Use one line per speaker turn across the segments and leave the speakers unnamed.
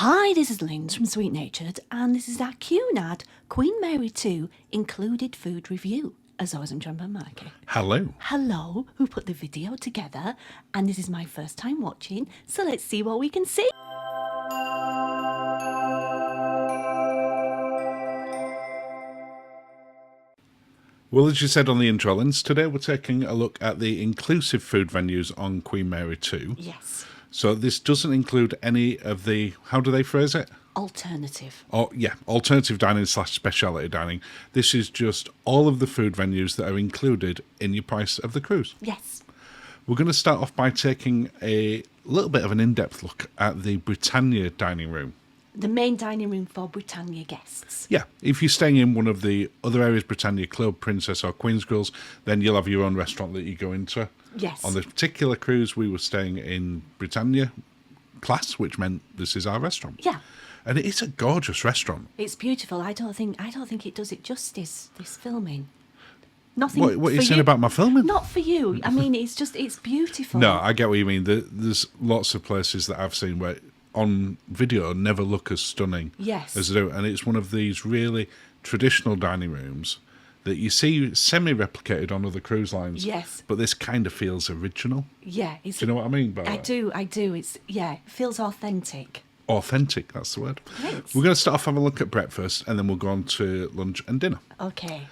Hi, this is Linz from Sweet Natured, and this is our Cunard Queen Mary 2 included food review. As always, I'm joined by Marky.
Hello.
Hello, who put the video together, and this is my first time watching, so let's see what we can see.
Well, as you said on the intro, Linz, today we're taking a look at the inclusive food venues on Queen Mary 2.
Yes.
So this doesn't include any of the, how do they phrase it?
Alternative.
Oh, yeah, alternative dining / speciality dining. This is just all of the food venues that are included in your price of the cruise.
Yes.
We're going to start off by taking a little bit of an in-depth look at the Britannia dining room.
The main dining room for Britannia guests.
Yeah, if you're staying in one of the other areas, Britannia Club, Princess or Queen's Grills, then you'll have your own restaurant that you go into.
Yes.
On the particular cruise, we were staying in Britannia class, which meant this is our restaurant.
Yeah.
And it is a gorgeous restaurant.
It's beautiful. I don't think it does it justice, this filming. Nothing.
What are you saying about my filming?
Not for you. I mean, it's beautiful.
No, I get what you mean. There's lots of places that I've seen where on video never look as stunning
Yes.
as they do. And it's one of these really traditional dining rooms that you see semi-replicated on other cruise lines.
Yes.
But this kind of feels original.
Yeah.
Do you know what I mean by that?
I do. It feels authentic.
Authentic, that's the word.
Thanks.
We're going to start off having a look at breakfast, and then we'll go on to lunch and dinner.
Okay.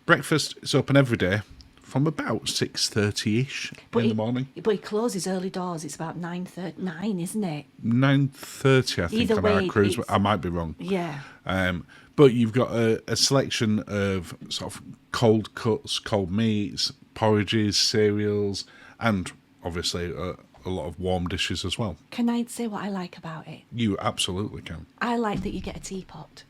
Breakfast is open every day from about 6:30ish in the morning.
But it closes early doors. It's about 9:39, isn't it?
9:30, I think,
Either
on
way,
our cruise.
it's-
I might be wrong.
Yeah.
But you've got a selection of sort of cold cuts, cold meats, porridges, cereals, and obviously a lot of warm dishes as well.
Can I say what I like about it?
You absolutely can.
I like that you get a teapot.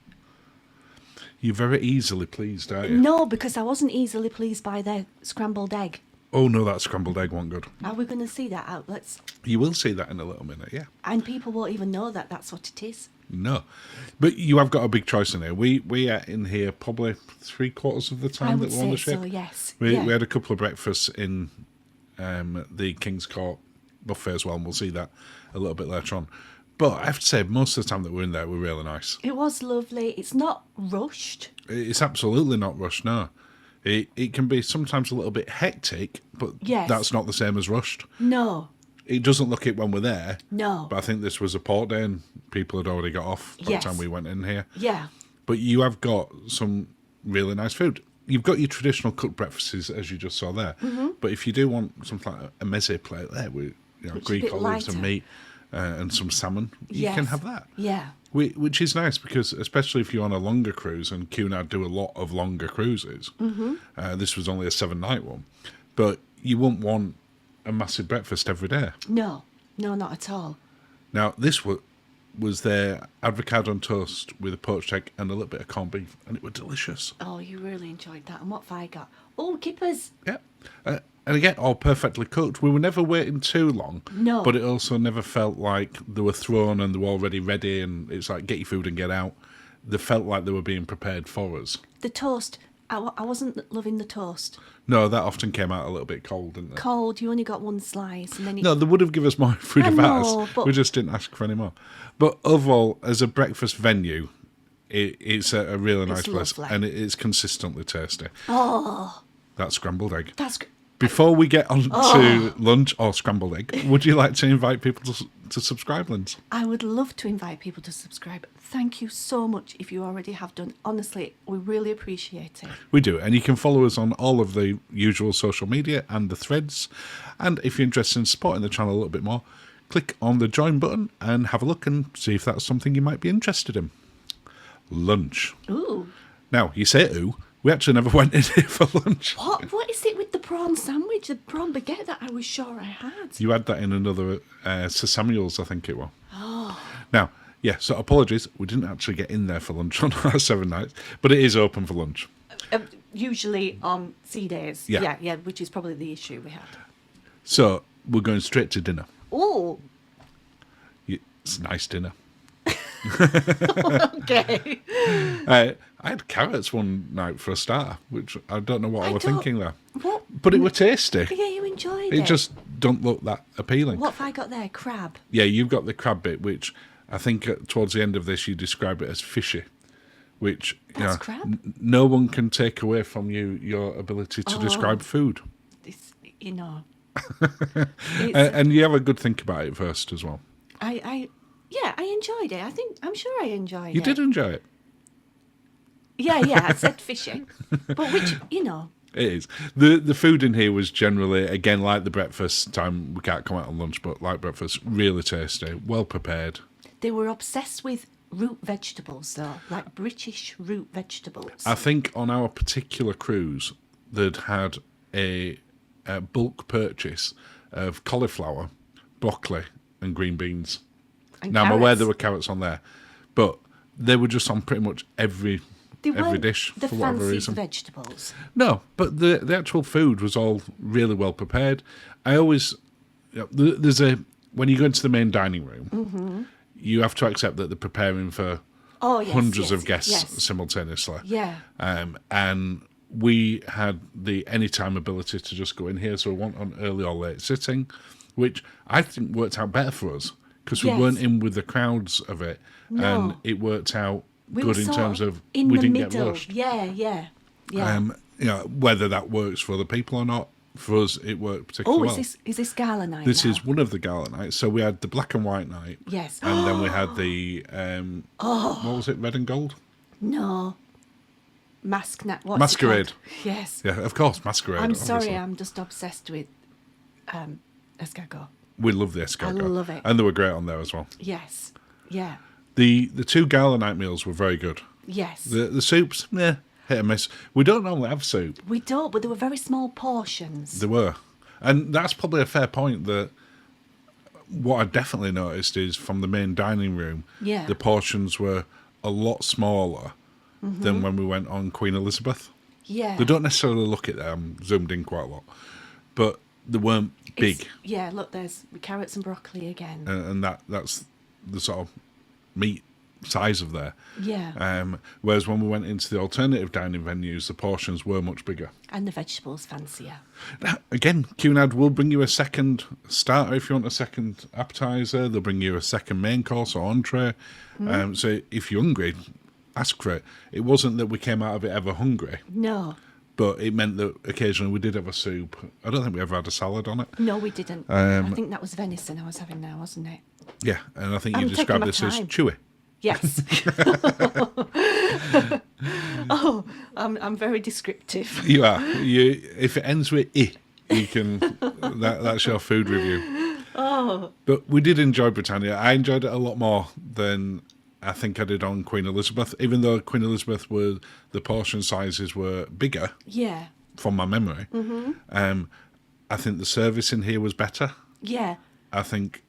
You're very easily pleased, aren't you?
No, because I wasn't easily pleased by their scrambled egg.
Oh no, that scrambled egg wasn't good.
Are we going to see that out?
You will see that in a little minute, yeah.
And people won't even know that that's what it is.
No. But you have got a big choice in here. We are in here probably 3/4 of the
I
time
would
that we're on
say
the ship.
so, yes.
We
Yeah.
had a couple of breakfasts in the King's Court buffet as well, and we'll see that a little bit later on. But I have to say, most of the time that we're in there, we're really nice.
It was lovely. It's not rushed.
It's absolutely not rushed, no. It can be sometimes a little bit hectic, but
Yes.
that's not the same as rushed.
No.
It doesn't look it when we're there.
No.
But I think this was a port day and people had already got off by
Yes.
the time we went in here.
Yeah.
But you have got some really nice food. You've got your traditional cooked breakfasts, as you just saw there. Mm-hmm. But if you do want something like a meze plate there with
Which is a
Greek
bit
olives
lighter.
and meat and some salmon, you
Yes.
can have that.
Yeah.
Which is nice because, especially if you're on a longer cruise, and Cunard do a lot of longer cruises, this was only a 7-night one, but you wouldn't want a massive breakfast every day.
No. No, not at all.
Now, this was their avocado on toast with a poached egg and a little bit of corned beef, and it was delicious.
Oh, you really enjoyed that. And what have I got? Oh, kippers.
Yeah. And again, all perfectly cooked. We were never waiting too long.
No.
But it also never felt like they were thrown and they were already ready and it's like, get your food and get out. They felt like they were being prepared for us.
The toast. I wasn't loving the toast.
No, that often came out a little bit cold, didn't it?
Cold, you only got one slice. And then
No, they would have given us more food
I
of
know,
ours.
but-
We just didn't ask for any more. But overall, as a breakfast venue, it's a really nice place.
lovely.
And it's consistently tasty.
Oh,
That scrambled egg.
that's...
Before we get on to lunch or scrambled egg, would you like to invite people to subscribe, Linz?
I would love to invite people to subscribe. Thank you so much if you already have done. Honestly, we really appreciate it.
We do, and you can follow us on all of the usual social media and the threads. And if you're interested in supporting the channel a little bit more, click on the join button and have a look and see if that's something you might be interested in. Lunch.
Ooh.
Now, you say ooh, we actually never went in here for lunch.
What is it with the prawn sandwich, the prawn baguette that I was sure I had?
You had that in another Sir Samuel's, I think it was. Oh. Now, yeah, so apologies, we didn't actually get in there for lunch on our 7 nights, but it is open for lunch.
Usually on sea days.
Yeah.
Yeah, which is probably the issue we had.
So we're going straight to dinner.
Oh,
It's a nice dinner.
okay.
I had carrots one night for a start, which I don't know what I was thinking there.
What?
But it was tasty.
Yeah, you enjoyed it.
It just don't look that appealing.
What have I got there? Crab.
Yeah, you've got the crab bit, which I think towards the end of this you describe it as fishy, which
That's crap.
no one can take away from you your ability to describe food.
It's, you know,
And you have a good think about it first as well.
I enjoyed it. I'm sure I enjoyed it.
You did enjoy it.
Yeah, I said fishy. But which,
It is. The food in here was generally, again, like the breakfast time, we can't come out on lunch, but like breakfast, really tasty, well prepared.
they were obsessed with root vegetables, though, like British root vegetables.
I think on our particular cruise, they'd had a bulk purchase of cauliflower, broccoli, and green beans.
And
Now, I'm aware
carrots.
there were carrots on there, but they were just on pretty much every
They weren't
dish
the
for whatever
fancied
reason.
vegetables.
No, but the actual food was all really well prepared. I always there's a when you go into the main dining room, you have to accept that they're preparing for
Oh, yes,
hundreds
yes,
of guests
yes.
simultaneously.
Yeah.
And we had the anytime ability to just go in here, so we went on early or late sitting, which I think worked out better for us because we
Yes.
weren't in with the crowds of it,
No.
and it worked out
We
good
were
in
sort
terms of
in
we
the
didn't
middle.
get rushed.
Yeah.
Whether that works for other people or not, for us it worked particularly well.
Is this gala night
This
now?
is one of the gala nights. So we had the black and white night.
Yes.
And then we had the what was it, red and gold?
No. What's it
Masquerade.
called? Yes.
Yeah, of course, masquerade.
I'm sorry,
obviously.
I'm just obsessed with escargot.
We love the escargot.
I love it.
And they were great on there as well.
Yes. Yeah.
The two gala night meals were very good.
Yes.
The soups, hit and miss. We don't normally have soup.
We don't, but they were very small portions.
They were. And that's probably a fair point that what I definitely noticed is from the main dining room,
Yeah.
the portions were a lot smaller than when we went on Queen Elizabeth.
Yeah.
They don't necessarily look it there. I'm zoomed in quite a lot. But they weren't big.
Yeah, look, there's carrots and broccoli again.
And that's the sort of meat size of there.
Yeah.
Whereas when we went into the alternative dining venues, the portions were much bigger.
And the vegetables fancier.
Now, again, Cunard will bring you a second starter if you want a second appetizer. They'll bring you a second main course or entree. So if you're hungry, ask for it. It wasn't that we came out of it ever hungry,
No.
but it meant that occasionally we did have a soup. I don't think we ever had a salad on it.
No, we didn't. I think that was venison I was having now, wasn't it?
Yeah, and I think you
I'm taking
described
my
this as
time.
chewy.
Yes. I'm very descriptive.
You are. If it ends with "I," you can. That's your food review.
Oh.
But we did enjoy Britannia. I enjoyed it a lot more than I think I did on Queen Elizabeth. Even though Queen Elizabeth the portion sizes were bigger
Yeah.
from my memory. I think the service in here was better.
Yeah.
I think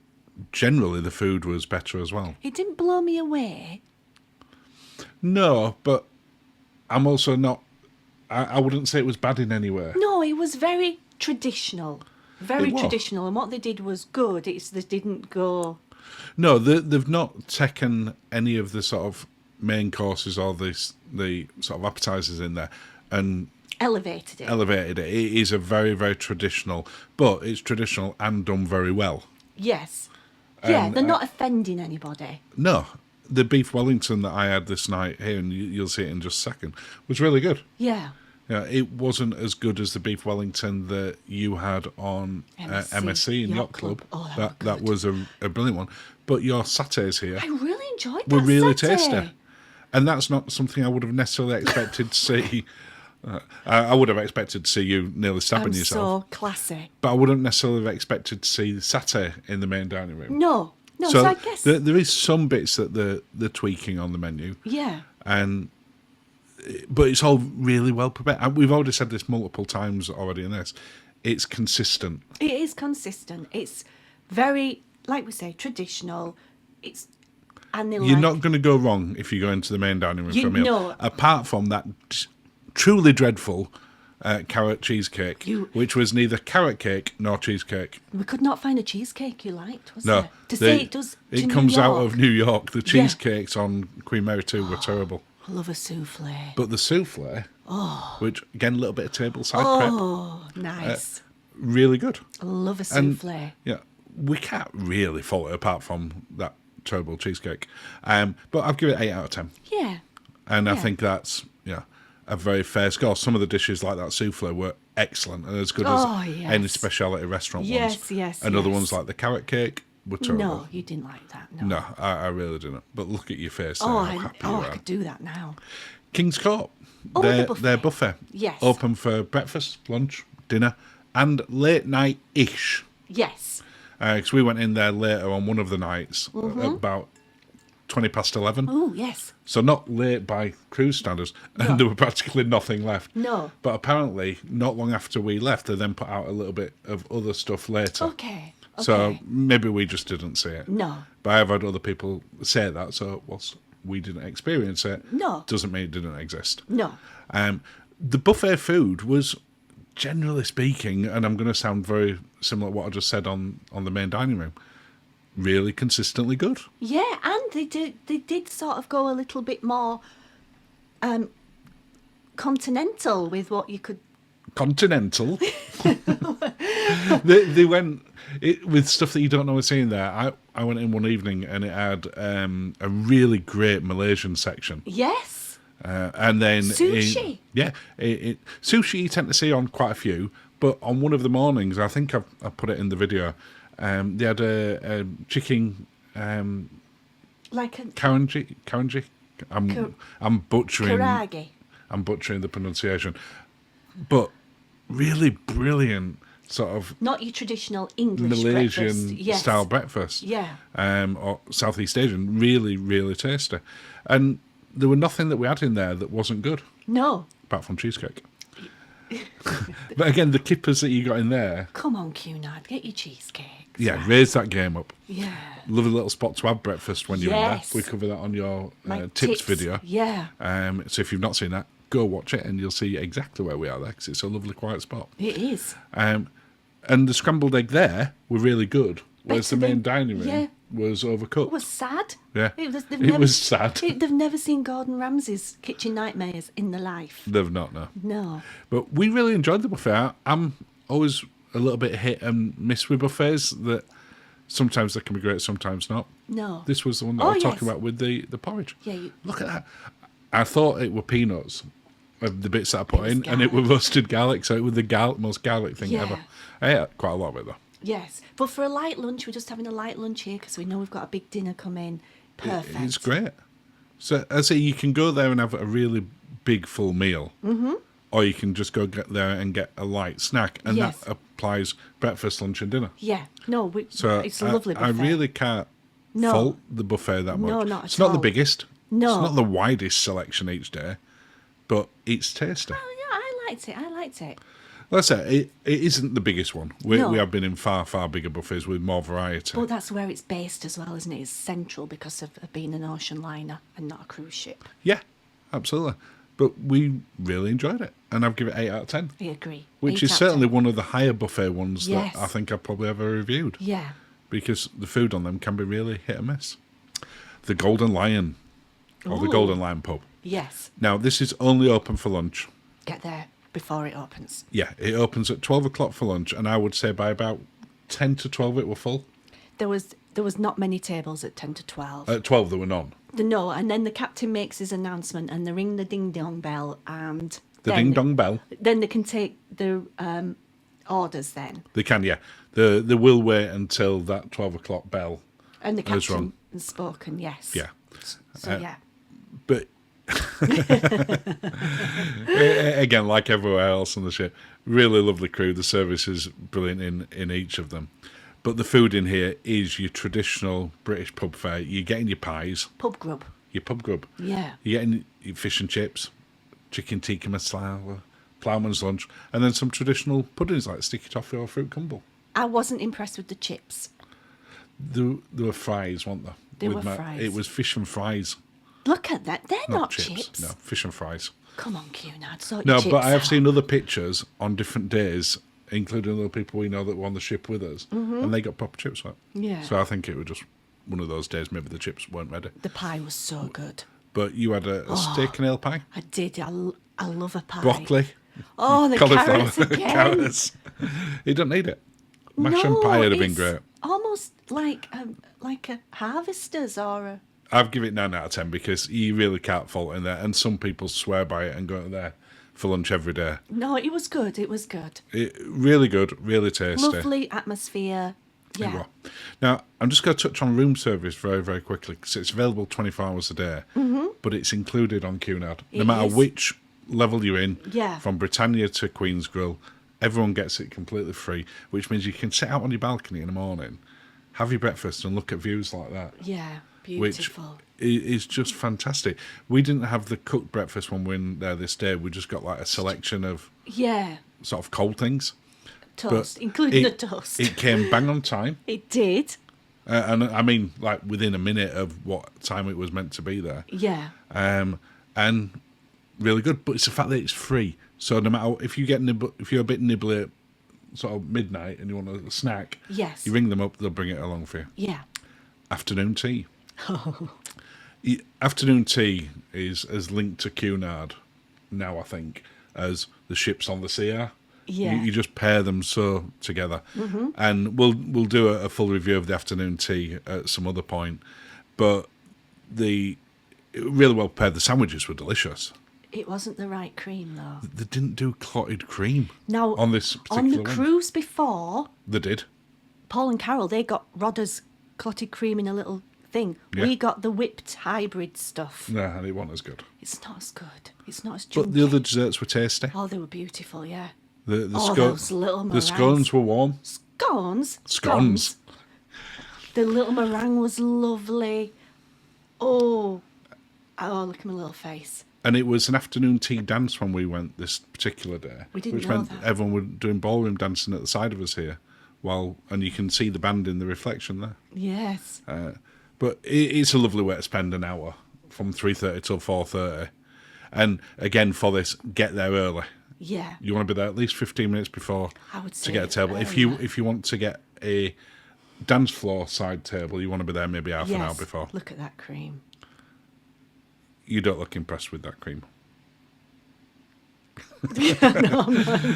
generally the food was better as well.
It didn't blow me away.
No, but I'm also not. I wouldn't say it was bad in any way.
No, it was very traditional. Very
It was.
traditional. And what they did was good. It's they didn't go.
No, they've not taken any of the sort of main courses or the sort of appetizers in there and
Elevated it.
elevated it. It is a very, very traditional, but it's traditional and done very well.
Yes. Yeah,
And,
they're not offending anybody.
No, the beef Wellington that I had this night here, and you'll see it in just a second, was really good.
Yeah.
Yeah, it wasn't as good as the beef Wellington that you had on MSC in Yacht Club.
Oh,
that was a brilliant one. But your satays here
I really enjoyed that.
were really
satay.
tasty. And that's not something I would have necessarily expected to see. I would have expected to see you nearly stabbing
I'm
yourself.
so classy.
But I wouldn't necessarily have expected to see the satay in the main dining room.
No, so I guess.
there is some bits that they're tweaking on the menu.
Yeah.
But it's all really well prepared. And we've already said this multiple times already in this. It's consistent.
It is consistent. It's very, like we say, traditional.
You're not going to go wrong if you go into the main dining room for a meal.
No.
Apart from that truly dreadful carrot cheesecake, which was neither carrot cake nor cheesecake.
We could not find a cheesecake you liked, was
No.
there? To say it does.
It comes out of New York. The cheesecakes on Queen Mary 2 were terrible.
I love a souffle.
But the souffle, which again, a little bit of tableside prep,
Oh, nice.
really good.
I love a
And
souffle.
yeah, we can't really fault it apart from that terrible cheesecake. But I've given it 8 out of 10.
Yeah.
And I
Yeah.
think that's a very fair score. Some of the dishes like that souffle were excellent and as good
Oh,
as
yes.
any speciality restaurant
Yes,
ones.
yes,
And other
yes.
ones like the carrot cake were terrible.
No, you didn't like that. No.
No, I really didn't. But look at your face.
Oh,
How happy you
I
are.
could do that now.
King's Court.
Oh,
Their buffet.
Yes.
Open for breakfast, lunch, dinner, and late night-ish.
Yes.
Because we went in there later on one of the nights, at about 20 past 11.
Oh, yes.
So not late by cruise standards, and there were practically nothing left.
No.
But apparently, not long after we left, they then put out a little bit of other stuff later.
Okay.
So maybe we just didn't see it.
No.
But I've had other people say that, so whilst we didn't experience it,
No.
doesn't mean it didn't exist.
No.
The buffet food was, generally speaking, and I'm going to sound very similar to what I just said on the main dining room, really consistently good.
Yeah, and they did sort of go a little bit more continental with what you could.
Continental. they went with stuff that you don't know what's in there. I went in one evening and it had a really great Malaysian section.
Yes.
And then
Sushi.
Sushi you tend to see on quite a few, but on one of the mornings, I think I put it in the video. They had a chicken
Like a
karangi. I'm butchering.
karage.
I'm butchering the pronunciation, but really brilliant sort of
Not your traditional English
Malaysian
breakfast. Yes.
style breakfast.
Yeah.
Or Southeast Asian. Really, really tasty. And there were nothing that we had in there that wasn't good,
No.
apart from cheesecake. But again, the kippers that you got in there,
Come on, Cunard, get your cheesecakes. Right.
raise that game up.
Yeah.
Lovely little spot to have breakfast when you're in there.
Yes.
We cover that on your
My
tips video.
Yeah.
So if you've not seen that, go watch it and you'll see exactly where we are there because it's a lovely quiet spot.
It is.
And the scrambled egg there were really good, whereas
Better
the main
than-
dining room
yeah.
was overcooked.
It was sad.
Yeah.
They've
was sad.
They've never seen Gordon Ramsay's Kitchen Nightmares in their life.
They've not, no.
No.
But we really enjoyed the buffet. I'm always a little bit hit and miss with buffets that sometimes they can be great, sometimes not.
No.
This was the one that
Oh,
I was
yes.
talking about with the porridge.
Yeah.
Look at that. I thought it were peanuts, of the bits that I put
was
in, and it were
garlic.
roasted garlic, so it was the most garlic thing
Yeah.
ever. I ate quite a lot of it, though.
Yes. But for a light lunch, we're just having a light lunch here because we know we've got a big dinner coming. Perfect.
It's great. So I say you can go there and have a really big full meal, or you can just go get there and get a light snack, and
Yes.
that applies breakfast, lunch, and dinner.
Yeah. No,
So
it's a lovely buffet.
I really can't
No.
fault the buffet that much.
No, not at
it's not the
all.
biggest.
No.
It's not the widest selection each day, but it's tasty.
Oh, yeah, I liked it.
Let's say it isn't the biggest one.
No.
We have been in far, far bigger buffets with more variety.
But that's where it's based as well, isn't it? It's central because of being an ocean liner and not a cruise ship.
Yeah, absolutely. But we really enjoyed it, and I've given it 8 out of 10.
I agree.
Which
8
is
out of
certainly
10.
one of the higher buffet ones
Yes.
that I think I've probably ever reviewed.
Yeah.
Because the food on them can be really hit and miss. The Golden Lion, or the
Ooh.
Golden Lion pub.
Yes.
Now, this is only open for lunch.
Get there before it opens.
Yeah, it opens at 12 o'clock for lunch, and I would say by about 10 to 12 it were full.
There was not many tables at 10 to 12.
At 12 there were none.
No, and then the captain makes his announcement and they ring the ding-dong bell and
The
then,
ding-dong bell.
Then they can take the orders then.
They can, yeah. They will wait until that 12 o'clock bell.
And the
That's
captain
wrong.
has spoken, yes.
Yeah.
So, yeah.
But again, like everywhere else on the ship, really lovely crew. The service is brilliant in each of them. But the food in here is your traditional British pub fare. You're getting your pies,
Pub grub.
your pub grub.
Yeah.
You're getting your fish and chips, chicken tikka masala, ploughman's lunch, and then some traditional puddings like sticky toffee or fruit crumble.
I wasn't impressed with the chips.
There were fries, weren't there?
There were fries.
It was fish and fries,
Look at that. They're not chips.
No, fish and fries.
Come on, Cunard. Sort
No,
your chips
but I have
out.
seen other pictures on different days, including other people we know that were on the ship with us, and they got proper chips. Right?
Yeah.
So I think it was just one of those days. Maybe the chips weren't ready.
The pie was so good.
But you had a steak and ale pie,
I did. I love a pie.
broccoli,
Oh, the
cauliflower,
carrots again.
carrots. You don't need it. Mash and pie would have been
it's
great.
almost like a Harvesters or a...
I've given it 9 out of 10 because you really can't fault in there. And some people swear by it and go to there for lunch every day.
No, it was good. It was good.
Really good, really tasty.
Lovely atmosphere. Yeah.
Well. Now, I'm just going to touch on room service very, very quickly because it's available 24 hours a day, but it's included on Cunard. No
It
matter
is.
which level you're in,
Yeah.
from Britannia to Queen's Grill, everyone gets it completely free, which means you can sit out on your balcony in the morning, have your breakfast and look at views like that.
Yeah.
Which
Beautiful.
is just fantastic. We didn't have the cooked breakfast when we were in there this day. We just got like a selection of
Yeah.
sort of cold things.
Toast,
But
including the
it-
toast.
It came bang on time.
It did.
And I mean, like within a minute of what time it was meant to be there.
Yeah.
And really good. But it's the fact that it's free. So no matter if you get if you're a bit nibbly at sort of midnight and you want a snack,
Yes.
you ring them up, they'll bring it along for you.
Yeah.
Afternoon tea. Afternoon tea is as linked to Cunard now, I think, as the ships on the sea are.
Yeah.
You just pair them so together. And we'll do a full review of the afternoon tea at some other point. But it really well paired. The sandwiches were delicious.
It wasn't the right cream though.
They didn't do clotted cream
Now
on this
on
particular
the
one.
cruise before,
They did.
Paul and Carol, they got Rodder's clotted cream in a little thing.
Yeah.
We got the whipped hybrid stuff.
No, and it wasn't as good.
It's not as good. It's not as
But
junky.
the other desserts were tasty.
Oh, they were beautiful, yeah.
The
those little
the
meringues.
scones were warm.
Scones?
Scones.
The little meringue was lovely. Oh, look at my little face.
And it was an afternoon tea dance when we went this particular day.
We didn't
which
know
meant
that.
everyone were doing ballroom dancing at the side of us here. And you can see the band in the reflection there.
Yes.
But it's a lovely way to spend an hour from 3:30 till 4:30. And again, for this, get there early.
Yeah.
You want to be there at least 15 minutes before
I would
to
say
get a table. If you want to get a dance floor side table, you want to be there maybe half an hour
Yes.
before.
Look at that cream.
You don't look impressed with that cream.
No, I'm not.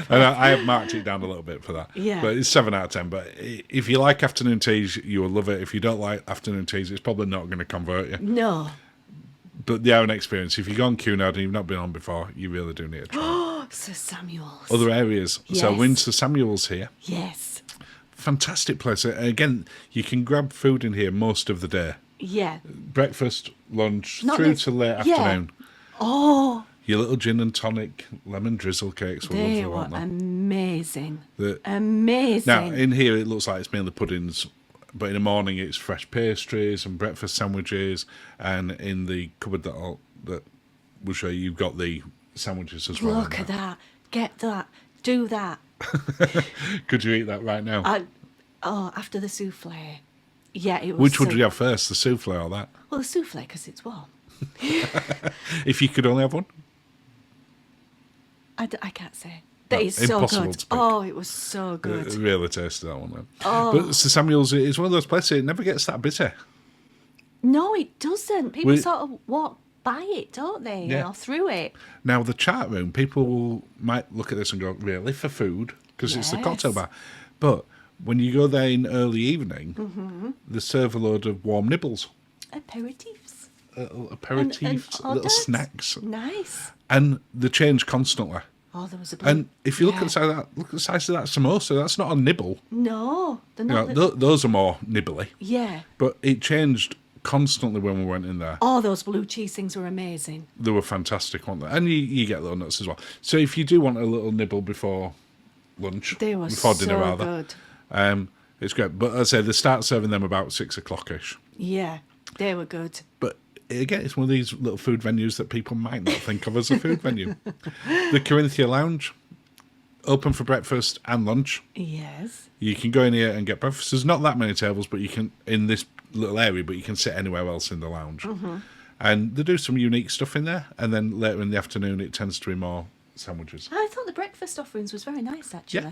And I have marked it down a little bit for that.
Yeah.
But it's 7 out of 10. But if you like afternoon teas, you will love it. If you don't like afternoon teas, it's probably not going to convert you.
No.
But they are an experience. If you go on Cunard and you've not been on before, you really do need to try.
Oh, Sir Samuel's.
Other areas. So
Yes.
Windsor Samuel's here.
Yes.
Fantastic place. Again, you can grab food in here most of the day.
Yeah.
Breakfast, lunch,
Not
through
the-
to late
yeah.
afternoon.
Oh,
Your little gin and tonic, lemon drizzle cakes were
they
lovely,
were
weren't they?
amazing.
The-
Amazing.
Now, in here, it looks like it's mainly puddings, but in the morning, it's fresh pastries and breakfast sandwiches. And in the cupboard that we'll show you, you've got the sandwiches as well.
Look
in
at
there.
that. Get that. Do that.
Could you eat that right now?
After the souffle. Yeah, it was.
Which would you have first, the souffle or that?
Well, the souffle, because it's warm.
If you could only have one?
I can't say. That
No,
is so
impossible
good.
to pick.
Oh, it was so good.
Really tasty, that one. Then.
Oh.
But Sir Samuel's is one of those places, it never gets that busy.
No, it doesn't. People
We-
sort of walk by it, don't they?
Yeah.
Or through it.
Now, the chat room, might look at this and go, really, for food? Because it's the cocktail
Yes.
bar. But when you go there in early evening,
Mm-hmm.
they serve a load of warm nibbles,
Aperitifs.
little aperitifs,
and
little
others.
snacks.
Nice.
And they change constantly.
Oh, there was a blue.
And if you look
Yeah.
at the size of that, look at the size of that samosa, that's not a nibble.
No, they're
You
not.
know, those are more nibbly.
Yeah.
But it changed constantly when we went in there.
Oh, those blue cheese things were amazing.
They were fantastic, weren't they? And you get little nuts as well. So if you do want a little nibble before lunch,
They were
before
so
dinner rather,
good.
it's great. But as I say, they start serving them about 6 o'clock-ish.
Yeah, they were good.
But again, it's one of these little food venues that people might not think of as a food venue. The Corinthia Lounge, open for breakfast and lunch.
Yes.
You can go in here and get breakfast. There's not that many tables, but you can in this little area, but you can sit anywhere else in the lounge.
Mm-hmm.
And they do some unique stuff in there. And then later in the afternoon, it tends to be more sandwiches.
I thought the breakfast offerings was very nice, actually.
Yeah.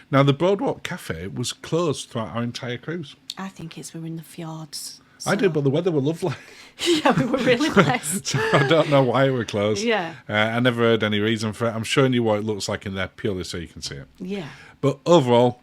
Now, the Broadwalk Cafe was closed throughout our entire cruise.
I think it's we're in the fjords.
I did, but the weather were lovely.
Yeah, we were really blessed.
So I don't know why it were closed.
Yeah.
I never heard any reason for it. I'm showing you what it looks like in there purely so you can see it.
Yeah.
But overall,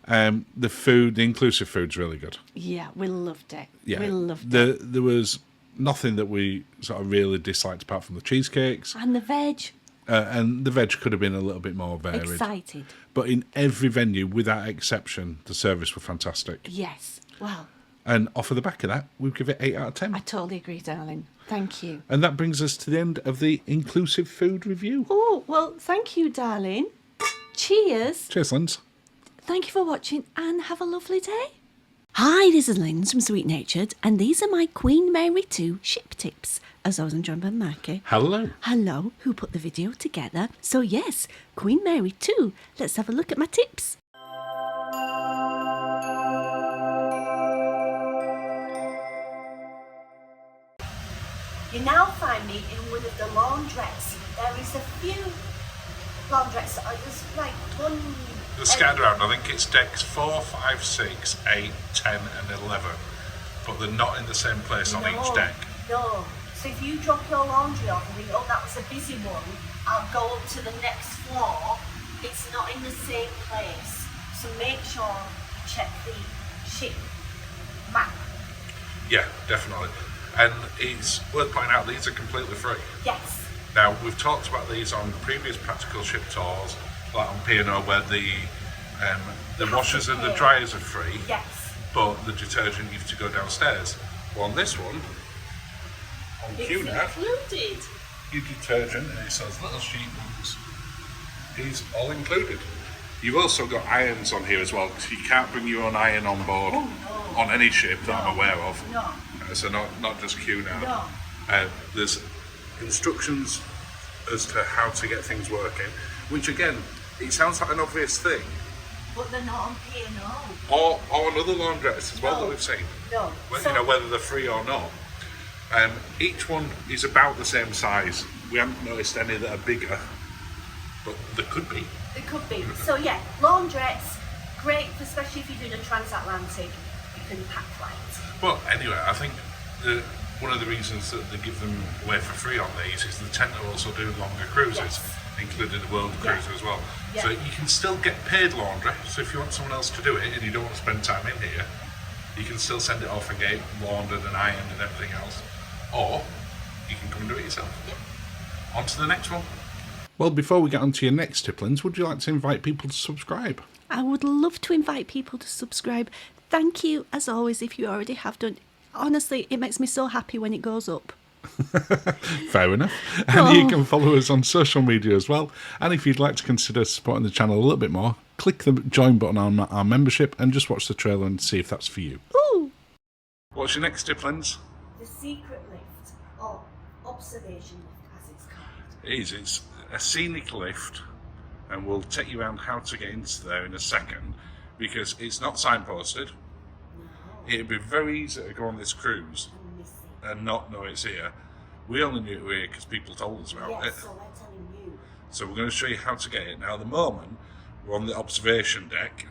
The food, the inclusive food's really good.
Yeah, we loved it.
Yeah,
We loved it.
There was nothing that we sort of really disliked apart from the cheesecakes.
And the veg.
And the veg could have been a little bit more varied.
Excited.
But in every venue, without exception, the service were fantastic.
Yes. Well,
And off of the back of that, we'd give it 8 out of 10.
I totally agree, darling. Thank you.
And that brings us to the end of the inclusive food review.
Oh, well, thank you, darling. Cheers.
Cheers, Linz.
Thank you for watching and have a lovely day. Hi, this is Linz from Sweet Natured, and these are my Queen Mary 2 ship tips. As I was enjoying by Marky.
Hello.
Hello, who put the video together. So yes, Queen Mary 2. Let's have a look at my tips. You now find me in one of the laundrettes. There is a few laundrettes. There's like one.
They're scattered around. I think it's decks 4, 5, 6, 8, 10 and 11. But they're not in the same place on each deck.
No. So if you drop your laundry off and think, oh, that was a busy one, I'll go up to the next floor. It's not in the same place. So make sure you check the ship map.
Yeah, definitely. And it's worth pointing out these are completely free.
Yes.
Now, we've talked about these on previous practical ship tours, like on P&O, where the washers and the dryers are free.
Yes.
But the detergent you have to go downstairs. Well, on this one, on Cunards,
included.
your detergent, and it says little sheet ones, is all included. You've also got irons on here as well, because you can't bring your own iron on board on any ship that I'm aware of.
No.
So not just Cunards.
No.
There's instructions as to how to get things working, which again, it sounds like an obvious thing.
But they're not on P&O.
Or on other laundrettes as well that we've seen.
No.
Whether they're free or not. Each one is about the same size. We haven't noticed any that are bigger, but there could be.
It could be. So yeah, laundrettes, great, especially if you're doing a transatlantic, you can pack light.
Well, anyway, I think one of the reasons that they give them away for free on these is they tend to also do longer cruises, including the World Cruise as well. So you can still get paid laundry. So if you want someone else to do it and you don't want to spend time in here, you can still send it off and get it laundered and ironed and everything else. Or you can come and do it yourself. On to the next one. Well, before we get on to your next tip, Linz, would you like to invite people to subscribe?
I would love to invite people to subscribe. Thank you, as always, if you already have done. Honestly, it makes me so happy when it goes up.
Fair enough. And you can follow us on social media as well. And if you'd like to consider supporting the channel a little bit more, click the join button on our membership and just watch the trailer and see if that's for you.
Ooh!
What's your next tip, Linz?
The secret lift, or observation lift as it's called.
It's a scenic lift, and we'll take you around how to get into there in a second, because it's not signposted. No. It'd be very easy to go on this cruise and not know it's here. We only knew it was here because people told us about it.
So we're telling you.
So we're going to show you how to get it. Now, at the moment, we're on the observation deck,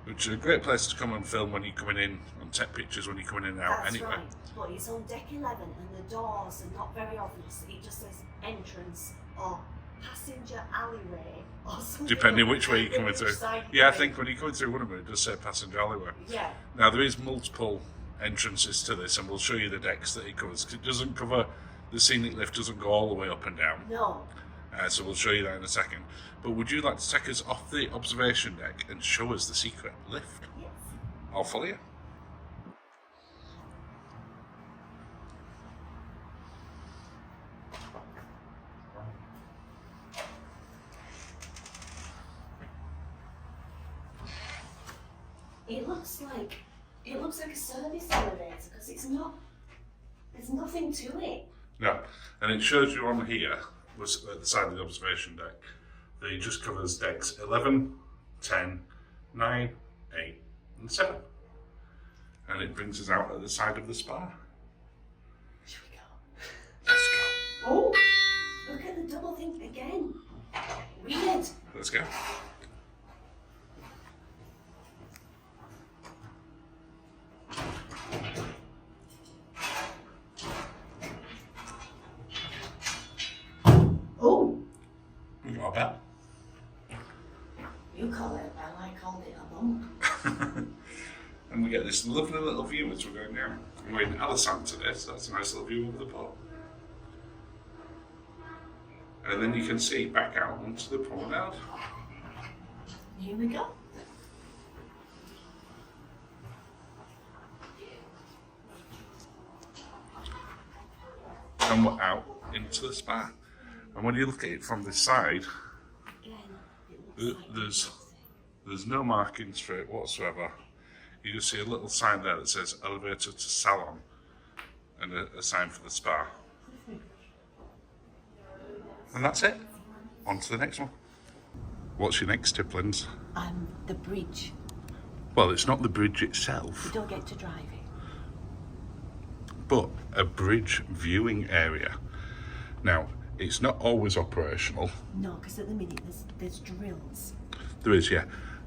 which is a great place to come and film when you're coming in and take pictures when you're coming in and out.
That's
anyway.
Right. But it's on deck 11 and the doors are not very obvious. It just says entrance or passenger alleyway or something.
Depending which way you're coming through. Yeah, I think when you're coming through one of them, it does say passenger alleyway.
Yeah.
Now, there is multiple entrances to this, and we'll show you the decks that it covers. It doesn't cover, the scenic lift doesn't go all the way up and down.
No.
So we'll show you that in a second. But would you like to take us off the observation deck and show us the secret lift?
Yes.
I'll follow you.
It looks like a service elevator because it's not. There's nothing to it.
No, and it shows you on here, was at the side of the observation deck, that it just covers decks 11, 10, 9, 8, and 7. And it brings us out at the side of the spa.
Should we go?
Let's go.
Oh, look at the double thing again. Weird.
Let's go.
Oh.
We've got a bell.
You call it a bell, I
we get this lovely little view as we're going down. We're in Alisant today, so that's a nice little view of the port. And then you can see back out onto the promenade.
Here we go.
And we're out into the spa. And when you look at it from this side, there's no markings for it whatsoever. You just see a little sign there that says elevator to salon and a sign for the spa. And that's it. On to the next one. What's your next tip, Linz?
The bridge.
Well, it's not the bridge itself,
You don't get to drive it.
but a bridge viewing area. Now, it's not always operational.
No, because at the minute there's drills.
There is, yeah.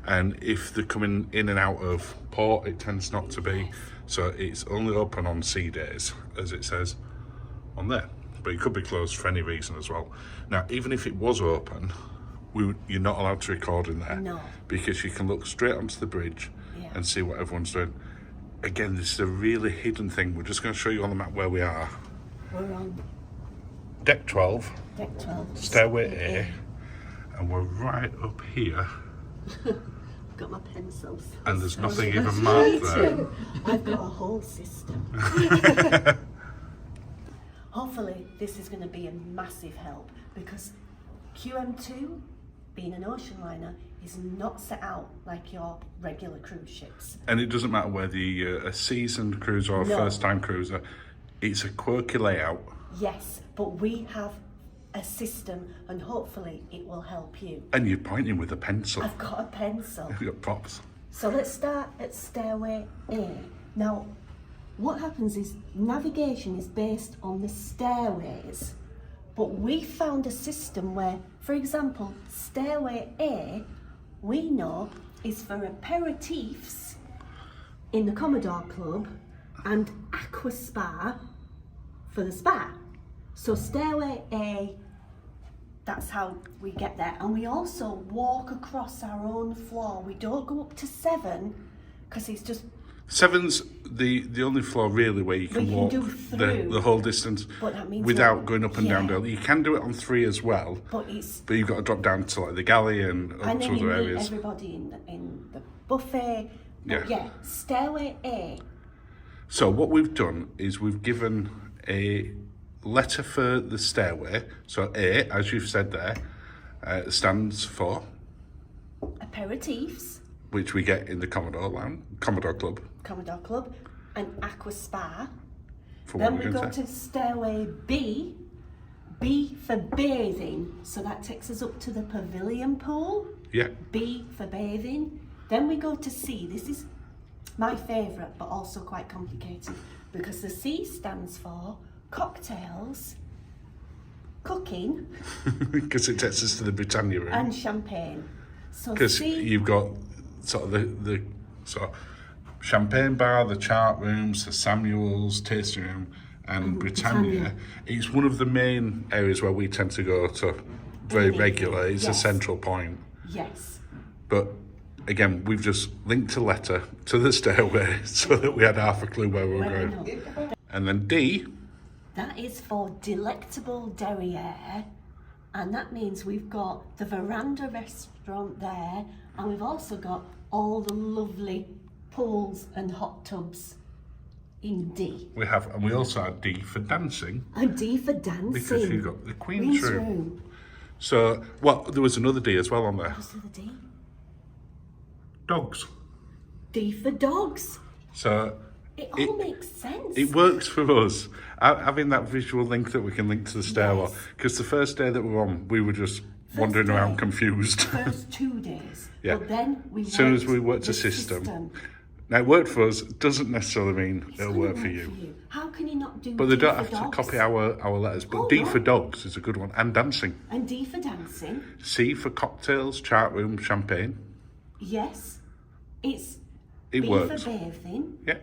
And if they're coming in and out of port, it tends not to be. So it's only open on sea days, as it says on there. But it could be closed for any reason as well. Now, even if it was open, you're not allowed to record in there.
No.
Because you can look straight onto the bridge and see what everyone's doing. Again, this is a really hidden thing. We're just going to show you on the map where we are.
We're on
Deck 12.
deck 12.
Stairway A. And we're right up here.
I've got my pencils.
And there's nothing even marked there.
I've got a whole system. Hopefully this is going to be a massive help, because QM2, being an ocean liner, is not set out like your regular cruise ships.
And it doesn't matter whether you're a seasoned cruiser or a
No.
first-time cruiser. It's a quirky layout.
Yes, but we have a system, and hopefully it will help you.
And you're pointing with a pencil.
I've got a pencil.
You've got props.
So let's start at stairway A. Now, what happens is navigation is based on the stairways, but we found a system where, for example, stairway A, we know is for aperitifs in the Commodore Club and aqua spa for the spa. So stairway A, that's how we get there. And we also walk across our own floor. We don't go up to 7 because it's just...
7's the only floor really where you can
can
walk
do through.
the whole distance
But that means
without
what?
going up and down. You can do it on 3 as well,
But it's...
but you've got to drop down to like the galley and up
And
to
then you
other
meet
areas.
everybody in the buffet. But
Yeah.
stairway A.
So what we've done is we've given a letter for the stairway. So A, as you've said there, stands for,
Aperitifs,
which we get in the Commodore Club.
Commodore Club, and aqua spa.
For what
Then
we're
we
going
go
to
to stairway B. B for bathing. So that takes us up to the pavilion pool.
Yeah.
B for bathing. Then we go to C. This is my favourite, but also quite complicated, because the C stands for cocktails, cooking,
Because it takes us to the Britannia room.
and champagne. So
Because
C,
you've got sort of the sort of champagne bar, the chart rooms, the Samuel's tasting room, and Britannia. It's one of the main areas where we tend to go to very regular. It's a
Yes.
central point.
yes.
But again, we've just linked a letter to the stairway so that we had half a clue where we were
Well,
going.
no.
And then D,
That is for delectable derriere, and that means we've got the veranda restaurant there, and we've also got all the lovely pools and hot tubs in D.
we have, and we also had D for dancing,
And D for dancing.
because you've got the Queen's
Queen's
room.
room.
So, well, there was another D as well on there.
What's the D?
Dogs.
D for dogs.
So
It all makes sense.
it works for us. Having that visual link that we can link to the stairwell.
Yes.
Because the first day that we were on, we were just wandering
day.
around confused.
First 2 days.
Yeah.
But then we
As soon as we worked
the
a system. Now, it worked for us, doesn't necessarily mean
It's
it'll
gonna
work for you.
How can you not do
But they
D
don't
for
have to
dogs?
copy our letters. But
Oh,
D
no.
for dogs is a good one. And dancing.
And D for dancing.
C for cocktails, chart room, champagne.
Yes. It's
It
B
works.
for bathing.
Yeah.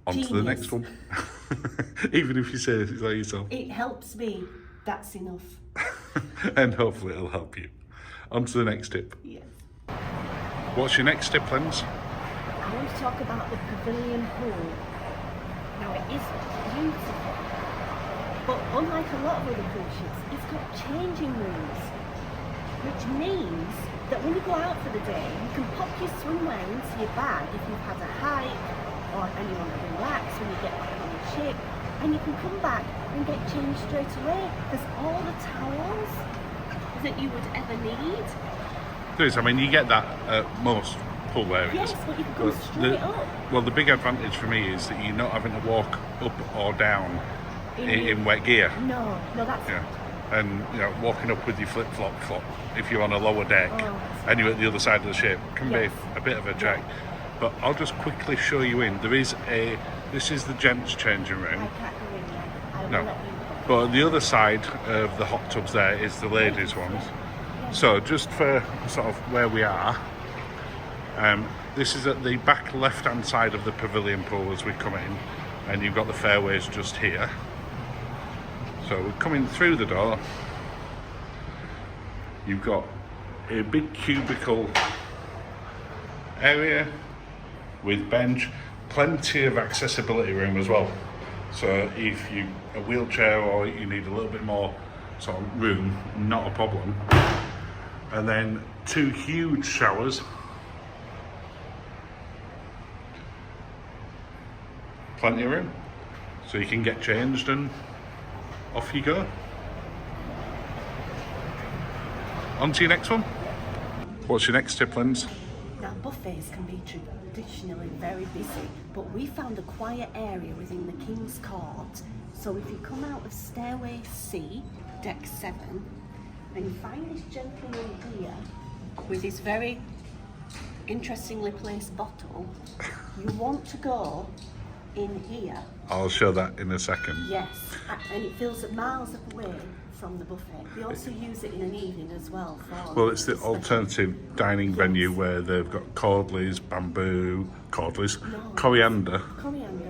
On to the
Genius.
next one. Even if you say it like yourself.
It helps me. That's enough.
And hopefully it'll help you. On to the next tip.
Yes.
What's your next tip, Linz?
talk about the pavilion pool. Now it is beautiful, but unlike a lot of other cruise ships, it's got changing rooms, which means that when you go out for the day, you can pop your swimwear into your bag if you've had a hike, and you want to relax when you get back on the ship, and you can come back and get changed straight away. There's all the towels that you would ever need.
There is, I mean, you get that at most pool areas.
Yes, but you can go straight up.
Well, the big advantage for me is that you're not having to walk up or down in wet gear.
No, that's...
Yeah. And, you know, walking up with your flip-flop if you're on a lower deck and you're at the other side of the ship can be a bit of a check. But I'll just quickly show you in. This is the gents changing room.
I can't go in yet. I will
No.
let you.
But on the other side of the hot tubs there is the ladies' ones. So just for sort of where we are, this is at the back left-hand side of the pavilion pool as we come in, and you've got the fairways just here. So we're coming through the door. You've got a big cubicle area with bench, plenty of accessibility room as well. So if you a wheelchair or you need a little bit more sort of room, not a problem. And then 2 huge showers. Plenty of room. So you can get changed and off you go. On to your next one. What's your next tip, Linz?
Now, buffets can be traditionally very busy, but we found a quiet area within the King's Court. So if you come out of Stairway C, Deck 7, and you find this gentleman here with his very interestingly placed bottle, you want to go in here.
I'll show that in a second.
Yes, and it fills miles away from the buffet. We also use it in an evening as well.
Well, it's the alternative dining venue where they've got coriander,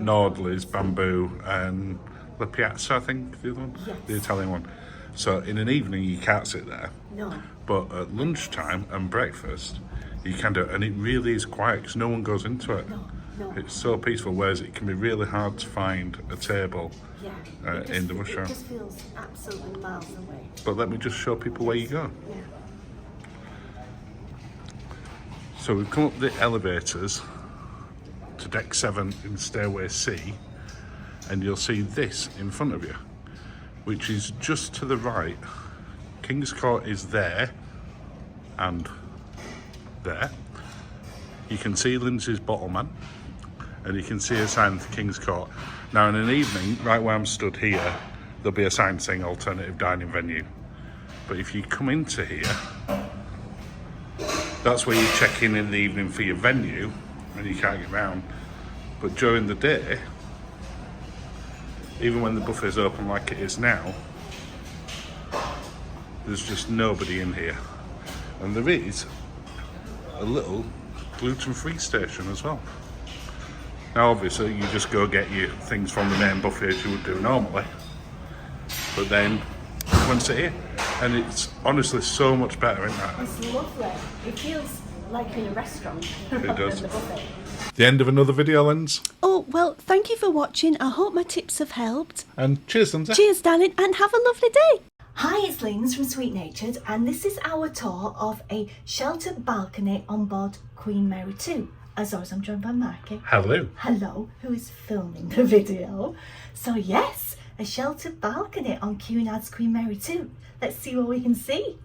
nordlies, bamboo, and La Piazza, I think, the other one, the Italian one. So in an evening you can't sit there.
No.
But at lunchtime and breakfast you can do it, and it really is quiet because no one goes into it.
No.
It's so peaceful, whereas it can be really hard to find a table in the bush.
It just feels absolutely miles away.
But let me just show people where you go.
Yeah.
So we've come up the elevators to Deck 7 in Stairway C, and you'll see this in front of you, which is just to the right. King's Court is there and there. You can see Linzi's Bottleman, and you can see a sign for King's Court. Now in an evening, right where I'm stood here, there'll be a sign saying alternative dining venue. But if you come into here, that's where you check in the evening for your venue, and you can't get round. But during the day, even when the buffet's open like it is now, there's just nobody in here. And there is a little gluten-free station as well. Now obviously you just go get your things from the main buffet as you would do normally, but then come sit here, and it's honestly so much better, isn't it?
It's lovely. It feels like in a restaurant.
It does.
The buffet.
The end of another video, Linz.
Oh, well, thank you for watching. I hope my tips have helped.
And cheers, Lindsay.
Cheers, darling, and have a lovely day.
Hi, it's Linz from Sweet Natured, and this is our tour of a sheltered balcony on board Queen Mary 2. As always, I'm joined by Marky.
Hello.
Hello, who is filming the video. So yes, a sheltered balcony on Cunards Queen Mary 2. Let's see what we can see.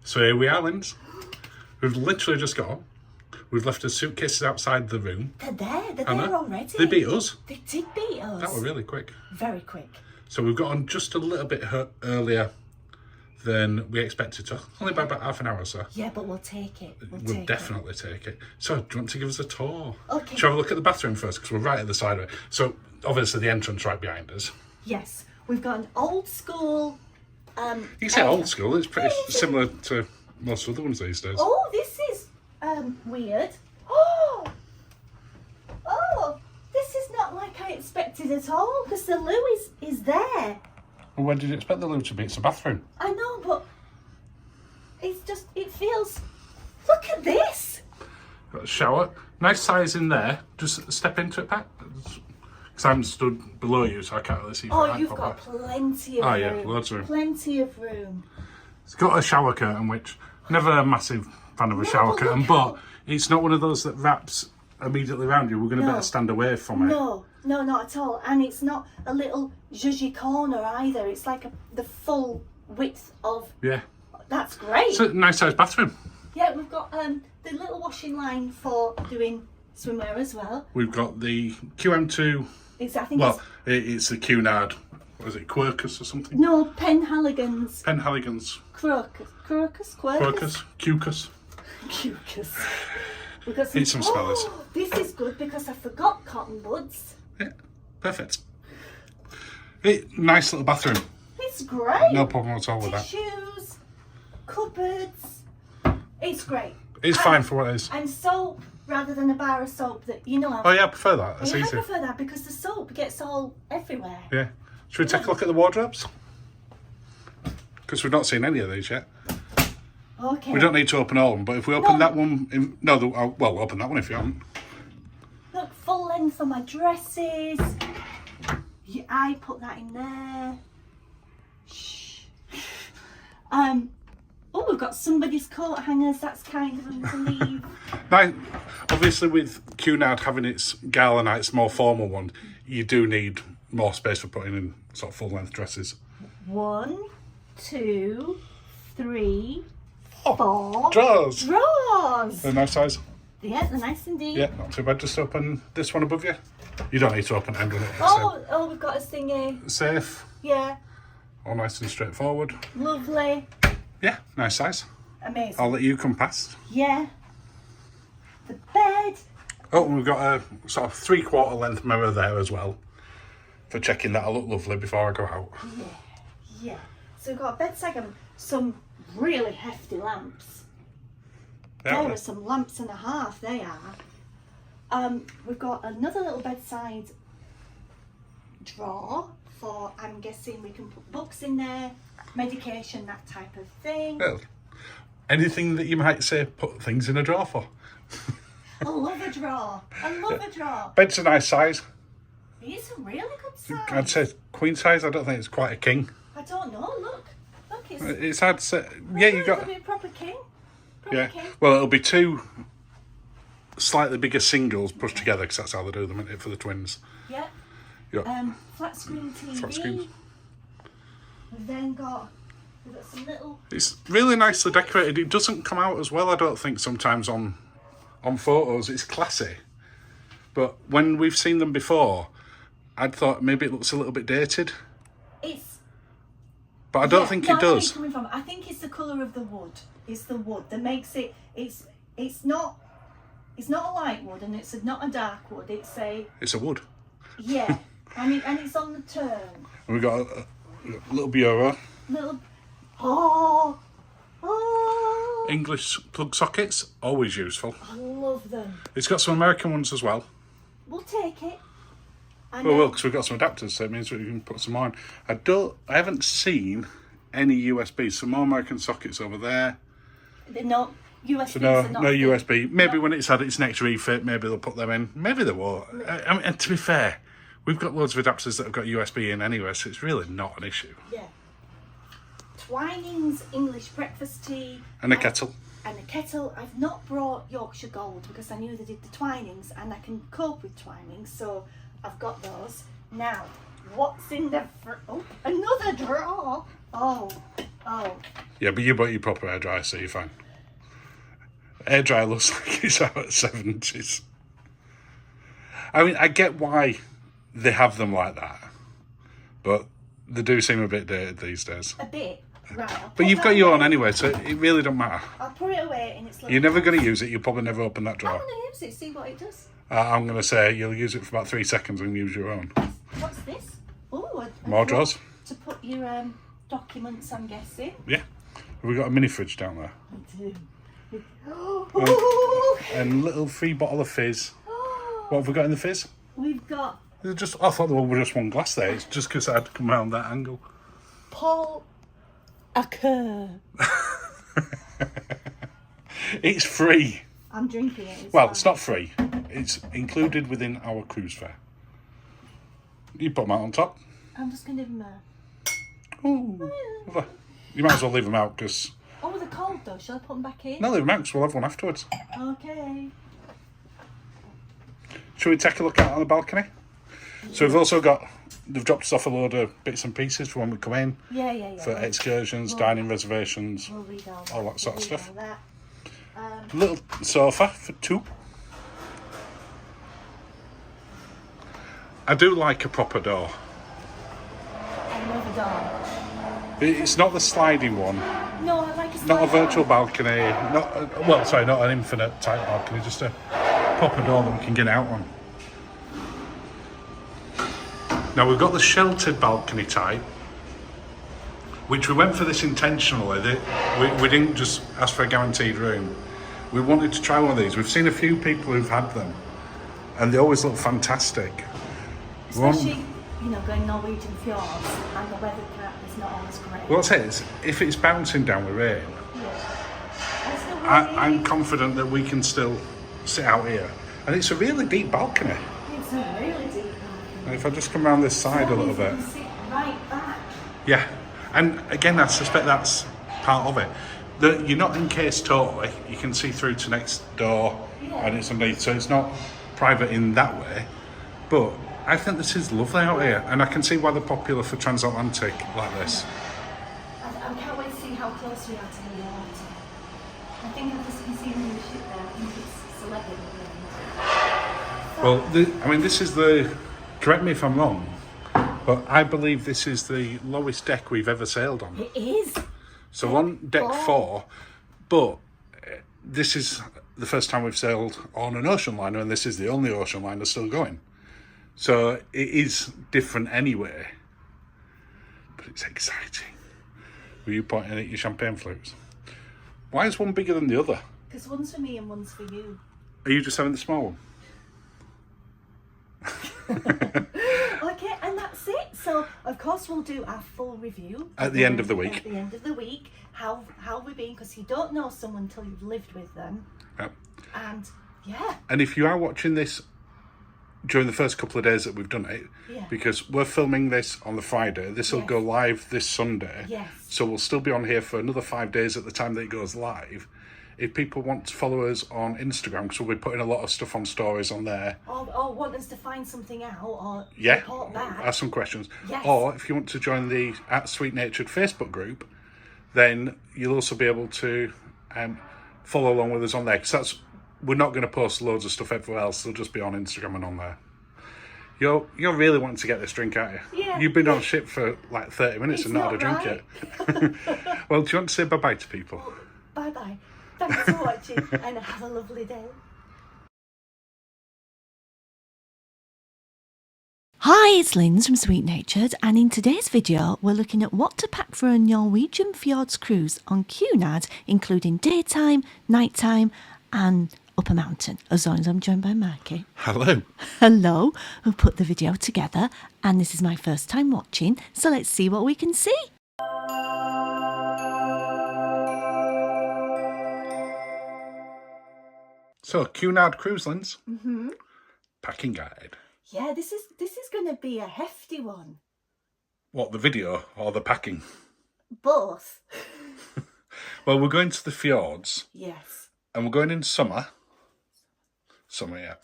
So here we are, Linz. We've literally just got on. We've left our suitcases outside the room.
They're there already.
They beat us.
They did beat us.
That were really quick.
Very quick.
So we've got on just a little bit earlier than we expected to. Only by about half an hour or so.
Yeah, but we'll take it.
We'll definitely take it. So, do you want to give us a tour?
Okay.
Shall we have a look at the bathroom first? Because we're right at the side of it. So, obviously, the entrance right behind us.
Yes, we've got an old school.
You can say old school. It's pretty similar to most other ones these days.
Oh, this is weird. Oh, this is not like I expected at all, because the loo is there.
Well, where did you expect the loo to be? It's a bathroom.
I know, feels. Look at this.
Got a shower. Nice size in there. Just step into it, Pat. Because I'm stood below you, so I can't really see.
Oh, you've got plenty of room.
Oh yeah, loads of room.
Plenty of room.
It's got a shower curtain, which never a massive fan of a shower curtain, but it's not one of those that wraps immediately around you. We're going to better stand away from it.
No, not at all. And it's not a little zhuzhy corner either. It's like the full width of.
Yeah.
That's great.
It's a nice sized bathroom.
Yeah, we've got the little washing line for doing swimwear as well.
We've got the QM2.
Exactly.
Well, it's the Cunard. What is it? Quercus or something?
No, Penhaligons.
Penhaligons.
Quercus.
Cucus.
We've got
Need some spellers.
This is good because I forgot cotton buds.
Yeah, perfect. Nice little bathroom.
It's great.
No problem at all with that.
Tissues, cupboards. It's great.
It's fine for what it is.
And soap rather than a bar of soap that you know.
Oh yeah, I prefer that. That's
I
easier.
prefer that because the soap gets all everywhere.
Yeah. Should we take a look at the wardrobes? Because we've not seen any of these yet.
Okay.
We don't need to open all of them, but if we open that one, well, open that one if you haven't.
Look, full length for my dresses. I put that in there. Shh. Oh, we've got somebody's coat hangers. That's kind of them to leave.
Now, obviously, with Cunard having its gala nights, more formal one, you do need more space for putting in sort of full length dresses.
1, 2, 3, 4
drawers.
Drawers.
They're nice size.
Yeah, they're nice indeed.
Yeah, not too bad. Just open this one above you. You don't need to open it.
Oh, we've got a thingy.
Safe.
Yeah.
All nice and straightforward.
Lovely.
Yeah, nice size.
Amazing.
I'll let you come past.
Yeah. The bed.
Oh, we've got a sort of 3/4 length mirror there as well for checking that I look lovely before I go out.
Yeah. So we've got a bedside and some really hefty lamps. There are some lamps and a half, they are. We've got another little bedside drawer for, I'm guessing we can put books in there, medication, that type of thing.
Well, anything that you might say put things in a drawer for.
I love a drawer. I love a drawer.
Bed's a nice size.
It's a really good size.
I'd say queen size. I don't think it's quite a king.
I don't know. Look,
It's hard to say. Yeah, you got.
It'll be a proper king.
Yeah. Well, it'll be two slightly bigger singles pushed together because that's how they do them, isn't it, for the twins?
Yeah. Flat screen TV.
Flat screen.
We've then got some little.
It's really nicely decorated. It doesn't come out as well, I don't think, sometimes on photos. It's classy, but when we've seen them before, I'd thought maybe it looks a little bit dated. But I don't think it does.
Coming from. I think it's the colour of the wood. It's the wood that makes it. It's not a light wood and it's not a dark wood. It's
a wood.
Yeah, and it's on the turn.
And we've got a little bureau.
Oh.
English plug sockets, always useful.
I love them.
It's got some American ones as well.
We'll take it.
Well, because we've got some adapters, so it means we can put some on. I haven't seen any USB. Some more American sockets over there.
They're not USB.
So no USB. Maybe when it's had its next refit, maybe they'll put them in. Maybe they won't. I mean, and to be fair, we've got loads of adapters that have got USB in anyway, so it's really not an issue.
Yeah. Twinings English breakfast tea.
And a kettle.
And a kettle. I've not brought Yorkshire Gold because I knew they did the Twinings and I can cope with Twinings, so I've got those. Now, what's in the... another drawer! Oh.
Yeah, but you bought your proper hairdryer, so you're fine. Hairdryer looks like it's out of the 70s. I mean, I get why they have them like that, but they do seem a bit dated these days.
A bit, right.
But you've got your own anyway, so it really don't matter.
I'll put it away in its little...
You're never going to use it. You'll probably never open that drawer.
I'm going to use it, see what it does.
I'm going to say you'll use it for about 3 seconds and use your own.
What's this? Oh,
more drawers.
To put your documents, I'm guessing.
Yeah. We've got a mini fridge down there.
I do.
And a little free bottle of fizz. What have we got in the fizz?
We've got...
I thought there was just one glass there. It's just because I had to come around that angle.
Paul Acker.
It's free.
I'm drinking it.
Well, it's not free. It's included within our cruise fare. You put them out on top.
I'm just going to leave them there.
Ooh, lovely. You might as well leave them out because...
Oh, they're cold though. Shall I put them back in?
No, leave them out because we'll have one afterwards.
Okay.
Shall we take a look out on the balcony? So we've also got... They've dropped us off a load of bits and pieces for when we come in.
Yeah.
For excursions, dining reservations,
We'll read
all that sort of stuff.
all that.
Little sofa for two. I do like a proper door.
I love a door.
It's not the sliding one.
No, I like a
Not a
slide
virtual
door.
balcony. Not an infinite type balcony. Just a proper door that we can get out on. Now we've got the sheltered balcony type, which we went for this intentionally. We didn't just ask for a guaranteed room. We wanted to try one of these. We've seen a few people who've had them, and they always look fantastic.
Especially, going Norwegian fjords, and the weather is not always great.
Well, if it's bouncing down with rain,
Yeah.
I'm confident that we can still sit out here. And it's a really deep balcony.
It's a really deep balcony.
And if I just come around this side a little bit.
You can sit right back.
Yeah. And again, I suspect that's part of it. That you're not encased totally. You can see through to next door and it's underneath. So it's not private in that way. But I think this is lovely out here. And I can see why they're popular for transatlantic like this.
I can't wait to see how close we are to the water. I think I've just been seeing the ship there. I think it's celebrity.
Well, this is the... Correct me if I'm wrong, but I believe this is the lowest deck we've ever sailed on.
It is.
So on deck 4, but this is the first time we've sailed on an ocean liner, and this is the only ocean liner still going. So it is different anyway, but it's exciting. Were you pointing at your champagne flutes? Why is one bigger than the other?
Because one's for me and one's for you.
Are you just having the small one?
Okay, and that's it. So, of course, we'll do our full review
At the end of the week.
At the end of the week, how we've been, because you don't know someone until you've lived with them.
Yep.
And yeah,
And if you are watching this during the first couple of days that we've done it,
Yeah.
because we're filming this on the Friday, this will
Yes.
go live this Sunday.
Yes.
So we'll still be on here for another 5 days at the time that it goes live. If people want to follow us on Instagram, because we'll be putting a lot of stuff on stories on there.
or want us to find something out, or
Yeah,
report back.
ask some questions.
Yes.
Or if you want to join the Sweet Natured Facebook group, then you'll also be able to follow along with us on there. Because we're not going to post loads of stuff everywhere else. They'll just be on Instagram and on there. You're really wanting to get this drink, aren't you?
Yeah.
You've been on ship for like 30 minutes and not had a drink yet. Well, do you want to say bye-bye to people?
Bye-bye. Thanks for watching, and have a lovely day.
Hi, it's Linz from Sweet Natured, and in today's video we're looking at what to pack for a Norwegian fjords cruise on Cunards, including daytime, nighttime and up a mountain, as long as I'm joined by Marky.
Hello.
Hello, who put the video together, and this is my first time watching, so let's see what we can see.
So, Cunard Cruise Linz. Packing guide.
Yeah, this is going to be a hefty one.
What, the video or the packing?
Both.
Well, we're going to the fjords.
Yes.
And we're going in summer. Summer, yeah.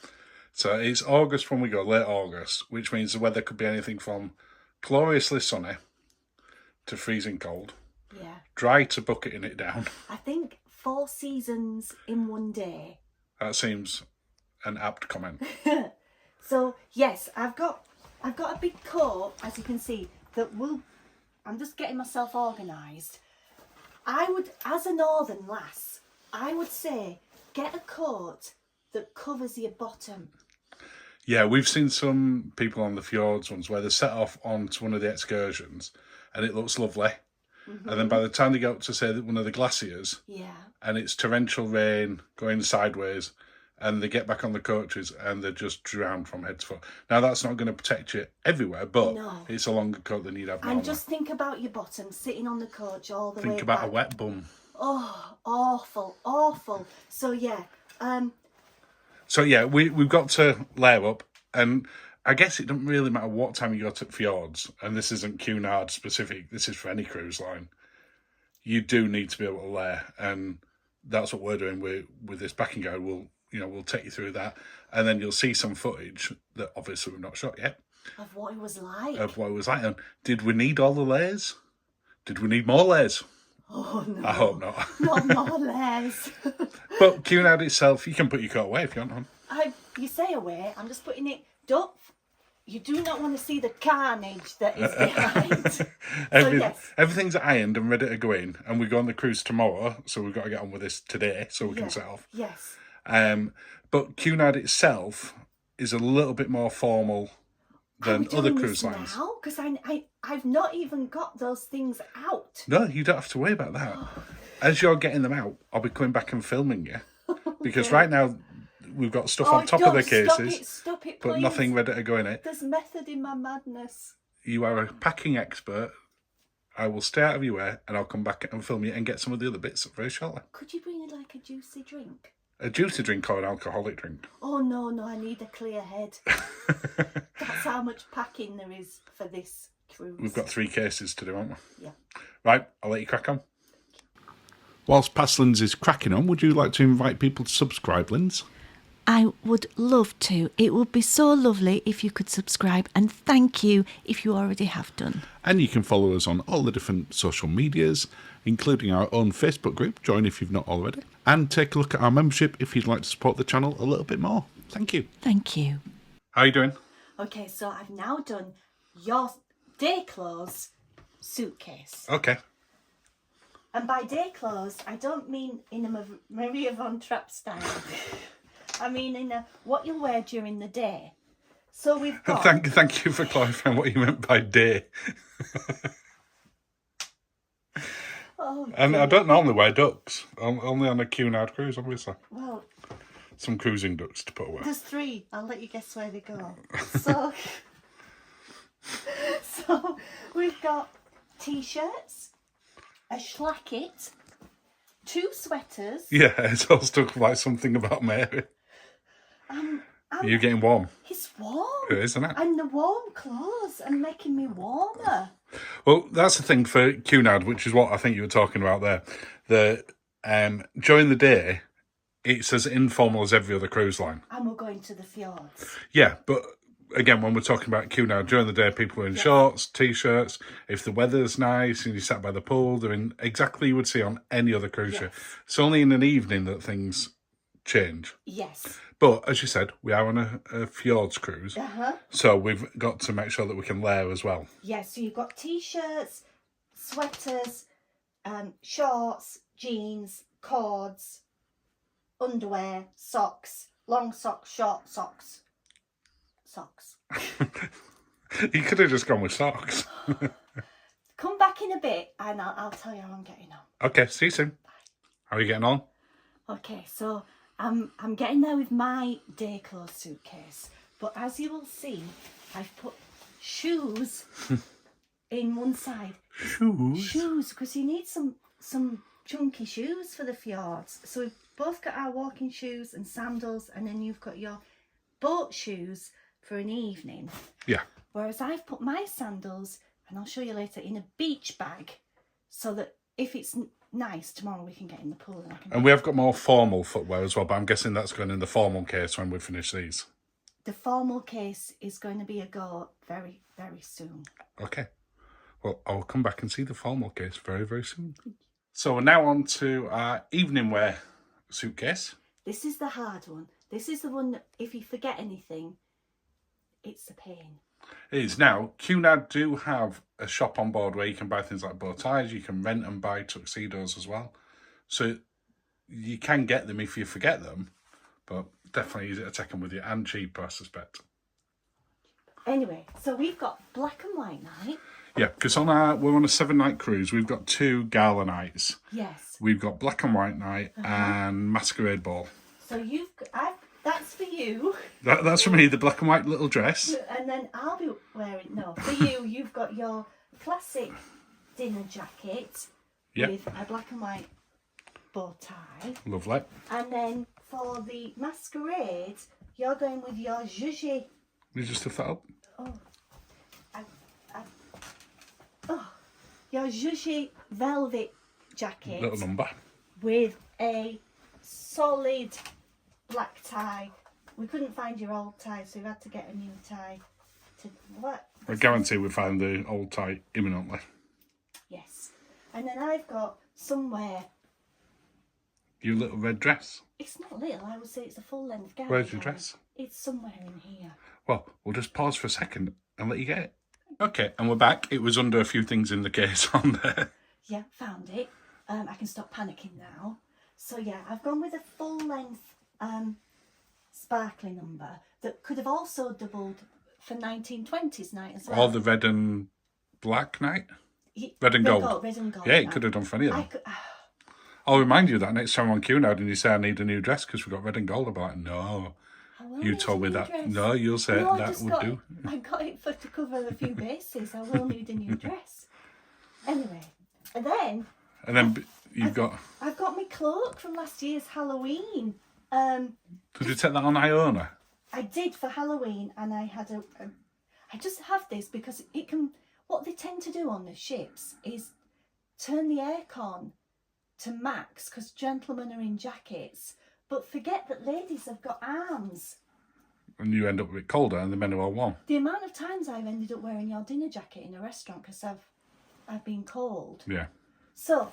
So it's August when we go, late August, which means the weather could be anything from gloriously sunny to freezing cold.
Yeah.
Dry to bucketing it down.
I think 4 seasons in one day.
That seems an apt comment.
So yes, I've got a big coat, as you can see, that will. I'm just getting myself organised. I would, as a northern lass, I would say get a coat that covers your bottom.
Yeah, we've seen some people on the fjords ones where they set off onto one of the excursions and it looks lovely. And then by the time they get up to, say, one of the glaciers,
Yeah.
and it's torrential rain going sideways, and they get back on the coaches and they're just drowned from head to foot. Now, that's not going to protect you everywhere, but
No.
it's a longer coat than you'd have
And
normally.
just think about your bottom, sitting on the coach all the way
Think about
back.
a wet bum.
Oh, awful, awful. So yeah,
So yeah, we've got to layer up, and I guess it doesn't really matter what time you go to fjords, and this isn't Cunard specific, this is for any cruise line. You do need to be able to layer, and that's what we're doing with this backing guide. We'll take you through that, and then you'll see some footage that obviously we've not shot yet.
of what it was like.
And did we need all the layers? Did we need more layers?
Oh no.
I hope not.
Not more layers.
But Cunard itself, you can put your coat away if you want.
You say away, I'm just putting it, you do not want to see the carnage that is behind.
Everything's ironed and ready to go in, and we go on the cruise tomorrow, so we've got to get on with this today so we can set off.
Yes.
But Cunard itself is a little bit more formal than other cruise lines.
Now, because I've not even got those things out.
No, you don't have to worry about that. As you're getting them out, I'll be coming back and filming you, because right now we've got stuff on top of the cases,
stop it,
but
please.
nothing ready to go in it.
There's method in my madness.
You are a packing expert. I will stay out of your way, and I'll come back and film you and get some of the other bits very shortly.
Could you bring like a juicy drink?
A juicy drink or an alcoholic drink?
Oh no, I need a clear head. That's how much packing there is for this cruise.
We've got 3 cases to do, haven't we?
Yeah.
Right, I'll let you crack on. Whilst past Linz is cracking on, would you like to invite people to subscribe, Linz?
I would love to. It would be so lovely if you could subscribe, and thank you if you already have done.
And you can follow us on all the different social medias, including our own Facebook group. Join if you've not already. And take a look at our membership if you'd like to support the channel a little bit more. Thank you.
Thank you.
How are you doing?
Okay, so I've now done your day clothes suitcase.
Okay.
And by day clothes, I don't mean in a Maria von Trapp style. I mean in a what you'll wear during the day. So we've got...
Thank you for clarifying what you meant by day. And I don't normally wear ducks. Only on a Cunard cruise, obviously.
Well...
Some cruising ducks to put away.
There's 3. I'll let you guess where they go. So we've got t-shirts, a schlacket, 2 sweaters.
Yeah, it's all stuck like something about Mary. You're getting warm.
It's warm.
It is, isn't it?
And the warm clothes are making me warmer.
Well, that's the thing for Cunard, which is what I think you were talking about there. During the day, it's as informal as every other cruise line.
And we're going to the fjords.
Yeah, but again, when we're talking about Cunard, during the day, people are in shorts, t-shirts. If the weather's nice and you sat by the pool, they're in exactly you would see on any other cruise ship. It's only in an evening that things change.
Yes.
But as you said, we are on a fjords cruise, so we've got to make sure that we can layer as well.
Yes, so you've got t-shirts, sweaters, shorts, jeans, cords, underwear, socks, long socks, short socks.
You could have just gone with socks.
Come back in a bit and I'll tell you how I'm getting on.
Okay, see you soon. Bye. How are you getting on?
Okay, so I'm getting there with my day clothes suitcase, but as you will see, I've put shoes in one side. Shoes, because you need some chunky shoes for the fjords. So we've both got our walking shoes and sandals, and then you've got your boat shoes for an evening.
Yeah.
Whereas I've put my sandals, and I'll show you later, in a beach bag, so that if it's nice tomorrow we can get in the pool
and we have got more formal footwear as well, but I'm guessing that's going in the formal case when we finish these.
The formal case is going to be a go very, very soon.
Okay, well, I'll come back and see the formal case very, very soon. So we're now on to our evening wear suitcase.
This is the hard one. This is the one that if you forget anything, it's a pain.
It is. Now, Cunard do have a shop on board where you can buy things like bow ties. You can rent and buy tuxedos as well. So you can get them if you forget them, but definitely easy to take them with you and cheaper, I suspect.
Anyway, so we've got black and white night.
Yeah, because we're on a 7-night cruise. We've got 2 gala nights.
Yes.
We've got black and white night and masquerade ball.
So that's for you.
That's for me, the black and white little dress.
And then I'll be wearing, for you, you've got your classic dinner jacket with a black and white
bow tie.
Lovely.
And then for the masquerade, you're going with your zhuzhy.
You just lift that up.
Your zhuzhy velvet jacket.
Little number.
With a solid black tie. We couldn't find your old tie, so we had to get a new tie.
I guarantee we find the old tie imminently.
Yes. And then I've got somewhere.
Your little red dress.
It's not little, I would say it's a full length gown.
Where's your dress?
It's somewhere in here.
Well, we'll just pause for a second and let you get it. Okay, and we're back. It was under a few things in the case on there.
Yeah, found it. I can stop panicking now. So yeah, I've gone with a full length sparkly number that could have also doubled for 1920s night as well.
Or the red and black night? Red and gold.
Red and gold.
Yeah, it could have done for any of them. I'll remind you that next time on Cunard and you say I need a new dress because we've got red and gold. I'll be like, no. You told me that.
Dress.
No, you'll say
no,
that would do.
I got it to cover a few bases. I will need a new dress. Anyway, and then
you've got...
I've got my cloak from last year's Halloween.
Did you take that on Iona?
I did for Halloween, and I had I just have this because it can... What they tend to do on the ships is turn the aircon to max because gentlemen are in jackets, but forget that ladies have got arms.
And you end up a bit colder and the men are all warm.
The amount of times I've ended up wearing your dinner jacket in a restaurant because I've been cold.
Yeah.
So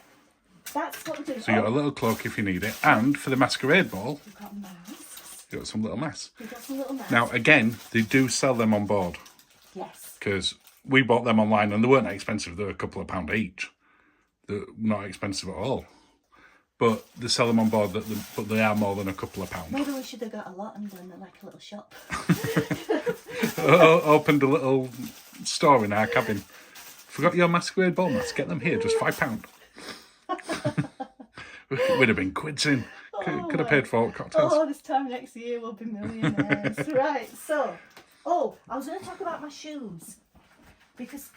that's what we do.
So you got a little cloak if you need it. And for the masquerade ball,
we've got masks.
you got some little masks.
We've got some little masks.
Now, again, they do sell them on board.
Yes.
Because we bought them online and they weren't expensive. They were a couple of £1 each. They're not expensive at all. But they sell them on board, but they are more than a couple of pounds.
Maybe we should have got a lot and done like a little shop.
Opened a little store in our cabin. Forgot your masquerade ball mask. Get them here, just £5. We'd have been quids in. Could have paid for cocktails.
Oh, this time next year we'll be millionaires. Right, so, I was going to talk about my shoes. Because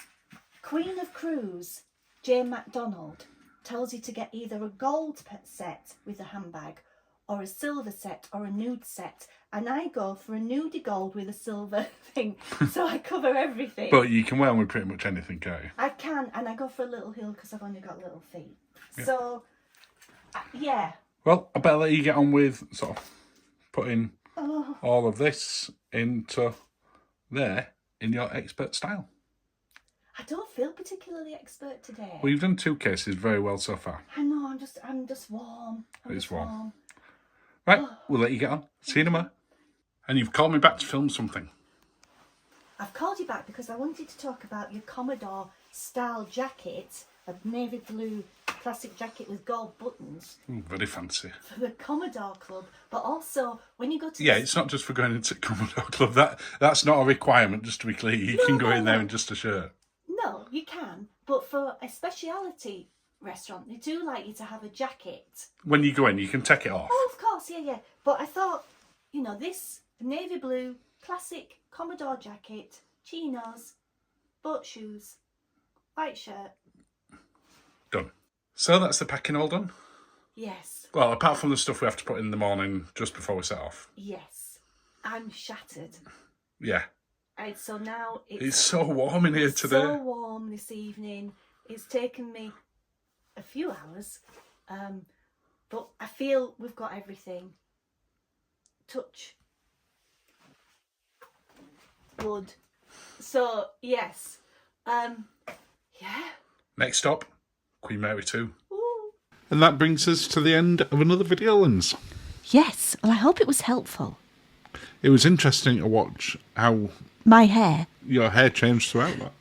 Queen of Cruise, Jane MacDonald, tells you to get either a gold set with a handbag or a silver set or a nude set. And I go for a nudie gold with a silver thing. So I cover everything.
But you can wear them with pretty much anything, can't you?
I can, and I go for a little heel because I've only got little feet.
Yeah.
So, yeah.
Well, I better let you get on with sort of putting all of this into there in your expert style.
I don't feel particularly expert today.
Well, you've done 2 cases very well so far.
I know, I'm just warm.
It's warm. Right, we'll let you get on. See you in a minute. And you've called me back to film something.
I've called you back because I wanted to talk about your Commodore style jacket, a navy blue classic jacket with gold buttons.
Very fancy.
For the Commodore Club, but also when you go to...
Yeah, it's not just for going into Commodore Club. That's not a requirement, just to be clear. You can go in there in just a shirt.
No, you can, but for a speciality restaurant, they do like you to have a jacket.
When you go in, you can take it off.
Oh, of course, yeah. But I thought, this navy blue classic Commodore jacket, chinos, boat shoes, white shirt.
Done. So that's the packing all done?
Yes.
Well, apart from the stuff we have to put in the morning just before we set off.
Yes. I'm shattered.
Yeah.
And so now
it's so warm in here today.
So warm this evening. It's taken me a few hours, but I feel we've got everything. Touch wood. So yes, yeah.
Next stop, Queen Mary 2.
Ooh.
And that brings us to the end of another video, Linz.
Yes, well, I hope it was helpful.
It was interesting to watch how
my hair.
Your hair changed throughout that.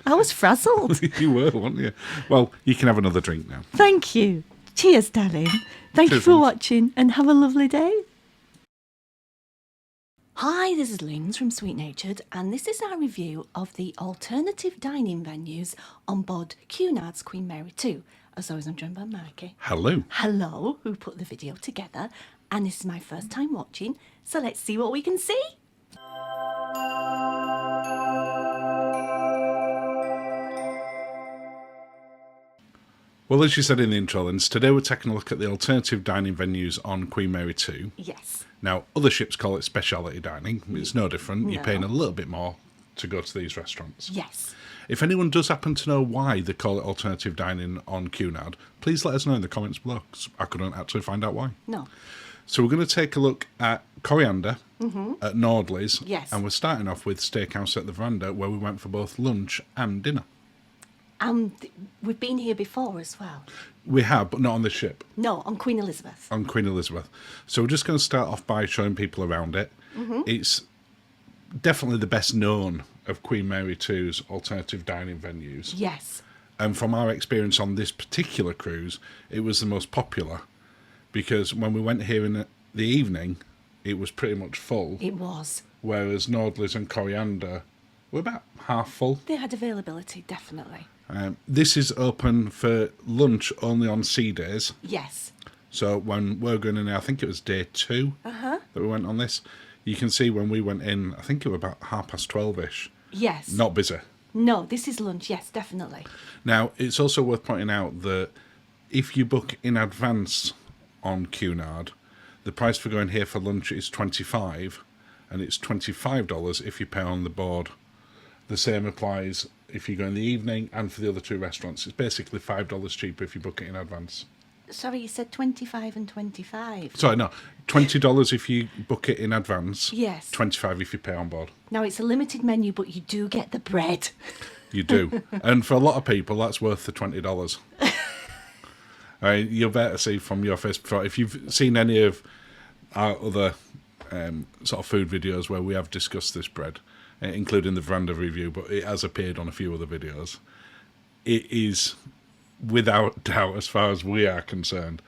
I was frazzled.
You were, weren't you? Well, you can have another drink now.
Thank you. Cheers, darling. Thank you for watching and have a lovely day. Hi, this is Linz from Sweet Natured, and this is our review of the alternative dining venues on board Cunards Queen Mary 2. As always, I'm joined by Marky.
Hello.
Hello, who put the video together. And this is my first time watching, so let's see what we can see.
Well, as you said in the intro, Linz, today we're taking a look at the alternative dining venues on Queen Mary 2.
Yes.
Now, other ships call it Speciality Dining. It's no different. You're
No.
paying a little bit more to go to these restaurants.
Yes.
If anyone does happen to know why they call it alternative dining on Cunard, please let us know in the comments below, 'cause I couldn't actually find out why.
No.
So we're going to take a look at Coriander at Nordley's.
Yes.
And we're starting off with Steakhouse at the Veranda, where we went for both lunch and dinner.
And we've been here before as well.
We have, but not on the ship,
No, on Queen Elizabeth.
on Queen Elizabeth. So we're just going to start off by showing people around it. It's definitely the best known of Queen Mary 2's alternative dining venues.
Yes.
And from our experience on this particular cruise, it was the most popular, because when we went here in the evening, it was pretty much full,
It was.
whereas Nordley's and Coriander were about half full.
They had availability, definitely.
This is open for lunch only on sea days.
Yes.
So when we're going in, I think it was day 2 that we went on this. You can see when we went in, I think it was about 12:30ish.
Yes.
Not busy.
No, this is lunch. Yes, definitely.
Now, it's also worth pointing out that if you book in advance on Cunard, the price for going here for lunch is $25, and it's $25 if you pay on the board. The same applies if you go in the evening, and for the other two restaurants. It's basically $5 cheaper if you book it in advance.
Sorry, you said 25 and 25.
Sorry, no, $20 if you book it in advance.
Yes.
$25 if you pay on board.
Now, it's a limited menu, but you do get the bread.
You do. And for a lot of people, that's worth the $20. You'll better see from your Facebook. If you've seen any of our other sort of food videos where we have discussed this bread, including the Veranda review, but it has appeared on a few other videos, it is, without doubt, as far as we are concerned,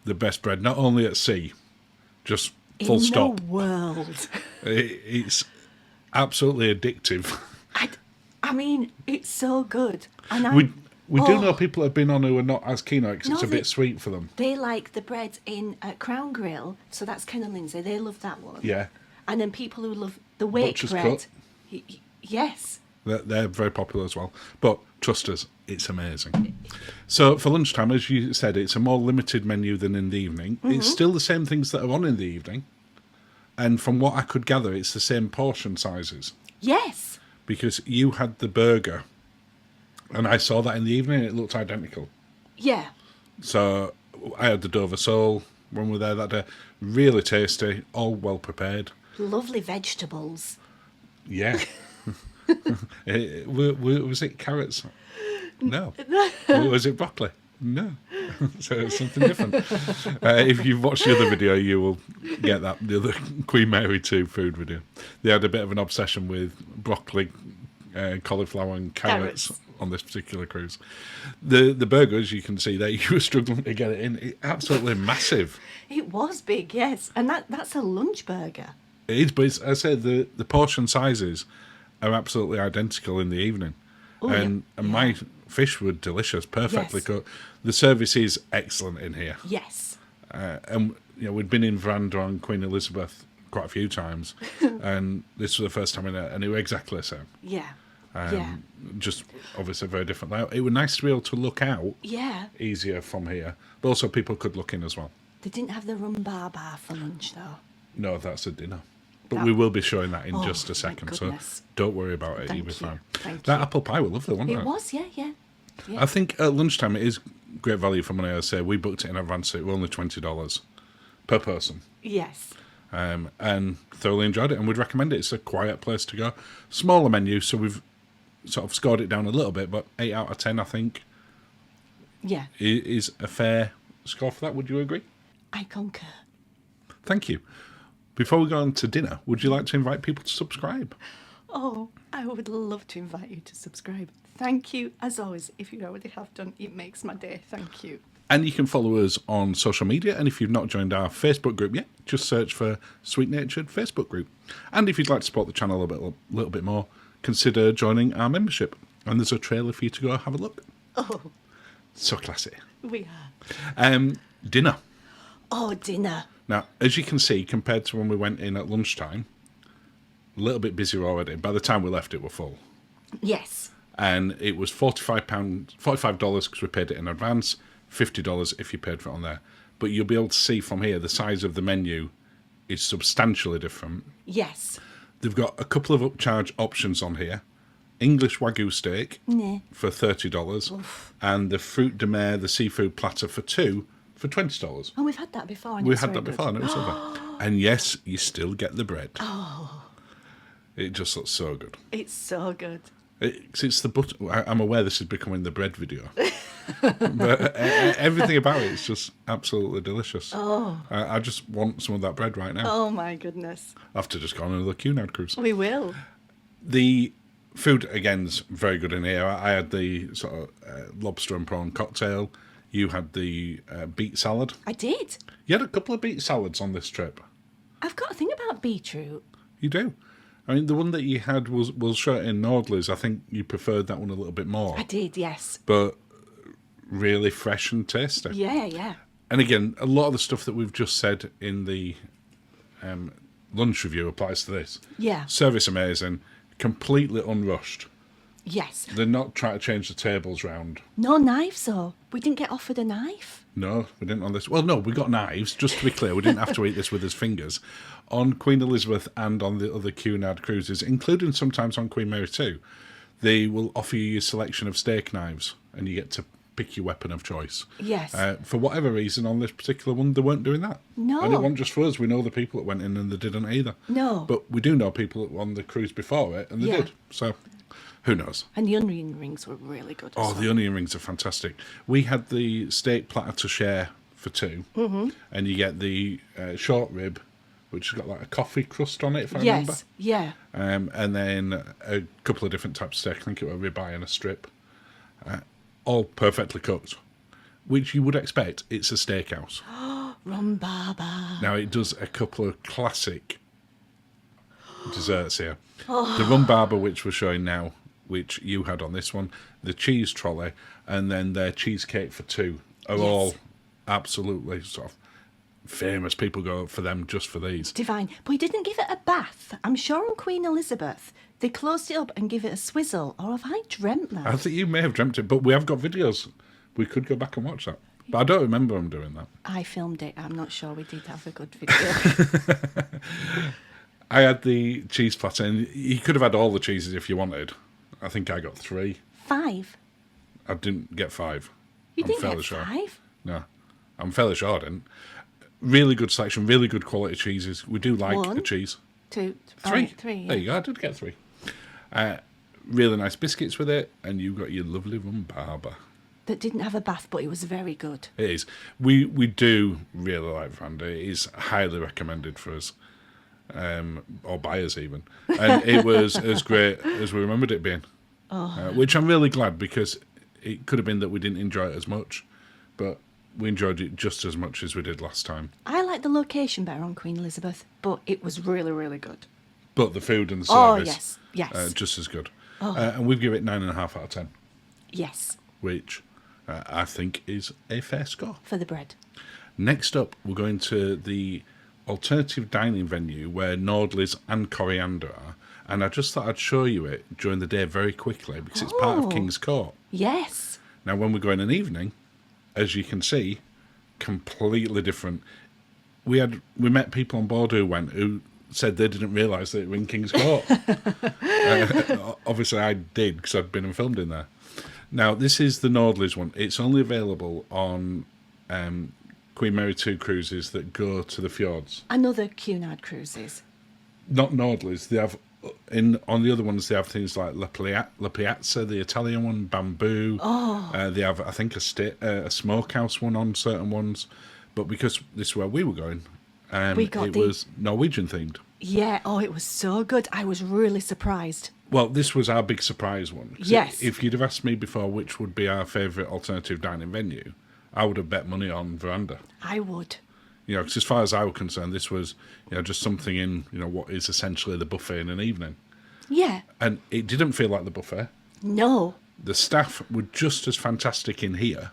the best bread, not only at sea, just full
In
stop.
the world.
It's absolutely addictive.
I mean, it's so good. And
We do know people have been on who are not as keen on it because
No,
it's a bit sweet for them.
They like the bread in Crown Grill, so that's kind of Lindsay. They love that one.
Yeah,
And then people who love the wake
Butcher's
bread.
Cut.
Yes.
they're very popular as well. But trust us, it's amazing. So for lunchtime, as you said, it's a more limited menu than in the evening. It's still the same things that are on in the evening. And from what I could gather, it's the same portion sizes.
Yes.
Because you had the burger, and I saw that in the evening, it looked identical.
Yeah.
So I had the Dover sole when we were there that day. Really tasty, all well prepared.
Lovely vegetables.
Yeah. Was it carrots? No. Was it broccoli? No. So it's something different. If you've watched the other video, you will get that, the other Queen Mary 2 food video. They had a bit of an obsession with broccoli, cauliflower and carrots on this particular cruise. The burger, as you can see there, you were struggling to get it in. It's absolutely massive.
It was big, yes. And that's a lunch burger.
It is, but I said the portion sizes are absolutely identical in the evening.
Oh,
and
yeah.
my fish were delicious, perfectly
Yes.
cooked. The service is excellent in here.
Yes.
And we'd been in Veranda on Queen Elizabeth quite a few times, and this was the first time in it, and it was exactly the same.
Yeah.
Just obviously very different. Now, it was nice to be able to look out
Yeah.
easier from here, but also people could look in as well.
They didn't have the rum bar for lunch, though.
No, that's a dinner. But
That-
we will be showing that in
Oh,
just a
my
second, so
goodness.
don't worry about it.
Thank
You'll be
you.
fine.
Thank
That
you.
apple pie was lovely, wasn't it?
It was, yeah.
I think at lunchtime it is great value for money. I say we booked it in advance, so it was only $20 per person,
Yes.
and thoroughly enjoyed it. And we'd recommend it. It's a quiet place to go. Smaller menu, so we've sort of scored it down a little bit, but 8 out of 10, I think,
Yeah.
is a fair score for that. Would you agree?
I concur.
Thank you. Before we go on to dinner, would you like to invite people to subscribe?
Oh, I would love to invite you to subscribe. Thank you. As always, if you already have done, it makes my day. Thank you.
And you can follow us on social media. And if you've not joined our Facebook group yet, just search for Sweet Natured Facebook group. And if you'd like to support the channel a little bit more, consider joining our membership. And there's a trailer for you to go have a look.
Oh,
So classy.
we are.
Dinner.
Oh, dinner.
Now, as you can see, compared to when we went in at lunchtime, a little bit busier already. By the time we left, it were full.
Yes.
And it was $45 because we paid it in advance, $50 if you paid for it on there. But you'll be able to see from here the size of the menu is substantially different.
Yes.
They've got a couple of upcharge options on here. English Wagyu steak
Nah.
for $30, and the fruit de mer, the seafood platter for $2 for $20.
Oh, we've had that before. And
We
it's
had
very
that
good.
before, and it was lovely. And yes, you still get the bread. It just looks so good.
It's so good.
It's the butter. I'm aware this is becoming the bread video, but everything about it is just absolutely delicious. I just want some of that bread right now.
Oh my goodness.
I have to just go on another QM2 cruise.
We will.
The food again's very good in here. I had the sort of lobster and prawn cocktail. You had the beet salad.
I did.
You had a couple of beet salads on this trip.
I've got a thing about beetroot.
You do. I mean, the one that you had was shot in Nordley's. I think you preferred that one a little bit more.
I did, yes.
But really fresh and tasty.
Yeah, yeah.
And again, a lot of the stuff that we've just said in the lunch review applies to this.
Yeah.
Service amazing, completely unrushed.
Yes.
They're not trying to change the tables round.
No knives, though. We didn't get offered a knife.
No, we didn't on this. Well, no, we got knives, just to be clear. We didn't have to eat this with his fingers. On Queen Elizabeth and on the other Cunard cruises, including sometimes on Queen Mary too, they will offer you a selection of steak knives and you get to pick your weapon of choice.
Yes.
For whatever reason, on this particular one, they weren't doing that.
No.
And it wasn't just for us. We know the people that went in and they didn't either.
No.
But we do know people that were on the cruise before it and they
Yeah.
did. So who knows?
And the onion rings were really good.
Oh,
as well.
the onion rings are fantastic. We had the steak platter to share for $2, and you get the short rib, which has got like a coffee crust on it, if I remember.
Yes, yeah.
And then a couple of different types of steak. I think it was a ribeye and a strip, all perfectly cooked, which you would expect. It's a steakhouse.
Rumbaba.
Now it does a couple of classic desserts here. The rum barber, which we're showing now, which you had on this one, the cheese trolley, and then their cheesecake for $2 are
Yes.
all absolutely sort of famous. People go for them just for these.
Divine. But he didn't give it a bath. I'm sure on Queen Elizabeth, they closed it up and give it a swizzle. Or have I dreamt that?
I think you may have dreamt it, but we have got videos. We could go back and watch that. But I don't remember them doing that.
I filmed it. I'm not sure we did have a good video.
I had the cheese platter, and you could have had all the cheeses if you wanted. I think I got 3.
5.
I didn't get 5.
You
I'm
didn't
fairly
get
sure.
5?
No, I'm fairly sure I didn't. Really good selection, really good quality cheeses. We do like the
1,
cheese.
2,
3.
3. Yeah.
There you go, I did get 3. Really nice biscuits with it, and you got your lovely rum barber.
That didn't have a bath, but it was very good.
It is. We do really like Veranda. It is highly recommended for us, or by us even. And it was as great as we remembered it being, which I'm really glad, because it could have been that we didn't enjoy it as much, but we enjoyed it just as much as we did last time.
I like the location better on Queen Elizabeth, but it was really, really good.
But the food and the
Oh,
service,
yes, yes.
just as good. And we've given it 9.5 out of 10,
Yes,
which I think is a fair score.
for the bread.
Next up, we're going to the alternative dining venue where Nordley's and Coriander are. And I just thought I'd show you it during the day very quickly, because it's part of
Oh.
King's Court.
Yes.
Now, when we go in an evening, as you can see, completely different. We met people on board who said they didn't realise that it was in King's Court. Obviously, I did, because I'd been and filmed in there. Now, this is the Nordley's one. It's only available on Queen Mary 2 cruises that go to the fjords.
Another Cunard cruises.
Not Nordley's. They have on the other ones. They have things like La Piazza, the Italian one, Bamboo. They have, I think, a smokehouse one on certain ones. But because this is where we were going, it was Norwegian themed.
Yeah, oh, it was so good. I was really surprised.
Well, this was our big surprise one. 'Cause
Yes.
If you'd have asked me before which would be our favourite alternative dining venue, I would have bet money on Veranda.
I would.
You know, 'cause as far as I was concerned, this was, just something in, what is essentially the buffet in an evening.
Yeah.
And it didn't feel like the buffet.
No,
The staff were just as fantastic in here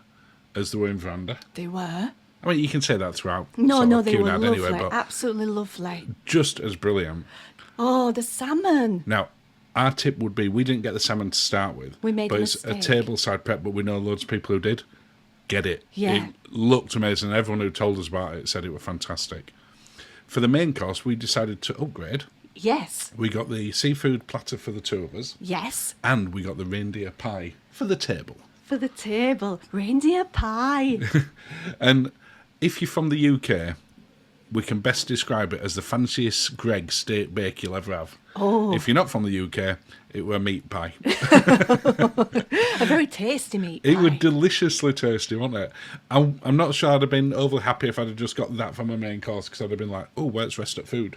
as they were in Veranda.
they were.
I mean, you can say that throughout.
No,
sort
no,
of
they were
Cunard
lovely.
anyway, but
Absolutely lovely.
just as brilliant.
Oh, the salmon.
Now, our tip would be we didn't get the salmon to start with.
We made a
but it's a
mistake.
tableside prep, but we know loads of people who did. get it.
Yeah.
It looked amazing. Everyone who told us about it said it was fantastic. For the main course, we decided to upgrade.
Yes.
We got the seafood platter for the two of us,
Yes.
and we got the reindeer pie for the table.
For the table. Reindeer pie.
And if you're from the UK, we can best describe it as the fanciest Greggs steak bake you'll ever have.
Oh.
If you're not from the UK, it were meat pie.
A very tasty meat pie.
It was deliciously tasty, wasn't it? I'm not sure I'd have been overly happy if I'd have just got that for my main course, because I'd have been like, oh, where's rest at food?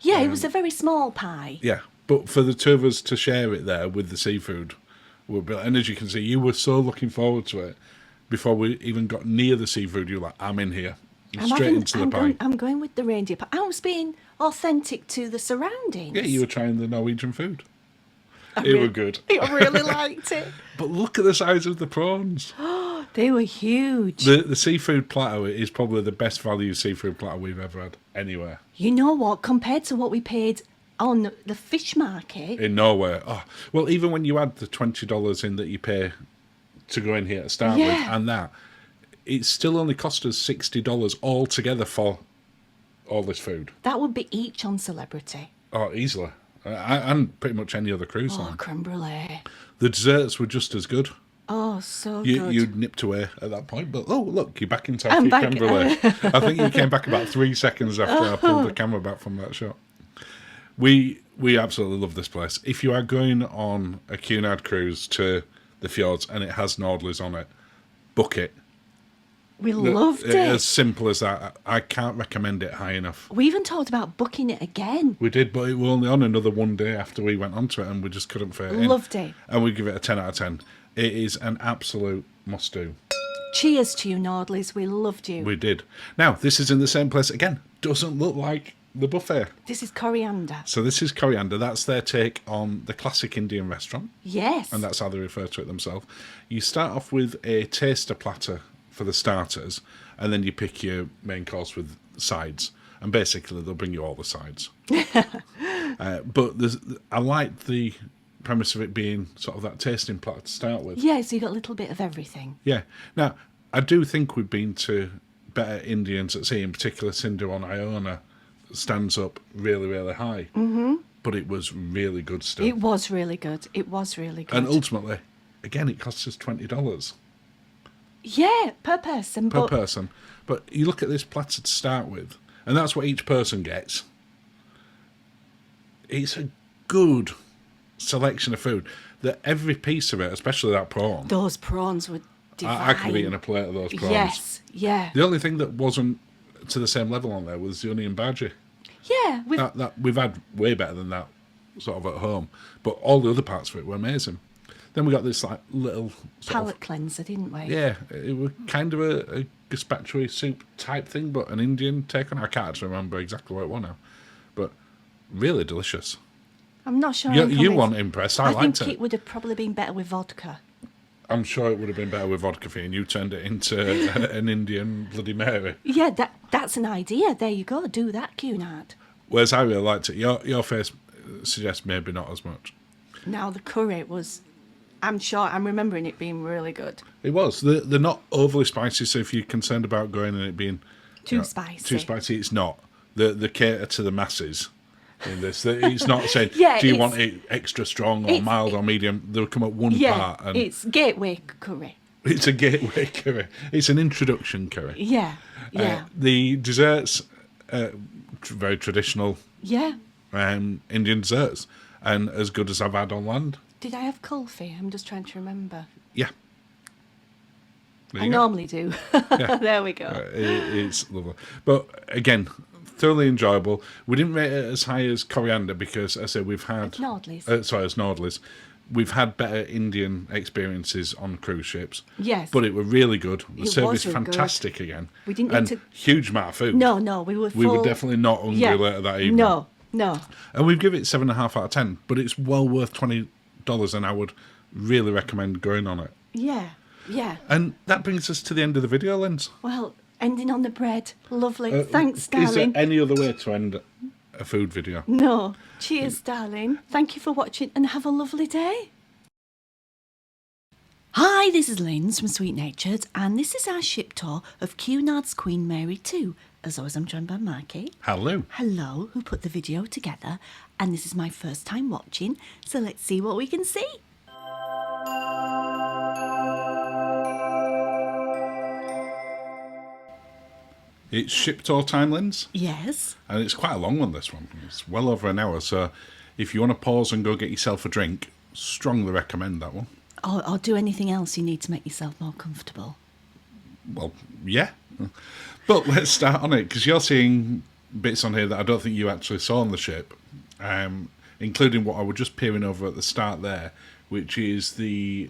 Yeah, it was a very small pie.
Yeah, but for the two of us to share it there with the seafood, and as you can see, you were so looking forward to it. Before we even got near the seafood, you were like, I'm in here. Straight into the pie.
I'm going with the reindeer pie. I was being authentic to the surroundings.
Yeah, you were trying the Norwegian food. It were good.
I really liked it.
But look at the size of the prawns.
They were huge.
The seafood platter is probably the best value seafood platter we've ever had anywhere.
You know what? Compared to what we paid on the fish market.
In Norway. Oh, well, even when you add the $20 in that you pay to go in here to start with, and that, it still only cost us $60 altogether for all this food.
That would be each on Celebrity.
Oh, easily. And pretty much any other cruise line.
Creme brulee.
The desserts were just as good.
Oh, so good.
You'd nipped away at that point, but oh, look, you're back in time
I'm
for your
back.
creme brulee. I think you came back about 3 seconds after I pulled the camera back from that shot. We absolutely love this place. If you are going on a Cunard cruise to the fjords and it has Nordlies on it, book it.
We loved it.
As simple as that. I can't recommend it high enough.
We even talked about booking it again.
We did, but it was only on another one day after we went onto it and we just couldn't fit it in.
Loved it.
And we give it a 10 out of 10. It is an absolute must-do.
Cheers to you, Nordlies. We loved you.
We did. Now, this is in the same place again. Doesn't look like the buffet.
This is coriander.
So this is Coriander. That's their take on the classic Indian restaurant.
Yes.
And that's how they refer to it themselves. You start off with a taster platter for the starters, and then you pick your main course with sides. And basically, they'll bring you all the sides. But I like the premise of it being sort of that tasting platter to start with.
Yeah, so you got a little bit of everything.
Yeah. Now, I do think we've been to better Indians at sea, in particular Sindhu on Iona stands up really, really high. Mm-hmm. But it was really good still.
It was really good. It was really good.
And ultimately, again, it costs us $20.
Yeah, per person.
Per person. But you look at this platter to start with, and that's what each person gets. It's a good selection of food. That every piece of it, especially that prawn.
Those prawns were divine.
I could have eaten a plate of those prawns.
Yes, yeah.
The only thing that wasn't to the same level on there was the onion bhaji.
Yeah.
That we've had way better than that sort of at home. But all the other parts of it were amazing. Then we got this like little
palate cleanser, didn't we?
Yeah, it was kind of a gazpacho soup type thing, but an Indian take on it. I can't actually remember exactly what it was now. But really delicious.
I'm not sure.
You weren't impressed. I liked
think it would have probably been better with vodka.
I'm sure it would have been better with vodka for you, and you turned it into an Indian Bloody Mary.
Yeah, that's an idea. There you go. Do that, Cunard.
Whereas I really liked it. Your face suggests maybe not as much.
Now, the curry was... I'm remembering it being really good.
It was. They're not overly spicy, so if you're concerned about going and it being...
Too spicy.
Too spicy, it's not. They cater to the masses in this. It's not saying,
Yeah,
do you want it extra strong or mild or medium? They'll come at one part. And
it's gateway curry.
It's a gateway curry. It's an introduction curry.
Yeah, yeah.
The desserts, very traditional
Yeah.
Indian desserts, and as good as I've had on land.
Did I have kulfi? I'm just trying to remember.
Yeah. There
I
you go.
normally do.
Yeah.
There we go.
It's lovely. But again, thoroughly enjoyable. We didn't rate it as high as Coriander because, as I said, we've had...
Nordlies.
as Nordlies. We've had better Indian experiences on cruise ships.
Yes.
But it were really good. The
It
service
was really
fantastic again.
We didn't
and
need to...
huge amount of food.
No, we were full...
We were definitely not hungry later that evening.
No.
And we've given it 7.5 out of 10, but it's well worth $20, and I would really recommend going on it.
Yeah.
And that brings us to the end of the video, Linz.
Well, ending on the bread. Lovely. Thanks, darling.
Is there any other way to end a food video?
No. Cheers, darling. Thank you for watching and have a lovely day. Hi, this is Linz from Sweet Natured, and this is our ship tour of Cunards Queen Mary 2. As always, I'm joined by Marky.
Hello.
Hello, who put the video together, and this is my first time watching, so let's see what we can see.
It's ship tour time, Linz.
Yes.
And it's quite a long one, this one. It's well over an hour, so if you want to pause and go get yourself a drink, strongly recommend that one.
Or do anything else you need to make yourself more comfortable.
Well, yeah. But let's start on it, because you're seeing bits on here that I don't think you actually saw on the ship, including what I was just peering over at the start there, which is the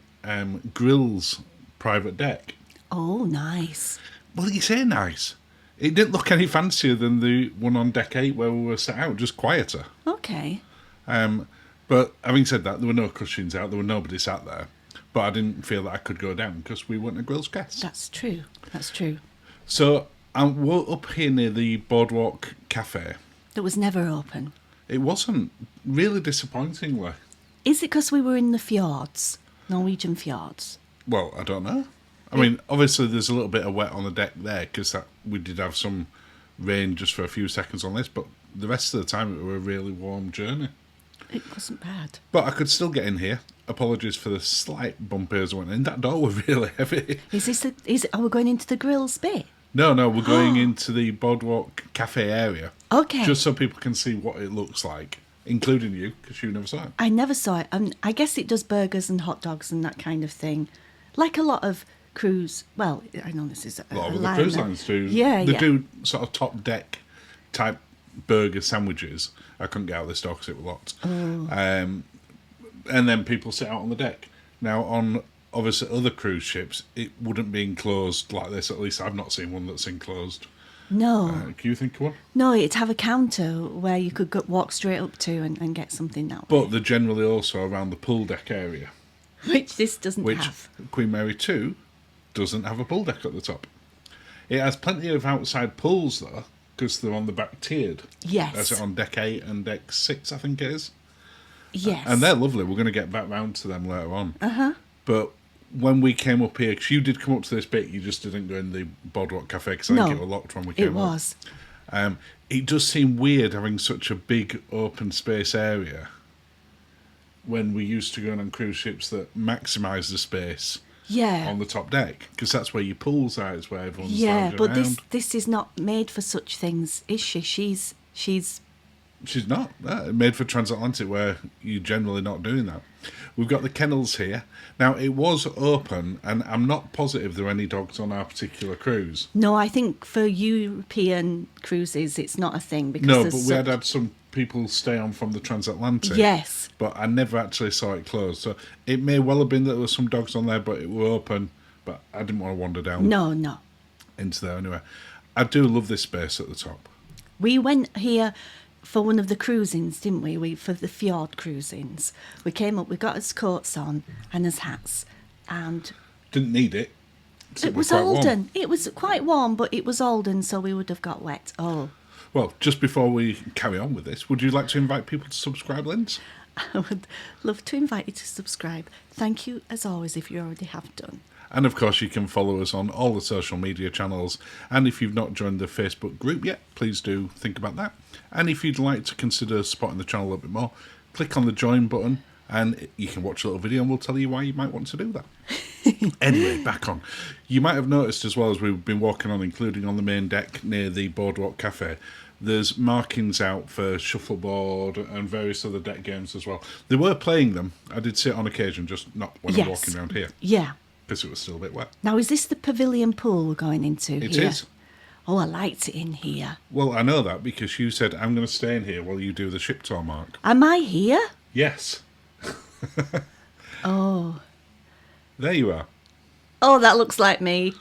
grill's private deck.
Oh, nice.
Well, you say nice. It didn't look any fancier than the one on deck 8 where we were set out, just quieter.
Okay.
But having said that, there were no cushions out, there were nobody sat there. But I didn't feel that I could go down because we weren't a grill's guest.
That's true. That's true.
So we're up here near the Boardwalk Cafe.
That was never open.
It wasn't, really disappointingly.
Is it because we were in the fjords? Norwegian fjords?
Well, I don't know. I mean, obviously there's a little bit of wet on the deck there because we did have some rain just for a few seconds on this, but the rest of the time it was a really warm journey.
It wasn't bad.
But I could still get in here. Apologies for the slight bump as I went in. That door was really heavy.
Are we going into the grills bit?
No, we're going into the Boardwalk Cafe area.
Okay.
Just so people can see what it looks like, including you, because you never saw it.
I never saw it. I guess it does burgers and hot dogs and that kind of thing. Like a lot of cruise... Well, I know this is a
lot of the
line
cruise
there.
lines do.
Yeah,
They
yeah.
do sort of top deck type burger sandwiches. I couldn't get out of this door because it was locked.
Oh.
And then people sit out on the deck. Now, on obviously other cruise ships, it wouldn't be enclosed like this. At least I've not seen one that's enclosed.
No.
Can you think of one?
No, it'd have a counter where you could walk straight up to and get something that way.
But they're generally also around the pool deck area,
Which this doesn't
which
have.
Queen Mary 2 doesn't have a pool deck at the top. It has plenty of outside pools, though, because they're on the back tiered.
Yes.
That's it on deck 8 and deck 6, I think it is.
Yes.
And they're lovely. We're going to get back round to them later on. Uh-huh. But when we came up here, because you did come up to this bit, you just didn't go in the Boardwalk Cafe because I think it was locked when we came
it was.
up. It does seem weird having such a big open space area when we used to go on cruise ships that maximise the space
Yeah.
on the top deck, because that's where your pools are, it's where everyone's
Yeah,
lounging
but
around.
this is not made for such things, is she? She's
She's not. Made for transatlantic, where you're generally not doing that. We've got the kennels here. Now, it was open, and I'm not positive there are any dogs on our particular cruise.
No, I think for European cruises it's not a thing because
No,
there's
but we had some people stay on from the transatlantic.
Yes.
But I never actually saw it closed. So it may well have been that there were some dogs on there, but it were open. But I didn't want to wander down
No.
into there anyway. I do love this space at the top.
We went here for one of the cruisings, didn't we? For the fjord cruisings. We came up, we got us coats on and us hats, and
Didn't need it. 'cause
it was
quite warm.
Alden. It was quite warm, but it was Alden, so we would have got wet. Oh,
Well, just before we carry on with this, would you like to invite people to subscribe, Linz?
I would love to invite you to subscribe. Thank you, as always, if you already have done.
And of course, you can follow us on all the social media channels. And if you've not joined the Facebook group yet, please do think about that. And if you'd like to consider supporting the channel a little bit more, click on the join button and you can watch a little video and we'll tell you why you might want to do that. Anyway, back on. You might have noticed as well as we've been walking on, including on the main deck near the Boardwalk Cafe, there's markings out for shuffleboard and various other deck games as well. They were playing them. I did see it on occasion, just not when I'm walking around here.
Yeah.
Because it was still a bit wet.
Now, is this the pavilion pool we're going into
It
here?
is.
Oh, I liked it in here.
Well, I know that because you said, I'm going to stay in here while you do the ship tour, Mark.
Am I here?
Yes.
Oh.
There you are.
Oh, that looks like me.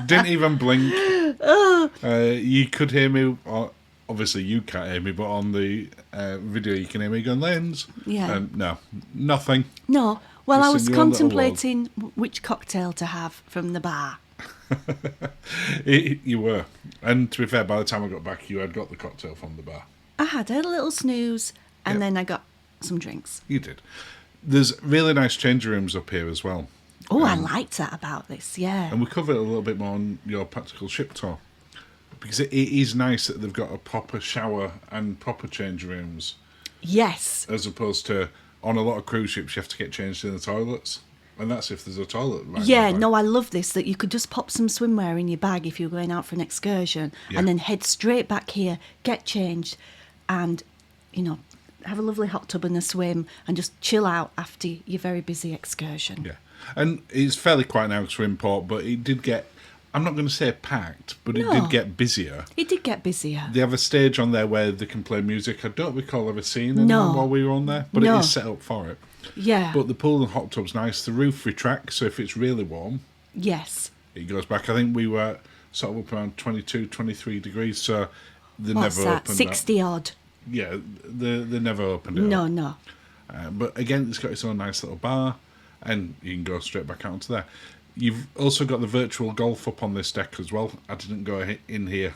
Didn't even blink. You could hear me. Or obviously, you can't hear me, but on the video, you can hear me going, Linz.
Yeah.
No, nothing.
No. Well,
Just
I was
in your own little
contemplating which cocktail to have from the bar.
You were. And to be fair, by the time I got back, you had got the cocktail from the bar.
I had a little snooze and then I got some drinks.
You did. There's really nice changing rooms up here as well.
Oh, I liked that about this, yeah.
And we cover it a little bit more on your practical ship tour. Because it is nice that they've got a proper shower and proper change rooms.
Yes.
As opposed to, on a lot of cruise ships, you have to get changed in the toilets. And that's if there's a toilet right
Yeah,
nearby.
no, I love this, that you could just pop some swimwear in your bag if you're going out for an excursion and then head straight back here, get changed and, you know, have a lovely hot tub and a swim and just chill out after your very busy excursion.
Yeah. And it's fairly quiet now because we're in port, but it did get, I'm not going to say packed, but it did get busier.
It did get busier.
They have a stage on there where they can play music. I don't recall ever seeing anyone
No.
while we were on there, but
No.
it is set up for it.
Yeah.
But the pool and hot tub's nice. The roof retracts, so if it's really warm,
Yes.
it goes back. I think we were sort of up around 22, 23 degrees, so they
What's
never
that?
opened
60 odd.
Yeah, they never opened it
No,
up.
no.
But again, it's got its own nice little bar, and you can go straight back out onto there. You've also got the virtual golf up on this deck as well. I didn't go in here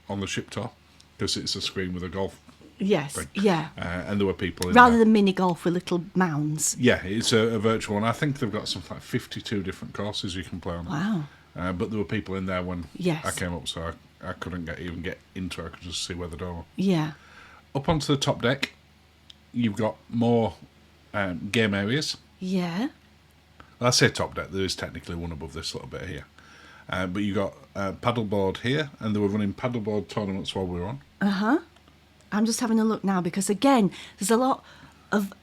on the ship tour because it's a screen with a golf
Yes,
thing.
yeah.
And there were people in
Rather
there.
than mini golf with little mounds.
Yeah, it's a virtual one. I think they've got something like 52 different courses you can play on.
Wow.
But there were people in there when
Yes.
I came up, so I couldn't even get into it. I could just see where the door.
Yeah.
Up onto the top deck, you've got more game areas.
Yeah.
Well, I say top deck, there is technically one above this little bit here. But you got paddleboard here, and they were running paddleboard tournaments while we were on.
I'm just having a look now because, again, there's a lot of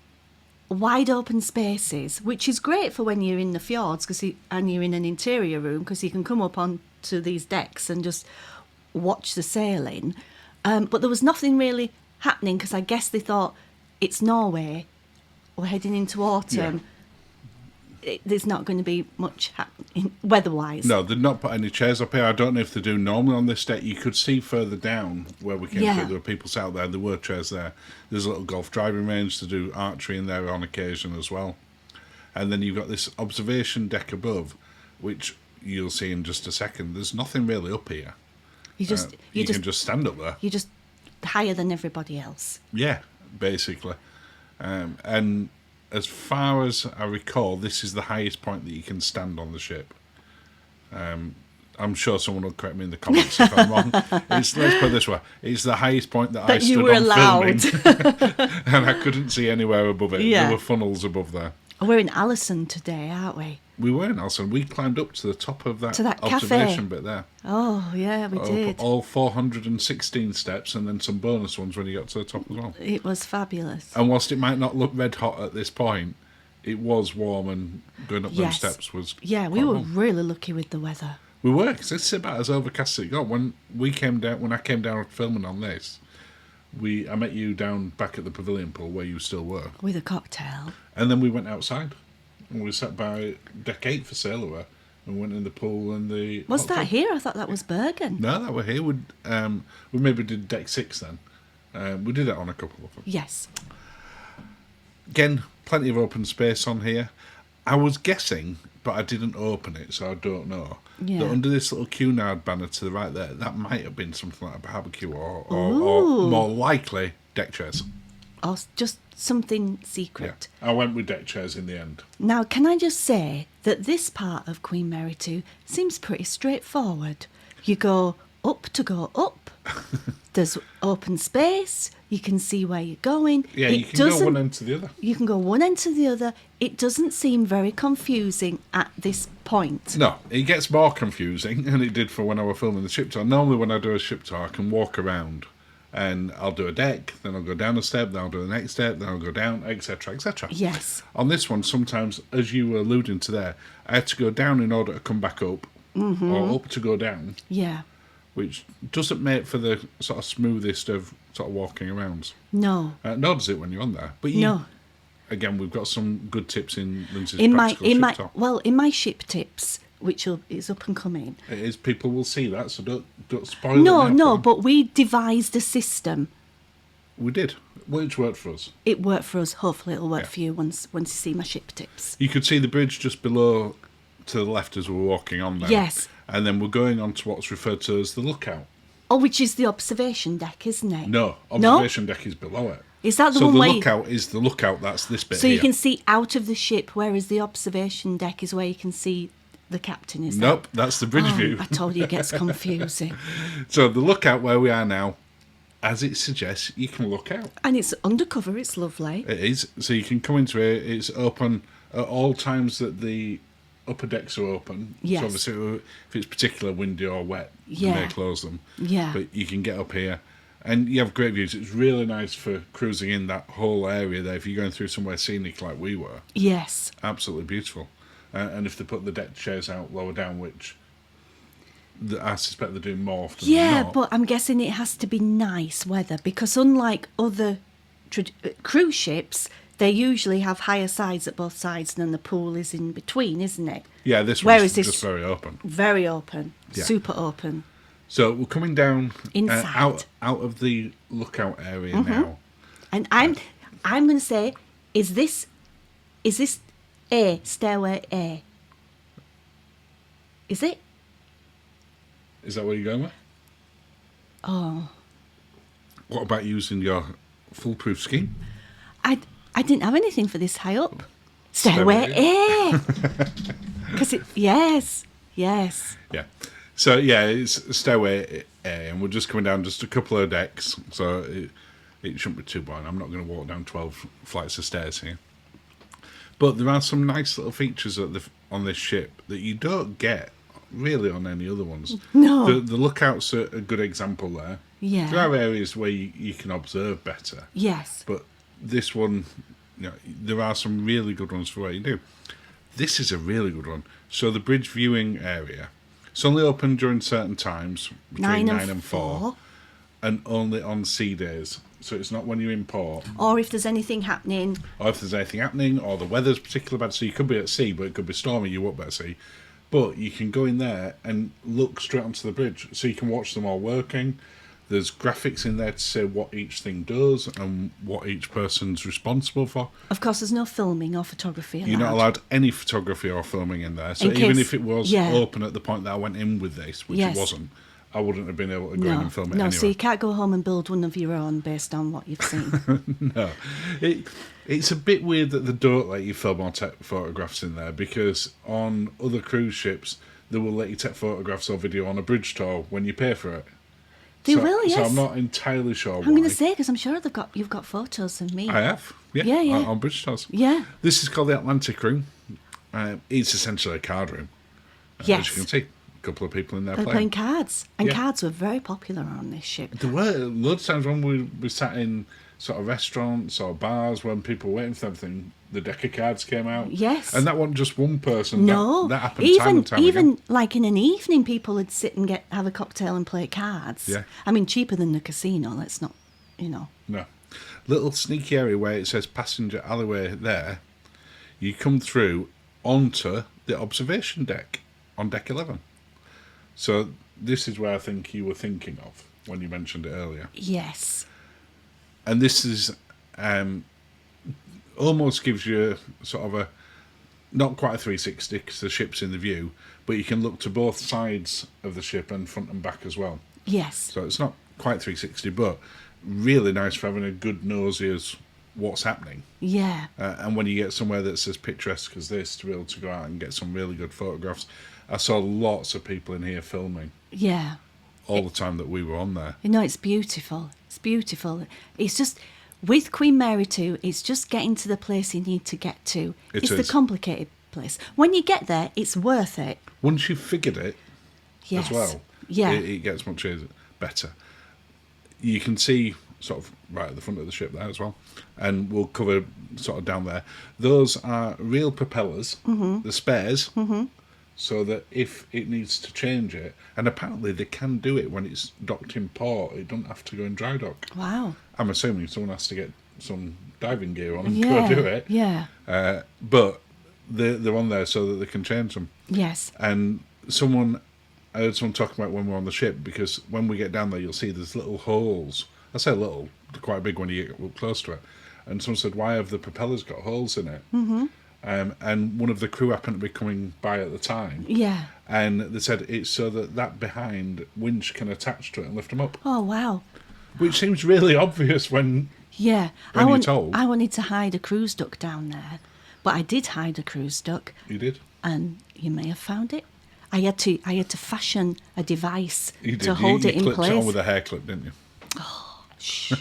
wide open spaces, which is great for when you're in the fjords and you're in an interior room because you can come up onto these decks and just watch the sailing. But there was nothing really happening because I guess they thought it's Norway, we're heading into autumn. There's not going to be much happening weather-wise.
No, they've not put any chairs up here. I don't know if they do normally on this deck. You could see further down where we came through. There were people sat out there. There were chairs there. There's a little golf driving range to do archery in there on occasion as well. And then you've got this observation deck above, which you'll see in just a second. There's nothing really up here.
You
can just stand up there.
You're just higher than everybody else.
Yeah, basically. And as far as I recall, this is the highest point that you can stand on the ship. I'm sure someone will correct me in the comments if I'm wrong. Let's put it this way. It's the highest point that I
you
stood
were
on
allowed.
filming. And I couldn't see anywhere above it.
Yeah.
There were funnels above there.
We're in Allison today, aren't we?
We were in Alson. We climbed up to the top of that,
To that
observation
cafe.
bit there.
Oh, yeah, we did.
Up all 416 steps and then some bonus ones when you got to the top as well.
It was fabulous.
And whilst it might not look red hot at this point, it was warm, and going up those steps was
Yeah, we
quite
were
warm.
really lucky with the weather.
We were, because it's about as overcast as it got. When I came down filming on this, I met you down back at the pavilion pool where you still were,
With a cocktail.
and then we went outside, and we sat by deck 8 for sailor and went in the pool and the.
Was
hot
that
tub.
here? I thought that was Bergen.
No, that were here. We maybe did deck 6 then. We did it on a couple of them.
Yes.
Again, plenty of open space on here. I was guessing, but I didn't open it, so I don't know.
Yeah.
That under this little Cunard banner to the right there, that might have been something like a barbecue or
Ooh.
more likely deck chairs.
Or just something
Yeah,
secret.
I went with deck chairs in the end.
Now, can I just say that this part of Queen Mary 2 seems pretty straightforward. You go up to go up. There's open space. You can see where you're going.
Yeah,
It
you can go
doesn't-
one end to the other.
You can go one end to the other. It doesn't seem very confusing at this point.
No, it gets more confusing than it did for when I was filming the ship tour. Normally when I do a ship tour, I can walk around and I'll do a deck, then I'll go down a step, then I'll do the next step, then I'll go down, etc., etc.
Yes.
On this one, sometimes, as you were alluding to there, I had to go down in order to come back up, or up to go down,
Yeah.
which doesn't make for the sort of smoothest of sort of walking arounds.
No.
Nor does it when you're on there. But
No.
Again, we've got some good tips in Linzi's
In my
practical ship tour.
in my ship tips, which is up and coming.
It is, people will see that, so don't spoil it.
No,
now
no,
for them.
but we devised a system.
We did, which worked for us.
It worked for us. Hopefully, it'll work
Yeah.
for you once you see my ship tips.
You could see the bridge just below to the left as we were walking on there.
Yes.
And then we're going on to what's referred to as the lookout.
Oh, which is the observation deck, isn't it?
No, observation deck is below it.
Is that the
so
one
the
where
lookout is the lookout, that's this bit
so
here.
you can see out of the ship, whereas the observation deck is where you can see the captain, is
Nope, that's the bridge
that?
view.
I told you it gets confusing.
So the lookout where we are now, as it suggests, you can look out.
And it's undercover, it's lovely.
It is. So you can come into it, it's open at all times that the upper decks are open.
Yes.
So obviously if it's particularly windy or wet,
Yeah.
they may close them.
Yeah.
But you can get up here. And you have great views. It's really nice for cruising in that whole area there. If you're going through somewhere scenic like we were,
Yes.
absolutely beautiful. And if they put the deck chairs out lower down, which I suspect they're doing more often
Yeah,
than not.
but I'm guessing it has to be nice weather because unlike other cruise ships, they usually have higher sides at both sides and then the pool is in between, isn't it?
Yeah, this
Whereas
one's
this-
just very open.
Very open,
Yeah.
super open.
So we're coming down
Inside.
out of the lookout area now.
And I'm going to say, is this A, stairway A? Is it?
Is that where you're going with?
Oh,
What about using your foolproof scheme?
I didn't have anything for this high up. Stairway A. Because yes.
Yeah. So yeah, it's stairway A, and we're just coming down just a couple of decks, so it shouldn't be too boring. I'm not going to walk down 12 flights of stairs here. But there are some nice little features on this ship that you don't get really on any other ones.
No.
The lookouts are a good example there.
Yeah.
There are areas where you can observe better.
Yes.
But this one, there are some really good ones for what you do. This is a really good one. So the bridge viewing area, it's only open during certain times, between 9 and 4, and only on sea days. So it's not when you're in port.
Or if there's anything happening.
Or if there's anything happening, or the weather's particularly bad. So you could be at sea, but it could be stormy, you won't be at sea. But you can go in there and look straight onto the bridge. So you can watch them all working. There's graphics in there to say what each thing does and what each person's responsible for.
Of course, there's no filming or photography allowed.
You're not allowed any photography or filming in there. So
In
even
case-
if it was
yeah.
open at the point that I went in with this, which
Yes.
it wasn't, I wouldn't have been able to go in and film it
no,
anyway.
so you can't go home and build one of your own based on what you've seen.
No. It's a bit weird that they don't let you film or take photographs in there, because on other cruise ships, they will let you take photographs or video on a bridge tour when you pay for it.
They will,
So
yes.
I'm not entirely sure
I'm
why.
going to say, because I'm sure you've got photos of me.
I have. Yeah,
Yeah, yeah.
On bridge tours.
Yeah.
This is called the Atlantic Room. It's essentially a card room.
Yes.
As you can see, a couple of people in there
They're
playing.
playing cards. And
Yeah.
cards were very popular on this ship.
There were loads of times when we sat in sort of restaurants or bars when people were waiting for something, the deck of cards came out.
Yes.
And that wasn't just one person.
No,
That happened time and time
even
again.
like in an evening, people would sit and have a cocktail and play cards.
Yeah.
I mean, cheaper than the casino. Let's not,
No. Little sneaky area where it says passenger alleyway there, you come through onto the observation deck on deck 11. So this is where I think you were thinking of when you mentioned it earlier.
Yes.
And this is almost gives you sort of a, not quite a 360 because the ship's in the view, but you can look to both sides of the ship and front and back as well.
Yes.
So it's not quite 360, but really nice for having a good nosy as what's happening.
Yeah.
And when you get somewhere that's as picturesque as this, to be able to go out and get some really good photographs. I saw lots of people in here filming
Yeah.
all the time that we were on there.
You know, it's beautiful. It's beautiful. It's just, with Queen Mary 2, it's just getting to the place you need to get to.
It
It's
is.
the complicated place. When you get there, it's worth it.
Once you've figured it
Yes.
as well,
Yeah.
it gets much better. You can see sort of right at the front of the ship there as well, and we'll cover sort of down there. Those are real propellers, the spares, so that if it needs to change it, and apparently they can do it when it's docked in port, it doesn't have to go in dry dock.
Wow.
I'm assuming someone has to get some diving gear on and
Yeah.
go do it.
Yeah.
But they're on there so that they can change them.
Yes.
And I heard someone talking about when we're on the ship, because when we get down there, you'll see there's little holes. I say little, they're quite big when you get up close to it. And someone said, why have the propellers got holes in it? Mm-hmm. and one of the crew happened to be coming by at the time.
Yeah.
And they said it's so that behind winch can attach to it and lift them up.
Oh, wow.
Which seems really obvious when
Yeah.
When you're told.
I wanted to hide a cruise duck down there, but I did hide a cruise duck.
you did.
And you may have found it. I had to fashion a device
You did.
to hold
you
it in
clipped
place.
it on with a hair clip, didn't you?
Shh.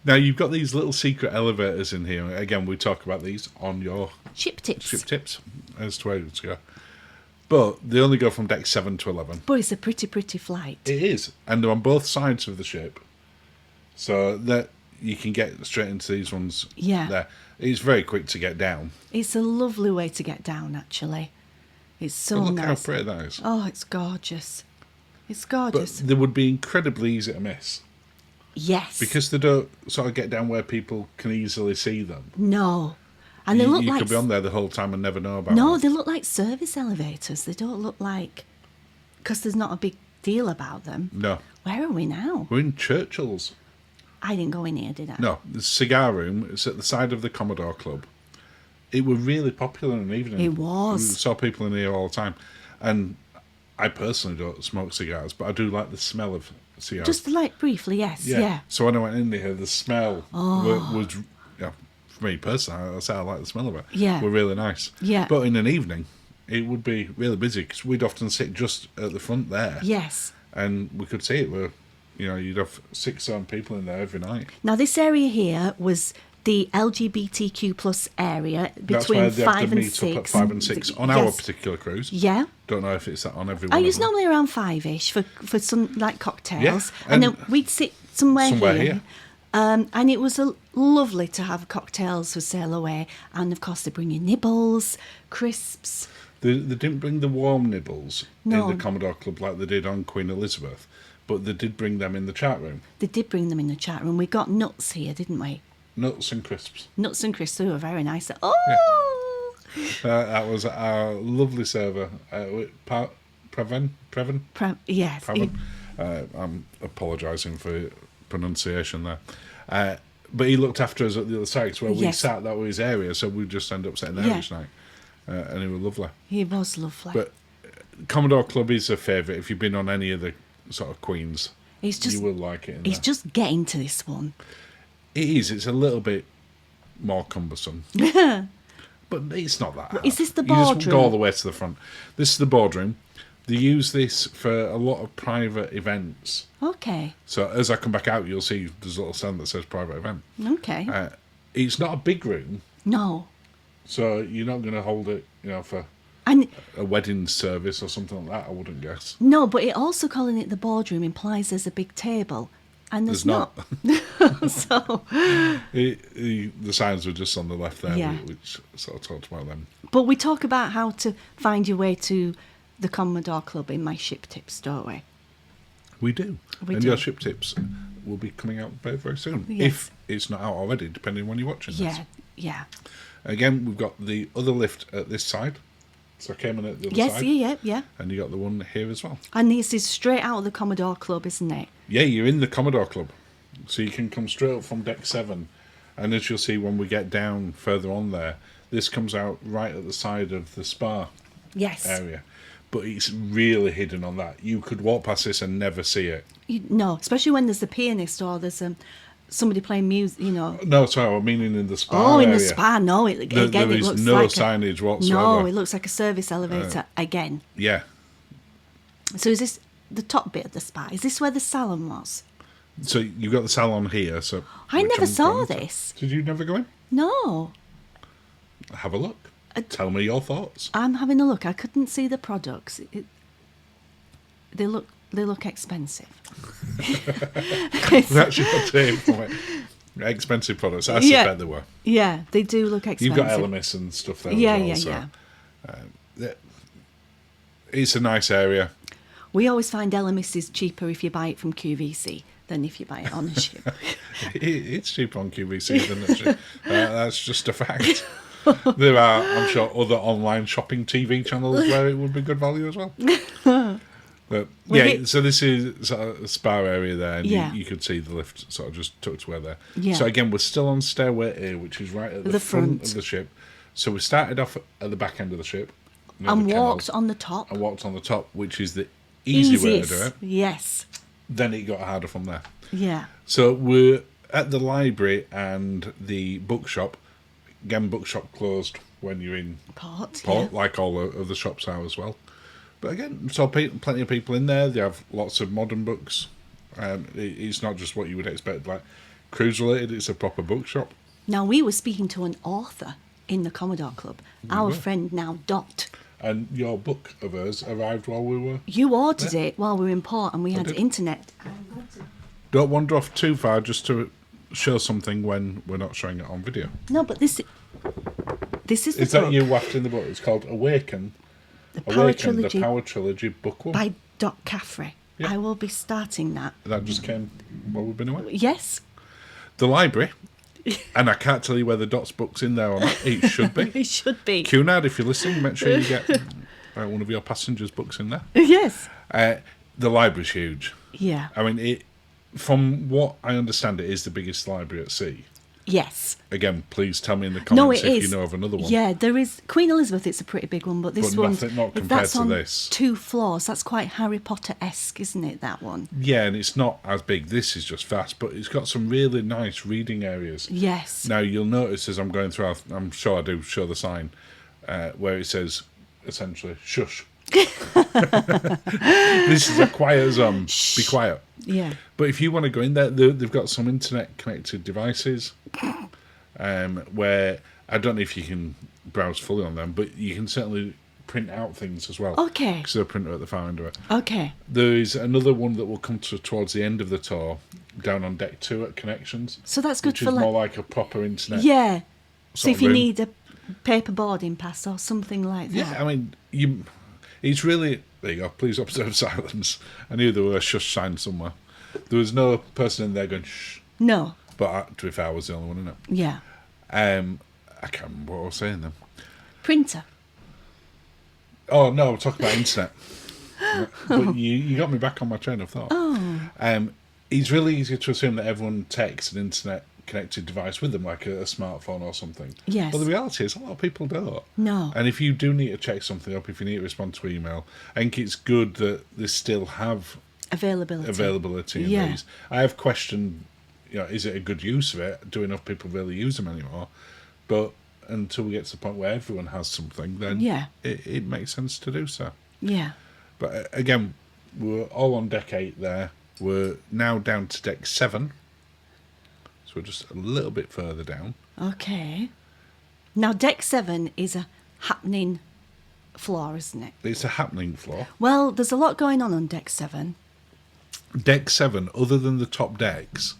Now, you've got these little secret elevators in here. Again, we talk about these on your
Ship tips.
ship tips as to where to go. But they only go from deck 7 to 11.
But it's a pretty flight.
It is. And they're on both sides of the ship. So that you can get straight into these ones
Yeah.
there. It's very quick to get down.
It's a lovely way to get down, actually. It's so
But look
nice.
how pretty that is.
Oh, it's gorgeous. It's
But
gorgeous.
they would be incredibly easy to miss.
Yes.
Because they don't sort of get down where people can easily see them.
No. And they look
you
like...
could be on there the whole time and never know about
No,
it.
they look like service elevators. They don't look like... Because there's not a big deal about them.
No.
Where are we now?
We're in Churchill's.
I didn't go in here, did I?
No, the cigar room. It's at the side of the Commodore Club. It was really popular in the evening.
It was.
We saw people in here all the time. And I personally don't smoke cigars, but I do like the smell of cigars.
Just like briefly, yes. Yeah.
So when I went in there, the smell was, for me personally, I say I like the smell of it.
Yeah.
Were really nice.
Yeah.
But in an evening, it would be really busy because we'd often sit just at the front there.
Yes.
And we could see it. You'd have 6 or 7 people in there every night.
Now, this area here was the LGBTQ plus area
That's
between
where they have
5
to
and
meet
6.
up at 5 and 6 on our particular cruise.
Yeah.
Don't know if it's that on every
I
one.
was
of them.
normally around 5-ish for some like cocktails.
Yeah,
And
and
then we'd sit somewhere
somewhere
here.
here.
And it was lovely to have cocktails for sail away. And of course, they bring you nibbles, crisps.
They didn't bring the warm nibbles
No.
in the Commodore Club like they did on Queen Elizabeth, but they did bring them in the chat room.
They did bring them in the chat room. We got nuts here, didn't we?
Nuts and crisps.
Nuts and crisps, they were very nice. Oh!
That was our lovely server, Preven.
Yes.
Preven. I'm apologising for pronunciation there. But he looked after us at the other side, so where we
Yes.
sat, that was his area, so we just ended up sitting there
Yeah.
each night. And he was lovely.
He was lovely.
But Commodore Club is a favourite. If you've been on any of the sort of Queens,
It's just,
you will like it in
it's
there.
just getting to this one.
It is. It's a little bit more cumbersome. But it's not that hard.
Is this the
You just
boardroom?
go all the way to the front. This is the boardroom. They use this for a lot of private events.
Okay.
So as I come back out, you'll see there's a little stand that says private event.
Okay.
It's not a big room,
No.
so you're not going to hold it, for
And
a wedding service or something like that, I wouldn't guess.
no, but it also calling it the boardroom implies there's a big table. And there's,
There's not.
So,
The signs were just on the left there,
Yeah.
which sort of talked about them.
but we talk about how to find your way to the Commodore Club in my ship tips, don't we?
We do.
We
and
do.
your ship tips will be coming out very, very soon.
Yes.
If it's not out already, depending on when you're watching this.
Yeah, yeah.
Again, we've got the other lift at this side. So I came in at the other
Yes,
side.
yeah.
And you got the one here as well.
And this is straight out of the Commodore Club, isn't it?
Yeah, you're in the Commodore Club. So you can come straight up from deck 7. And as you'll see when we get down further on there, this comes out right at the side of the spa
Yes.
area. But it's really hidden on that. You could walk past this and never see it.
No, especially when there's a pianist or there's somebody playing music,
No, sorry, I'm meaning in the spa
Oh,
area.
in the spa, no. Again,
There
it
is
looks
no
like
signage whatsoever.
No, it looks like a service elevator again.
Yeah.
So is this the top bit of the spa? Is this where the salon was?
So you've got the salon here. So
I
which
never
I'm
saw
going to.
this.
Did you never go in?
No.
Have a look. Tell me your thoughts.
I'm having a look. I couldn't see the products. They look expensive.
That's your take from it. Expensive products. I
Yeah.
bet they were.
Yeah, they do look expensive.
You've got Elemis and stuff there
Yeah,
as well.
yeah,
so, it's a nice area.
We always find Elemis is cheaper if you buy it from QVC than if you buy it on a ship.
It's cheap on QVC, isn't it? That's just a fact. There are, I'm sure, other online shopping TV channels where it would be good value as well. But
We're
yeah,
hit-
so this is sort of a spa area there, and
Yeah.
you could see the lift sort of just tucked away there.
Yeah.
So again, we're still on stairway A, which is right at the,
The
front
front.
of the ship. So we started off at the back end of the ship, near
And
the
walked
kennels,
on the top.
and walked on the top, which is the easy way to do it.
Yes.
Then it got harder from there.
Yeah.
So we're at the library and the bookshop. Again, bookshop closed when you're in
Port.
port,
Yeah.
like all of the shops are as well. But again, saw plenty of people in there. They have lots of modern books. It's not just what you would expect, like cruise related. It's a proper bookshop.
Now, we were speaking to an author in the Commodore Club, our
were.
friend now Dot.
And your book of hers arrived while we were.
You ordered it while we were in port and we had
did.
internet.
Don't wander off too far just to show something when we're not showing it on video.
No, but this is the
Is that
book
you wafting the book? It's called Awaken.
The Power
Awaken,
Trilogy
the Power Trilogy, Book 1.
by Dot Caffrey.
Yeah.
I will be starting that.
That just came while we've been away.
Yes,
The library, and I can't tell you whether Dot's book's in there or not. It should be.
it should be.
Cunard, if you're listening, make sure you get one of your passengers' books in there.
Yes.
The library's huge.
Yeah.
I mean, from what I understand, it is the biggest library at sea.
Yes.
Again, please tell me in the
No,
comments
it
if
is.
you know of another one.
Yeah, there is Queen Elizabeth. It's a pretty big one, but this
But
one,
nothing- not compared
that's
to
on
this.
2 floors. That's quite Harry Potter-esque, isn't it? That one.
Yeah, and it's not as big. This is just vast, but it's got some really nice reading areas.
Yes.
Now, you'll notice as I'm going through, I'm sure I do show the sign, where it says, essentially, shush. This is a quiet zone. Be quiet.
Yeah.
But if you want to go in there, they've got some internet-connected devices where I don't know if you can browse fully on them, but you can certainly print out things as well.
Okay.
Because they're a printer at the far end of it.
Okay.
There is another one that will come towards the end of the tour, down on deck 2 at Connections.
So that's good
which
for
is
like.
more like a proper internet.
Yeah. So
sort
if
of
you
room.
need a paper boarding pass or something like that.
Yeah, I mean, it's really... There you go. Please observe silence. I knew there were a shush sign somewhere. There was no person in there going shh.
No.
But to be fair, I was the only one in it.
Yeah.
I can't remember what I was saying then.
Printer.
Oh, no, I'm talking about internet. But you got me back on my train of thought.
Oh.
It's really easy to assume that everyone takes an internet-connected device with them, like a smartphone or something.
Yes.
But the reality is a lot of people don't.
No.
And if you do need to check something up, if you need to respond to email, I think it's good that they still have
Availability.
in
Yeah.
these. I have questioned, is it a good use of it? Do enough people really use them anymore? But until we get to the point where everyone has something, then
Yeah.
it makes sense to do so.
Yeah.
But again, we're all on deck 8 there. We're now down to deck 7. So we're just a little bit further down.
Okay. Now, deck 7 is a happening floor, isn't it?
It's a happening floor.
Well, there's a lot going on deck 7.
Deck 7, other than the top decks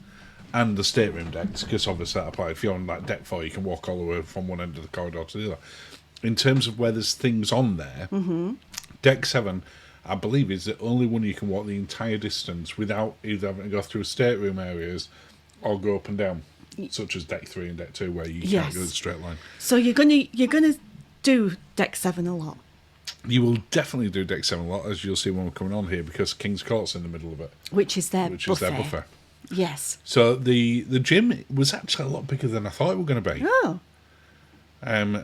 and the stateroom decks, because obviously that applies. If you're on like deck 4, you can walk all the way from one end of the corridor to the other. In terms of where there's things on there, deck 7, I believe, is the only one you can walk the entire distance without either having to go through stateroom areas or go up and down, such as deck 3 and deck 2, where you can't go in a straight line.
So you're gonna do deck 7 a lot.
You will definitely do deck 7 a lot, as you'll see when we're coming on here, because King's Court's in the middle of it,
Which is their
which
buffet.
is their buffet.
Yes.
So the gym was actually a lot bigger than I thought it were going to be.
Oh.
And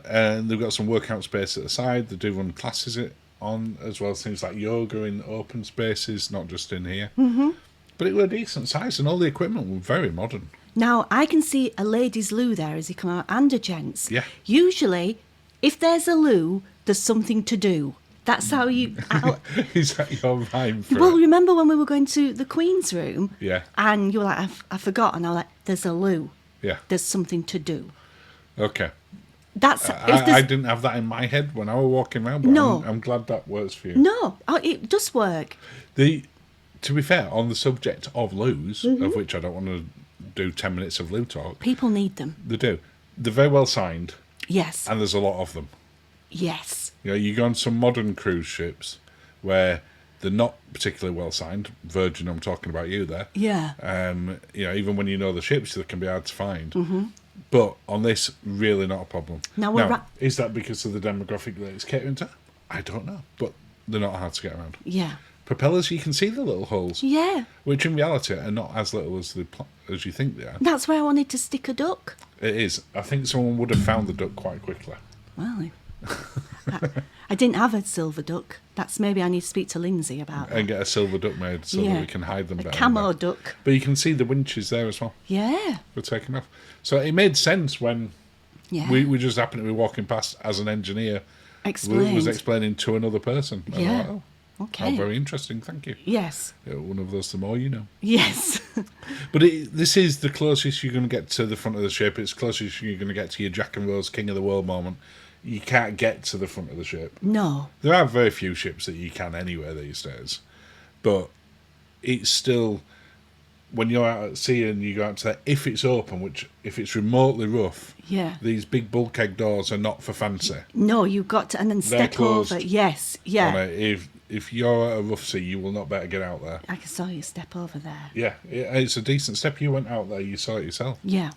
they've got some workout space at the side. They do run classes on, as well as things like yoga in open spaces, not just in here. Mm-hmm. But it was a decent size, and all the equipment were very modern.
Now, I can see a ladies' loo there as you come out, and a gents.
Yeah.
Usually, if there's a loo, there's something to do. That's how you...
Is that your vibe for
Well,
it?
remember when we were going to the Queen's room?
Yeah.
And you were like, I forgot. And I was like, there's a loo.
Yeah.
There's something to do.
Okay.
That's...
I didn't have that in my head when I was walking around, but
No.
I'm glad that works for you.
No, it does work.
To be fair, on the subject of loos,
Mm-hmm.
of which I don't want to do 10 minutes of loo talk,
People need them.
they do. They're very well signed,
Yes.
and there's a lot of them.
Yes.
You go on some modern cruise ships where they're not particularly well signed. Virgin, I'm talking about you there.
Yeah.
Even when you know the ships, they can be hard to find. Mm-hmm. But on this, really not a problem.
Now,
is that because of the demographic that it's catering to? I don't know, but they're not hard to get around.
Yeah.
propellers, you can see the little holes,
Yeah.
which in reality are not as little as you think they are.
That's where I wanted to stick a duck.
It is. I think someone would have found the duck quite quickly.
Well, I didn't have a silver duck. That's maybe I need to speak to Linzi about that.
And get a silver duck made so that we can hide them
A
better.
camo duck.
But you can see the winches there as well.
Yeah.
We're taking off. So it made sense when
Yeah.
we just happened to be walking past as an engineer.
Explained.
Was explaining to another person. And
Yeah.
I'm like, oh,
Okay.
very interesting. Thank you.
Yes.
One of those, the more you know.
Yes.
But this is the closest you're going to get to the front of the shape. It's closest you're going to get to your Jack and Rose King of the World moment. You can't get to the front of the ship.
No.
There are very few ships that you can anywhere these days. But it's still, when you're out at sea and you go out to there, if it's open, which if it's remotely rough,
Yeah.
these big bulkhead doors are not for fancy.
No, you've got to, and then
They're
step
closed.
over. Yes. Yeah.
If you're at a rough sea, you will not better get out there.
I saw you step over there.
Yeah, it's a decent step. You went out there, you saw it yourself.
Yeah.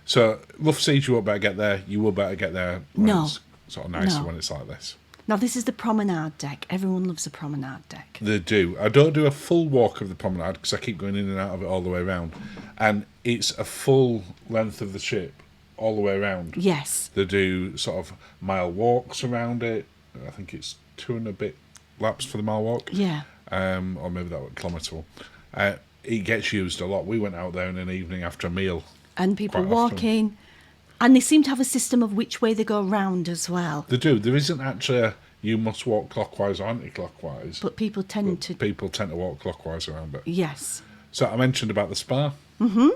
So rough seas, you won't better get there. You will better get there when
No.
it's sort of nicer
No.
when it's like this.
Now, this is the promenade deck. Everyone loves a promenade deck.
They do. I don't do a full walk of the promenade because I keep going in and out of it all the way around. And it's a full length of the ship all the way around.
Yes.
They do sort of mile walks around it. I think it's 2 and a bit laps for the mile walk.
Yeah.
Or maybe that was kilometre. It gets used a lot. We went out there in an evening after a meal.
And people
Quite often.
walking. And they seem to have a system of which way they go round as well.
They do. There isn't actually a you must walk clockwise or anti-clockwise.
But people tend to...
People tend to walk clockwise around it.
Yes.
So I mentioned about the spa. Mm-hmm.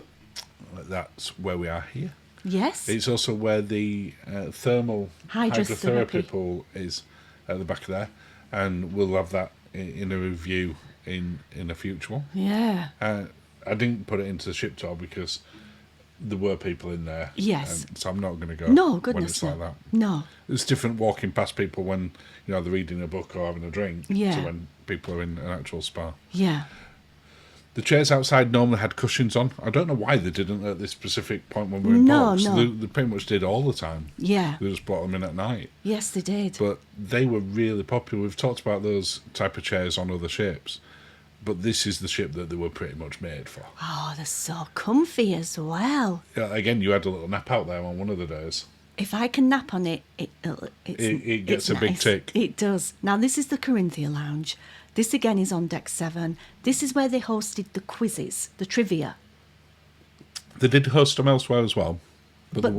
That's where we are here.
Yes.
It's also where the thermal
Hydrotherapy
pool is at the back of there. And we'll have that in a review in a future one.
Yeah.
I didn't put it into the ship tour because there were people in there.
Yes.
So I'm not going to go
No,
when
goodness
it's
no.
like that.
No.
It's different walking past people when they're reading a book or having a drink
Yeah.
to when people are in an actual spa.
Yeah.
The chairs outside normally had cushions on. I don't know why they didn't at this specific point when we were in
No,
Ports.
no.
They pretty much did all the time.
Yeah.
They just brought them in at night.
Yes, they did.
But they were really popular. We've talked about those type of chairs on other ships. But this is the ship that they were pretty much made for.
Oh, they're so comfy as well.
Yeah, again, you had a little nap out there on one of the days.
If I can nap on it, it
gets a big
nice.
tick.
It does. Now, this is the Corinthia Lounge. This again is on deck 7. This is where they hosted the quizzes, the trivia.
They did host them elsewhere as well. But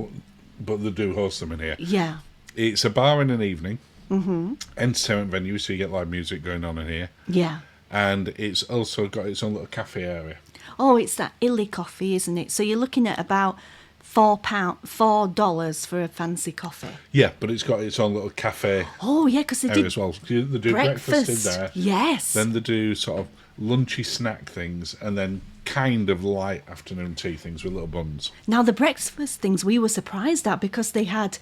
they do host them in here.
Yeah.
It's a bar in an evening. Mm-hmm. Entertainment venue, so you get live music going on in here.
Yeah.
And it's also got its own little cafe area.
Oh, it's that illy coffee, isn't it? So you're looking at about $4 for a fancy coffee.
Yeah, but it's got its own little cafe
Oh, yeah, because they
area
did
as well. They do breakfast in there.
Yes.
Then they do sort of lunchy snack things, and then kind of light afternoon tea things with little buns.
Now, the breakfast things we were surprised at because they had,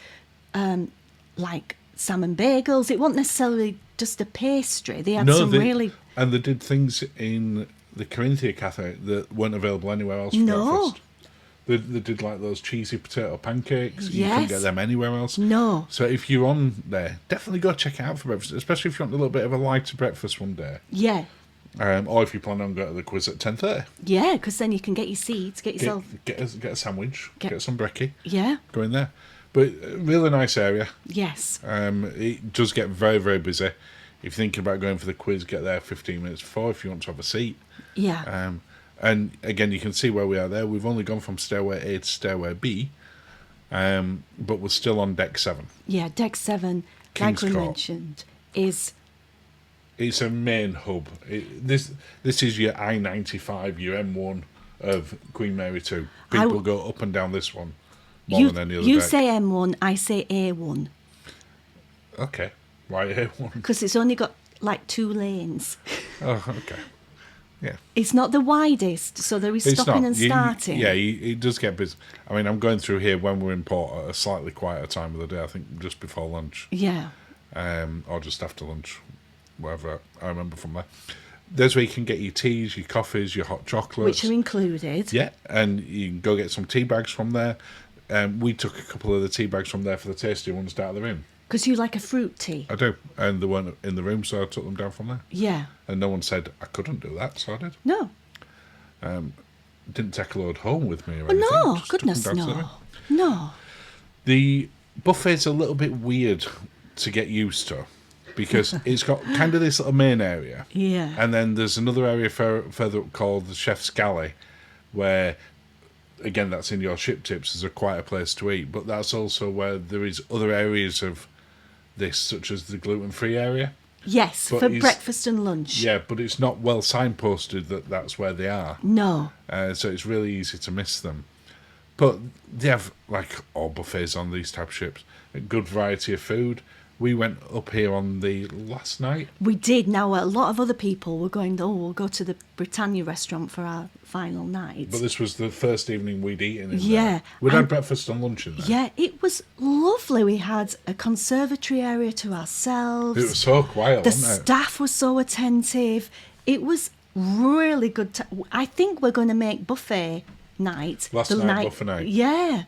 like, salmon bagels. It wasn't necessarily just a pastry. They had really...
And they did things in the Corinthia Cafe that weren't available anywhere else for
No.
breakfast. They did like those cheesy potato pancakes. You
Yes.
couldn't get them anywhere else.
No.
So if you're on there, definitely go check it out for breakfast, especially if you want a little bit of a lighter breakfast one day.
Yeah.
Or if you plan on going to the quiz at 10:30.
Yeah, because then you can get your seats, get yourself...
Get a sandwich, get some brekkie,
Yeah.
go in there. But really nice area.
Yes.
It does get very, very busy. If you're thinking about going for the quiz, get there 15 minutes before if you want to have a seat.
Yeah.
And again, you can see where we are there. We've only gone from stairway A to stairway B, but we're still on deck 7.
Yeah, deck 7,
King's
like we
Court.
mentioned, is...
It's a main hub. This is your I-95, your M1 of Queen Mary 2. People go up and down this one more than any other
You
deck.
say M1, I say A1,
Okay, right, A1.
because it's only got like 2 lanes.
Oh, okay. Yeah.
It's not the widest, so there is
It's
stopping
not.
and starting.
It does get busy. I mean, I'm going through here when we're in port at a slightly quieter time of the day, I think just before lunch,
Yeah.
or just after lunch, wherever I remember from there. There's where you can get your teas, your coffees, your hot chocolates.
Which are included.
Yeah, and you can go get some tea bags from there. We took a couple of the tea bags from there for the tasty ones down the room.
Because you like a fruit tea.
I do. And they weren't in the room, so I took them down from there.
Yeah.
And no one said I couldn't do that, so I did.
No.
Didn't take a load home with me or
Well,
anything.
no,
Just took them
goodness,
down to the
no.
room.
No.
The buffet's a little bit weird to get used to because it's got kind of this little main area.
Yeah.
And then there's another area further up called the Chef's Galley where, again, that's in your ship tips as a quieter place to eat. But that's also where there is other areas of this, such as the gluten-free area.
Yes,
But
for
it's-
breakfast and lunch.
Yeah, but it's not well signposted that that's where they are.
No.
So it's really easy to miss them. But they have, like all buffets on these type of ships, a good variety of food. We went up here on the last night.
We did. Now, a lot of other people were going, we'll go to the Britannia restaurant for our final night.
But this was the first evening we'd eaten in
Yeah,
there. We'd
and-
had breakfast and lunch in there.
Yeah, it was lovely. We had a conservatory area to ourselves.
It was so quiet,
The
wasn't it?
staff was so attentive. It was really good. I think we're going to make buffet night.
Last night, buffet night.
Yeah.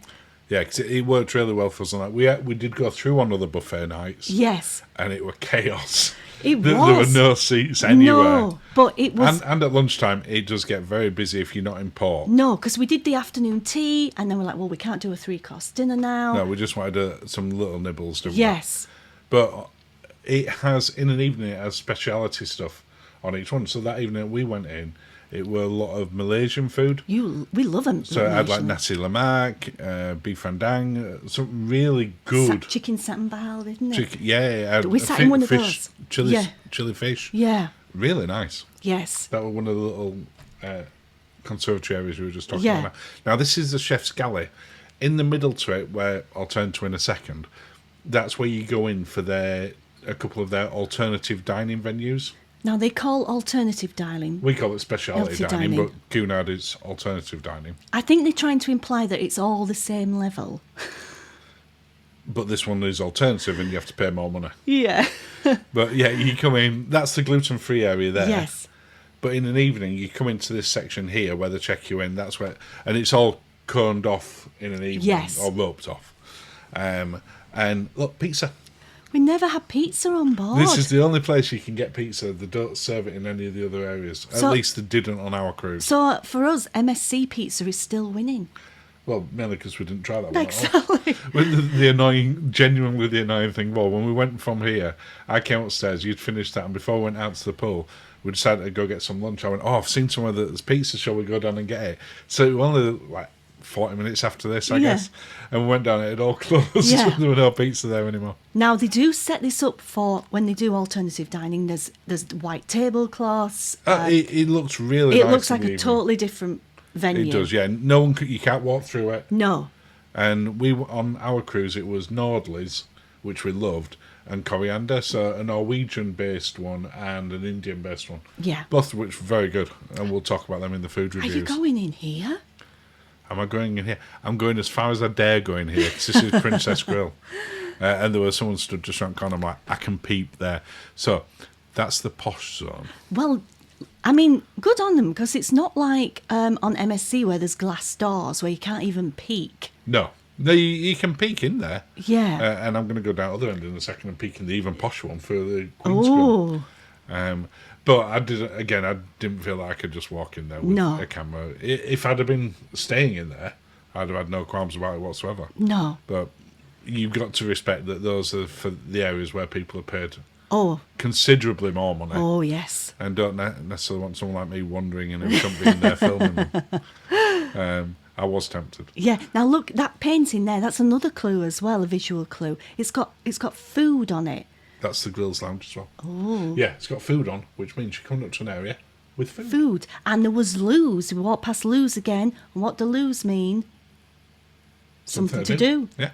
Yeah, because it worked really well for us on that. We did go through on other buffet nights.
Yes.
And it were chaos.
It
There were
was.
no seats anywhere.
No, but it was.
And at lunchtime, it does get very busy if you're not in port.
No, because we did the afternoon tea, and then we're like, well, we can't do a 3-course dinner now.
No, we just wanted some little nibbles, didn't we?
Yes.
But it has, in an evening, it has speciality stuff on each one. So that evening we went in, it were a lot of Malaysian food.
We love them.
So it had like nasi lemak, beef rendang, something really good.
Chicken sambal, didn't it?
Chicken, yeah,
We sat in one of
fish,
those.
Chili,
Yeah.
chili fish.
Yeah.
Really nice.
Yes.
That was one of the little conservatory areas we were just talking
Yeah.
about. Now, this is the Chef's Galley. In the middle to it, where I'll turn to in a second, that's where you go in for a couple of their alternative dining venues.
Now they call alternative dining.
We call it speciality
Healthy
dining,
dining.
but Cunard is alternative dining.
I think they're trying to imply that it's all the same level.
But this one is alternative and you have to pay more money.
Yeah.
But yeah, you come in, that's the gluten-free area there.
Yes.
But in an evening, you come into this section here where they check you in, that's where, and it's all coned off in an evening,
Yes.
or roped off. And look, pizza.
We never had pizza on board.
This is the only place you can get pizza. They don't serve it in any of the other areas. At
So-
least they didn't on our cruise.
So for us, MSC pizza is still winning.
Well, mainly because we didn't try that one.
Exactly.
Genuinely the annoying thing was, when we went from here, I came upstairs, you'd finished that, and before we went out to the pool, we decided to go get some lunch. I went, I've seen somewhere that there's pizza, shall we go down and get it? So it was only like 40 minutes after this, I
Yeah.
guess. And we went down, it had all closed.
Yeah.
There were no pizza there anymore.
Now they do set this up for when they do alternative dining. There's white tablecloths.
It looks really
It
nice.
looks
in
like
the
a
evening.
totally different venue.
It does, yeah. No one, you can't walk through it.
No.
And on our cruise, it was Nordlies, which we loved, and Coriander, so a Norwegian-based one and an Indian-based one.
Yeah.
Both of which were very good, and we'll talk about them in the food
Are
reviews.
you going in here?
Am I going in here? I'm going as far as I dare go in here, because this is Princess Grill. And there was someone stood just around the corner, I'm like, I can peep there. So, that's the posh zone.
Well, I mean, good on them, because it's not like on MSC where there's glass doors where you can't even peek.
No, you can peek in there.
Yeah.
And I'm going to go down the other end in a second and peek in the even posh one for the Queen's Grill.
Oh.
But I didn't feel like I could just walk in there with
No.
a camera. If I'd have been staying in there, I'd have had no qualms about it whatsoever.
No.
But you've got to respect that those are for the areas where people are paid
Oh.
considerably more money.
Oh, yes.
And don't necessarily want someone like me wandering in and shouldn't be in there filming them. I was tempted.
Yeah. Now look, that painting there, that's another clue as well, a visual clue. It's got food on it.
That's the Grills Lounge as well.
Oh.
Yeah, it's got food on, which means you're coming up to an area with food.
Food. And there was loos. We walked past loos again. And what do loos mean? Something to do.
Yeah.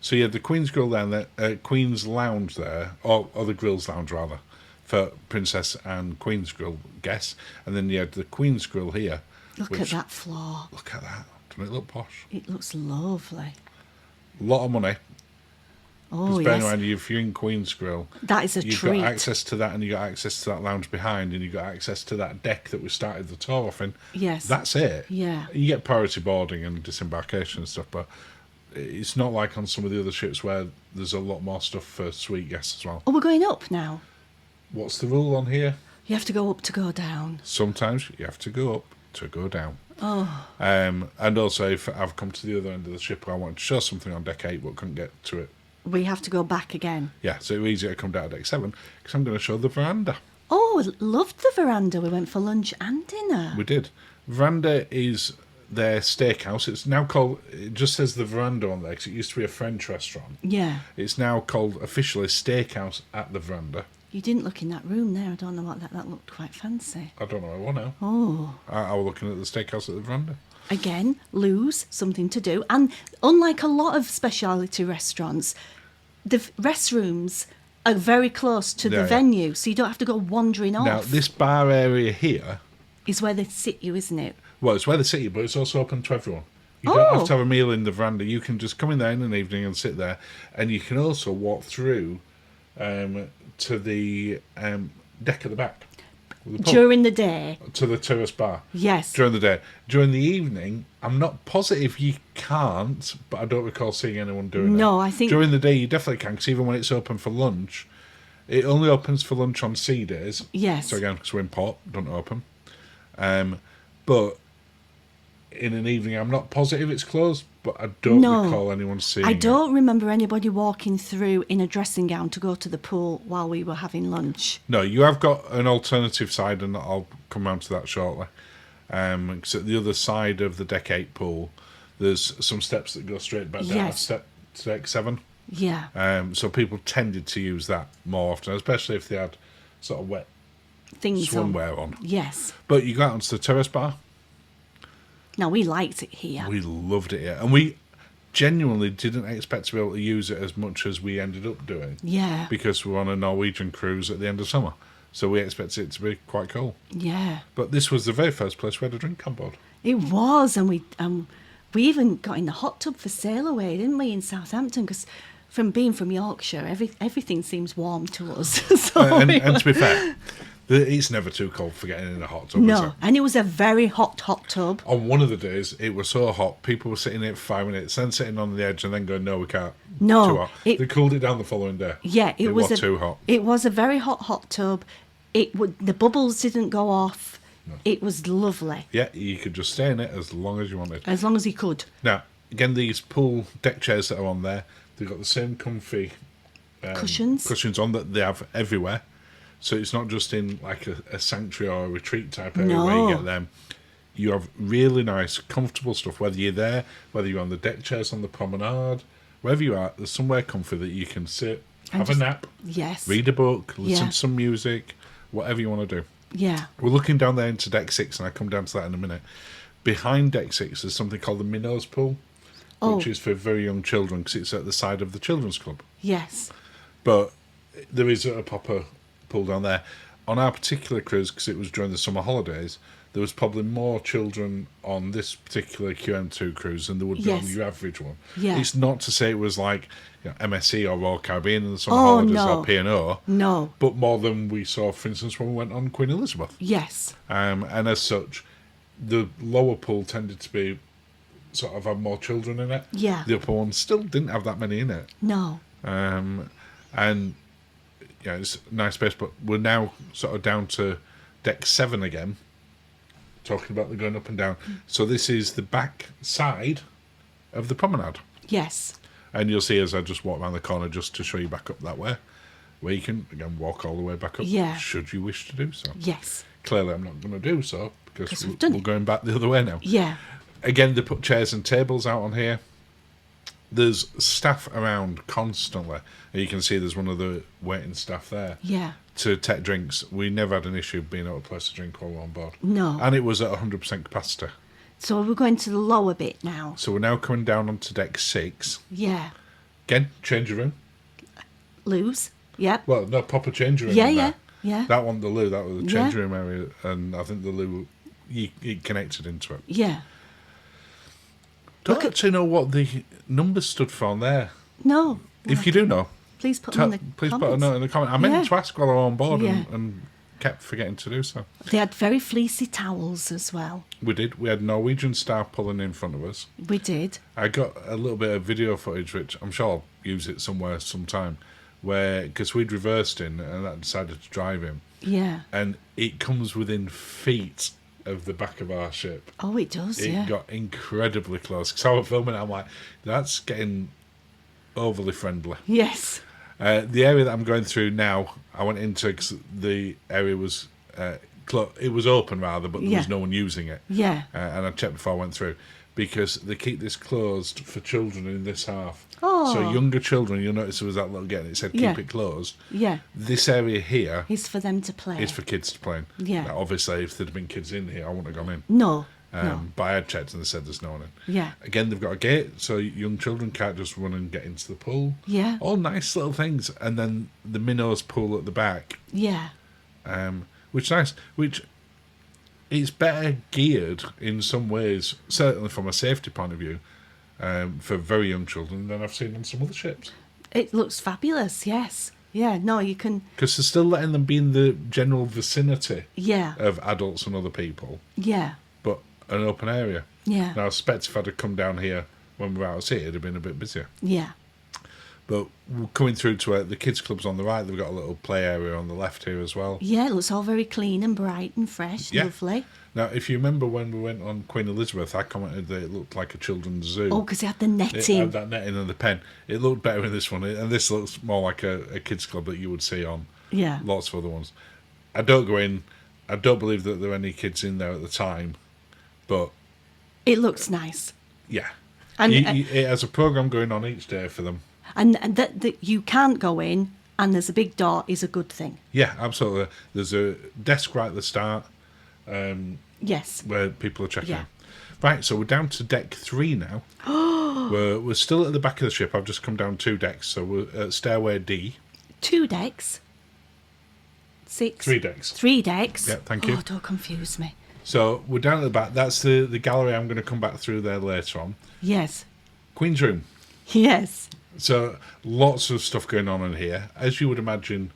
So you had the Queen's Grill there, and Queen's Lounge there, or the Grills Lounge rather, for Princess and Queen's Grill guests. And then you had the Queen's Grill here.
Look at that floor.
Look at that. Doesn't it look posh?
It looks lovely.
A lot of money.
Oh,
Because bear in
yes.
mind, if you're in Queen's Grill,
That is a
you've
treat.
got access to that, and you got access to that lounge behind, and you got access to that deck that we started the tour off in.
Yes.
That's it.
Yeah.
You get priority boarding and disembarkation and stuff, but it's not like on some of the other ships where there's a lot more stuff for suite guests as well.
Oh, we're going up now.
What's the rule on here?
You have to go up to go down.
Sometimes you have to go up to go down.
Oh.
And also, if I've come to the other end of the ship, I wanted to show something on deck 8 but couldn't get to it.
We have to go back again.
Yeah, so it was easier to come down to deck 7 because I'm going to show the veranda.
Oh, loved the veranda. We went for lunch and dinner.
We did. Veranda is their steakhouse. It's now called, it just says the veranda on there because it used to be a French restaurant.
Yeah.
It's now called officially Steakhouse at the Veranda.
You didn't look in that room there. I don't know what that looked quite fancy.
I don't know, I want to.
Oh.
I was looking at the steakhouse at the Veranda.
Again, lose something to do. And unlike a lot of specialty restaurants, the restrooms are very close to the
Yeah, yeah.
venue, so you don't have to go wandering off.
Now, this bar area here,
is where they sit you, isn't it?
well, it's where they sit you, but it's also open to everyone. You don't have
Oh.
to have a meal in the veranda. You can just come in there in an evening and sit there. And you can also walk through to the deck at the back. With the pub,
During the day.
to the terrace bar.
Yes.
During the day. During the evening, I'm not positive you can't, but I don't recall seeing anyone doing it.
No, I think-
During the day, you definitely can, because even when it's open for lunch, it only opens for lunch on sea days.
Yes.
So again, because we're in port, don't open. But in an evening, I'm not positive it's closed, but I don't
No.
recall anyone seeing
I
it.
don't remember anybody walking through in a dressing gown to go to the pool while we were having lunch.
No, you have got an alternative side, and I'll come round to that shortly. Because at the other side of the deck 8 pool, there's some steps that go straight back down
Yes.
to deck 7.
Yeah.
So people tended to use that more often, especially if they had sort of wet
Things on.
swimwear on.
Yes.
But you got onto the terrace bar.
Now, we liked it here.
We loved it here. And we genuinely didn't expect to be able to use it as much as we ended up doing.
Yeah.
Because we're on a Norwegian cruise at the end of summer. So we expected it to be quite cool.
Yeah.
But this was the very first place we had a drink on board.
It was, and we even got in the hot tub for sail away, didn't we, in Southampton? Because from being from Yorkshire, everything seems warm to us. So
And to be fair, it's never too cold for getting in a hot tub, is
no,
it?
and it was a very hot tub.
On one of the days, it was so hot, people were sitting in it for 5 minutes, then sitting on the edge and then going, no, we can't.
No,
Too hot. They cooled it down the following day.
Yeah, it was
too hot.
It was a very hot tub. The bubbles didn't go off. No. It was lovely.
Yeah, you could just stay in it as long as you wanted.
As long as you could.
Now, again, these pool deck chairs that are on there, they've got the same comfy cushions on that they have everywhere. So it's not just in like a sanctuary or a retreat type area where you get them. You have really nice, comfortable stuff, whether you're there, whether you're on the deck chairs on the promenade, wherever you are, there's somewhere comfy that you can sit, have a nap,
yes,
read a book, listen to some music, whatever you want to do.
Yeah.
We're looking down there into deck 6, and I'll come down to that in a minute. Behind deck 6 is something called the Minnows Pool, which is for very young children because it's at the side of the children's club.
Yes.
But there is a proper pool down there. On our particular cruise, because it was during the summer holidays, there was probably more children on this particular QM2 cruise than there would be on your average one.
Yeah.
It's not to say it was like MSC or Royal Caribbean in the summer holidays or P&O.
No.
But more than we saw, for instance, when we went on Queen Elizabeth.
Yes.
And as such, the lower pool tended to be sort of have more children in it.
Yeah.
The upper one still didn't have that many in it.
No.
And yeah, it's a nice space, but we're now sort of down to deck 7 again, talking about the going up and down. So this is the back side of the promenade.
Yes.
And you'll see as I just walk around the corner just to show you back up that way, where you can, again, walk all the way back up, should you wish to do so.
Yes.
Clearly I'm not going to do so, because
we're
going back the other way now.
Yeah.
Again, they put chairs and tables out on here. There's staff around constantly. You can see there's one of the waiting staff there.
Yeah.
To take drinks. We never had an issue being able to place a drink while we're on board.
No.
And it was at 100% capacity.
So we're going to the lower bit now.
So we're now coming down onto deck 6.
Yeah.
Again, change of room.
Loos. Yep.
Well, no, proper change room.
Yeah.
That wasn't the loo, that was the change room area. And I think the loo, it connected into it.
Yeah.
Don't actually know what the numbers stood for on there.
No.
If you do know,
please put them in the
please
comments.
put a note in the comment. I meant to ask while I'm on board,
Yeah.
and kept forgetting to do so.
They had very fleecy towels as well.
We did. We had Norwegian Star pulling in front of us.
We did.
I got a little bit of video footage, which I'm sure I'll use it somewhere sometime, where, because we'd reversed in and I decided to drive him,
Yeah.
and it comes within feet of the back of our ship.
Oh, it does,
It
yeah.
got incredibly close. Because I was filming it, I'm like, that's getting overly friendly.
Yes.
The area that I'm going through now, I went into because the area was it was open rather, but there
Yeah.
was no one using it.
Yeah.
And I checked before I went through because they keep this closed for children in this half.
Oh.
So younger children, you'll notice there was that little gate. It said keep
Yeah.
it closed.
Yeah.
This area here
It's for them to play.
is for kids to play in.
Yeah.
Now, obviously, if there'd been kids in here, I wouldn't have gone in.
No. No.
But I had checked and they said there's no one in.
Yeah.
Again, they've got a gate, so young children can't just run and get into the pool.
Yeah.
All nice little things. And then the minnows pool at the back,
Yeah.
which is nice. Which is better geared in some ways, certainly from a safety point of view, for very young children than I've seen on some other ships.
It looks fabulous, yes. Yeah, no, you can...
Because they're still letting them be in the general vicinity
Yeah.
of adults and other people,
Yeah.
but an open area.
Yeah.
Now, I suspect if I'd have come down here when we were out at sea, it'd have been a bit busier.
Yeah.
But we're coming through to the kids' club's on the right. They've got a little play area on the left here as well.
Yeah, it looks all very clean and bright and fresh.
Yeah.
Lovely.
Now, if you remember when we went on Queen Elizabeth, I commented that it looked like a children's zoo.
Oh, because it had the
It
netting.
had that netting and the pen. It looked better in this one, and this looks more like a kids' club that you would see on
Yeah.
lots of other ones. I don't go in. I don't believe that there were any kids in there at the time, but
It looks nice.
yeah.
And,
It has a program going on each day for them.
and that you can't go in and there's a big door is a good thing.
Yeah, absolutely. There's a desk right at the start
Yes.
where people are checking
Yeah.
in. Right, so we're down to deck 3 now. we're still at the back of the ship. I've just come down 2 decks, so we're at stairway D.
2 decks. 6.
3 decks.
3 decks.
Yeah, thank you.
Oh, don't confuse me.
So we're down at the back. That's the gallery. I'm going to come back through there later on.
Yes.
Queen's room.
Yes.
So lots of stuff going on in here. As you would imagine,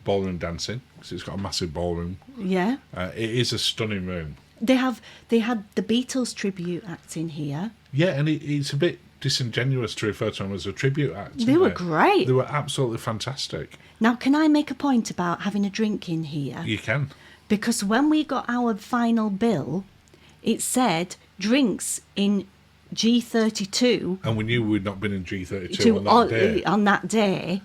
ballroom dancing, because it's got a massive ballroom.
Yeah.
It is a stunning room.
They had the Beatles tribute act in here.
Yeah, and it's a bit disingenuous to refer to them as a tribute act.
They
isn't
were
it?
great.
They were absolutely fantastic.
Now, can I make a point about having a drink in here?
You can.
Because when we got our final bill, it said drinks in G32
And we knew we'd not been in G32 on that day.
on that day.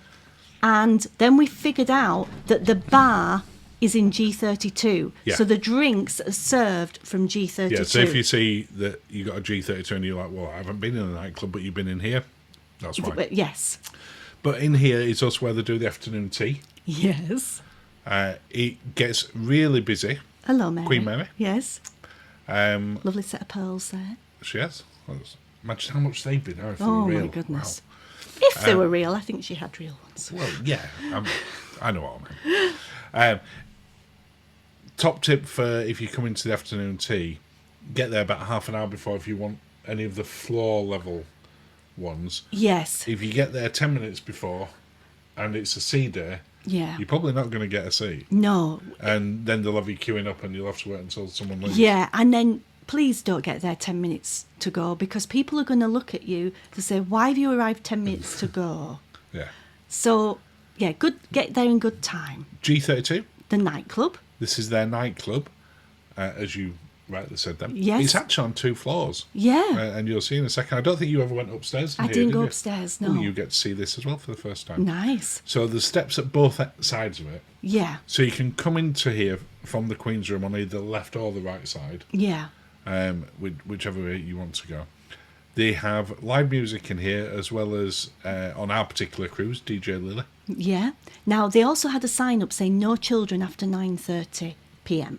And then we figured out that the bar is in G32.
Yeah.
So the drinks are served from G32.
Yeah, so if you see that you got a G32 and you're like, well, I haven't been in a nightclub, but you've been in here, that's why.
But yes.
But in here is also where they do the afternoon tea.
Yes.
It gets really busy.
Hello, Mary.
Queen Mary.
Yes. Lovely set of pearls there.
She has. Imagine how much they've been her if they
Oh,
were real.
my goodness.
Wow.
If they were real, I think she had real ones.
Well, yeah, I know what I mean. Top tip for if you come into the afternoon tea, get there about half an hour before if you want any of the floor level ones.
Yes.
If you get there 10 minutes before and it's a sea day,
Yeah.
you're probably not going to get a seat.
No.
And then they'll have you queuing up and you'll have to wait until someone leaves.
Yeah, and then please don't get there 10 minutes to go because people are going to look at you to say, why have you arrived 10 minutes to go?
Yeah.
So, yeah, get there in good time.
G32,
The nightclub.
this is their nightclub, as you rightly said then.
Yes.
It's actually on 2 floors.
Yeah.
And you'll see in a second. I don't think you ever went upstairs.
I
here,
didn't
did
go
you?
upstairs,
Oh,
no.
you get to see this as well for the first time.
Nice.
So there's steps at both sides of it.
Yeah.
So you can come into here from the Queen's room on either the left or the right side,
Yeah.
whichever way you want to go. They have live music in here as well as on our particular cruise, DJ Lily.
Yeah. Now, they also had a sign up saying no children after 9:30 p.m.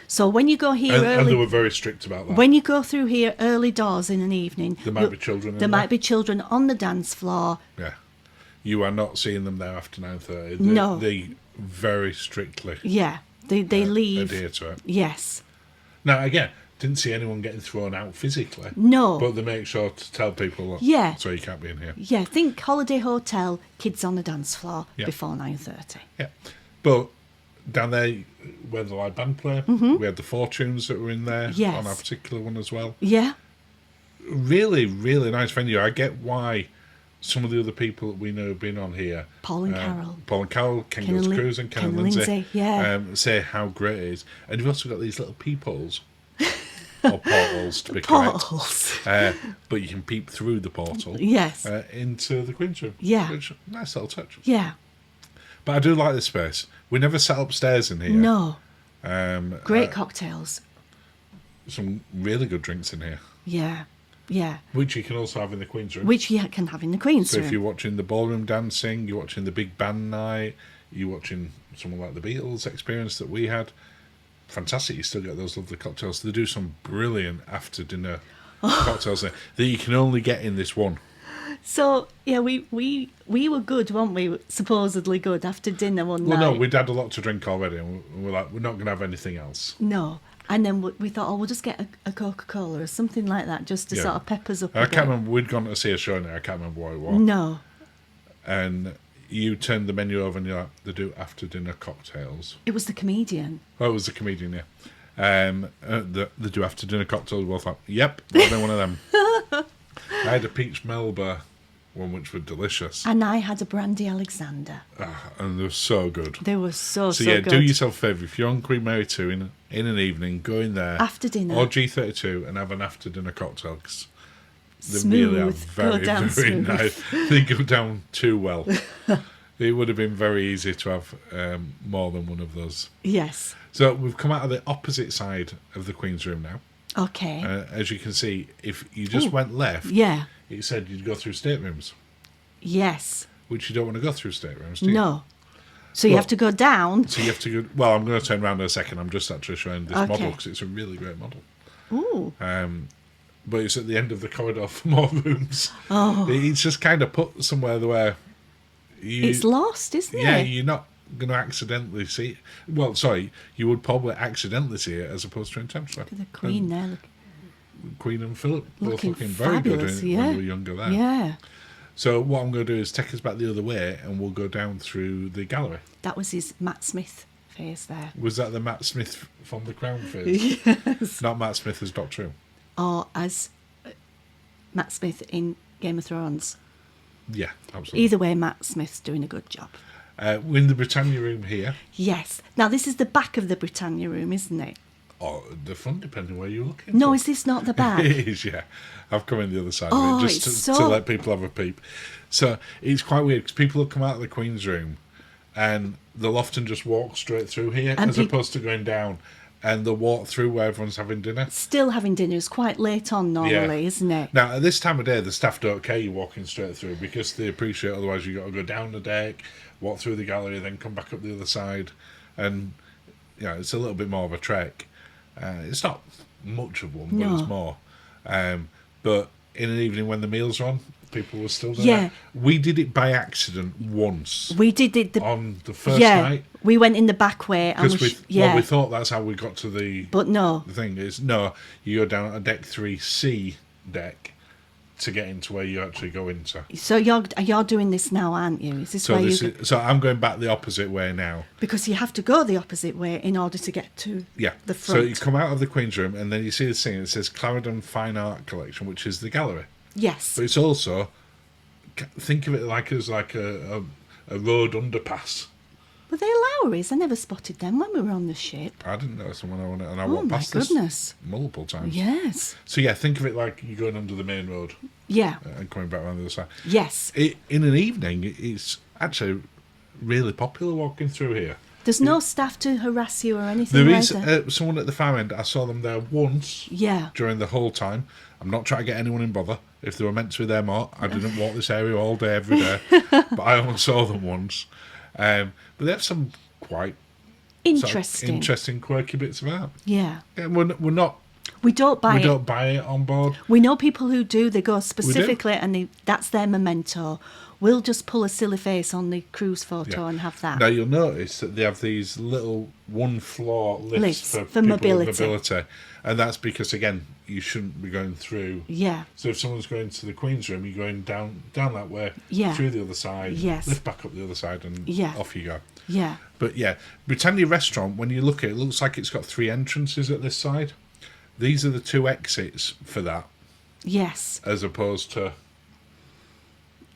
So when you go here
And they
early...
were very strict about that.
When you go through here early doors in an evening...
There might be children in
There
there.
might be children on the dance floor.
Yeah. You are not seeing them there after 9:30.
No.
They very strictly
Yeah. They leave...
adhere to it.
Yes.
Now, again, didn't see anyone getting thrown out physically.
No.
But they make sure to tell people that.
Yeah.
So you can't be in here.
Yeah, think holiday hotel, kids on the dance floor
Yeah.
before 9:30.
Yeah. But down there where the live band play, we had the Fortunes that were in there
Yes.
on our particular one as well.
Yeah.
Really, really nice venue. I get why some of the other people that we know have been on here,
Paul and Carol,
Ken
Ken
Goes
and
Cruise, and Ken and
Linzi,
Linzi,
yeah.
say how great it is. And you've also got these little peepholes, or portals to be correct.
Portals.
But you can peep through the portal
Yes.
into the Queen's Room.
Yeah.
Which, nice little touch.
Yeah.
But I do like this space. We never sat upstairs in here.
No. Great
uh,
cocktails.
Some really good drinks in here,
Yeah. Yeah.
which you can also have in the Queen's Room.
Which you can have in the Queen's
So
Room.
if you're watching the ballroom dancing, you're watching the big band night, you're watching someone like the Beatles experience that we had, fantastic. You still get those lovely cocktails. They do some brilliant after dinner cocktails there that you can only get in this one.
So yeah, we were good, weren't we? Supposedly good after dinner one night.
Well, no, we'd had a lot to drink already, and we're like, we're not going to have anything else.
No. And then we thought, we'll just get a Coca-Cola or something like that, just to
Yeah.
sort of pep us up.
And
a
I can't
bit.
remember, we'd gone to see a show in there, I can't remember what it was.
No.
And you turned the menu over and you're like, they do after dinner cocktails.
It was the comedian.
Oh, it was the comedian, yeah. They do after dinner cocktails. We both thought, yep, I'll do one of them. I had a peach Melba one, which were delicious.
And I had a brandy Alexander.
And they were so good.
They were so
So, yeah,
good.
do yourself a favour. If you're on Queen Mary 2 in an evening, go in there.
After dinner.
Or G32 and have an after dinner cocktail. 'Cause they
Smooth.
really are
Go
very,
down
very
smooth.
nice. They go down too well. It would have been very easy to have more than one of those.
Yes.
So we've come out of the opposite side of the Queen's Room now.
Okay.
As you can see, if you just went left,
Yeah.
it said you'd go through staterooms,
Yes.
which you don't want to go through staterooms, do you?
No. So you
Well-
have to go down.
So you have to go... Well, I'm going to turn around in a second. I'm just actually showing this model
Okay.
because it's a really great model.
Ooh.
But it's at the end of the corridor for more rooms.
Oh.
It's just kind of put somewhere where you...
It's lost, isn't
Yeah,
it?
you're not going to accidentally see it. Well, sorry, you would probably accidentally see it as opposed to intentionally.
The Queen there. Look.
Queen and Philip both
Looking
looking very
fabulous,
good
yeah.
when they were younger there.
Yeah.
So what I'm going to do is take us back the other way and we'll go down through the gallery.
That was his Matt Smith face there.
Was that the Matt Smith from The Crown phase?
Yes.
Not Matt Smith as Doctor Who?
Or as Matt Smith in Game of Thrones.
Yeah, absolutely.
Either way, Matt Smith's doing a good job.
We're in the Britannia room here.
Yes. Now, this is the back of the Britannia room, isn't it?
Or the front, depending where you're looking.
No,
from.
is this not the back?
It is, yeah. I've come in the other side
Oh,
of it just
it's
to
so-
let people have a peep. So it's quite weird because people will come out of the Queen's room and they'll often just walk straight through here
And
as
peop-
opposed to going down, and they'll walk through where everyone's having dinner.
Still having dinner is quite late on normally, isn't it?
Now, at this time of day, the staff don't care you walking straight through because they appreciate otherwise you've got to go down the deck, walk through the gallery, then come back up the other side. And, yeah, it's a little bit more of a trek. It's not much of one, but
No.
it's more. But in an evening when the meals are on, people were still doing
Yeah.
that. We did it by accident once
We did it
on the first
yeah,
night.
we went in the back way and
Because
yeah,
we thought that's how we got to the...
but no.
The thing is, no, you go down a deck 3C deck to get into where you actually go into.
So you're doing this now, aren't you? Is this
So
where
this
you?
so I'm going back the opposite way now.
Because you have to go the opposite way in order to get to
Yeah.
the
So
front.
you come out of the Queen's Room and then you see this thing that says Clarendon Fine Art Collection, which is the gallery.
Yes.
But it's also, think of it like as like a road underpass.
Were they lowries? I never spotted them when we were on the ship.
I didn't know someone on it, and I
Oh
walked
my
past
goodness.
this multiple times.
Yes.
So yeah, think of it like you're going under the main road
Yeah.
and coming back around the other side.
Yes.
In an evening, it's actually really popular walking through here.
There's no staff to harass you or anything
There
like
is
that.
someone at the far end. I saw them there once
Yeah.
during the whole time. I'm not trying to get anyone in bother. If they were meant to be there more, I didn't walk this area all day, every day. But I only saw them once. But they have some quite sort of interesting, quirky bits of art.
Yeah.
Yeah, we're not.
We don't buy
We
it.
don't buy it on board.
We know people who do. They go specifically and that's their memento. We'll just pull a silly face on the cruise photo
Yeah.
and have that.
Now you'll notice that they have these little one-floor lifts
Lifts
for
for
people
mobility.
with mobility, and that's because again you shouldn't be going through.
Yeah.
So if someone's going to the Queen's Room, you're going down that way,
Yeah.
through the other side,
Yes.
lift back up the other side, and
Yeah.
off you go.
Yeah.
But yeah, Britannia Restaurant, when you look at it, it looks like it's got 3 entrances at this side. These are the 2 exits for that,
Yes.
as opposed to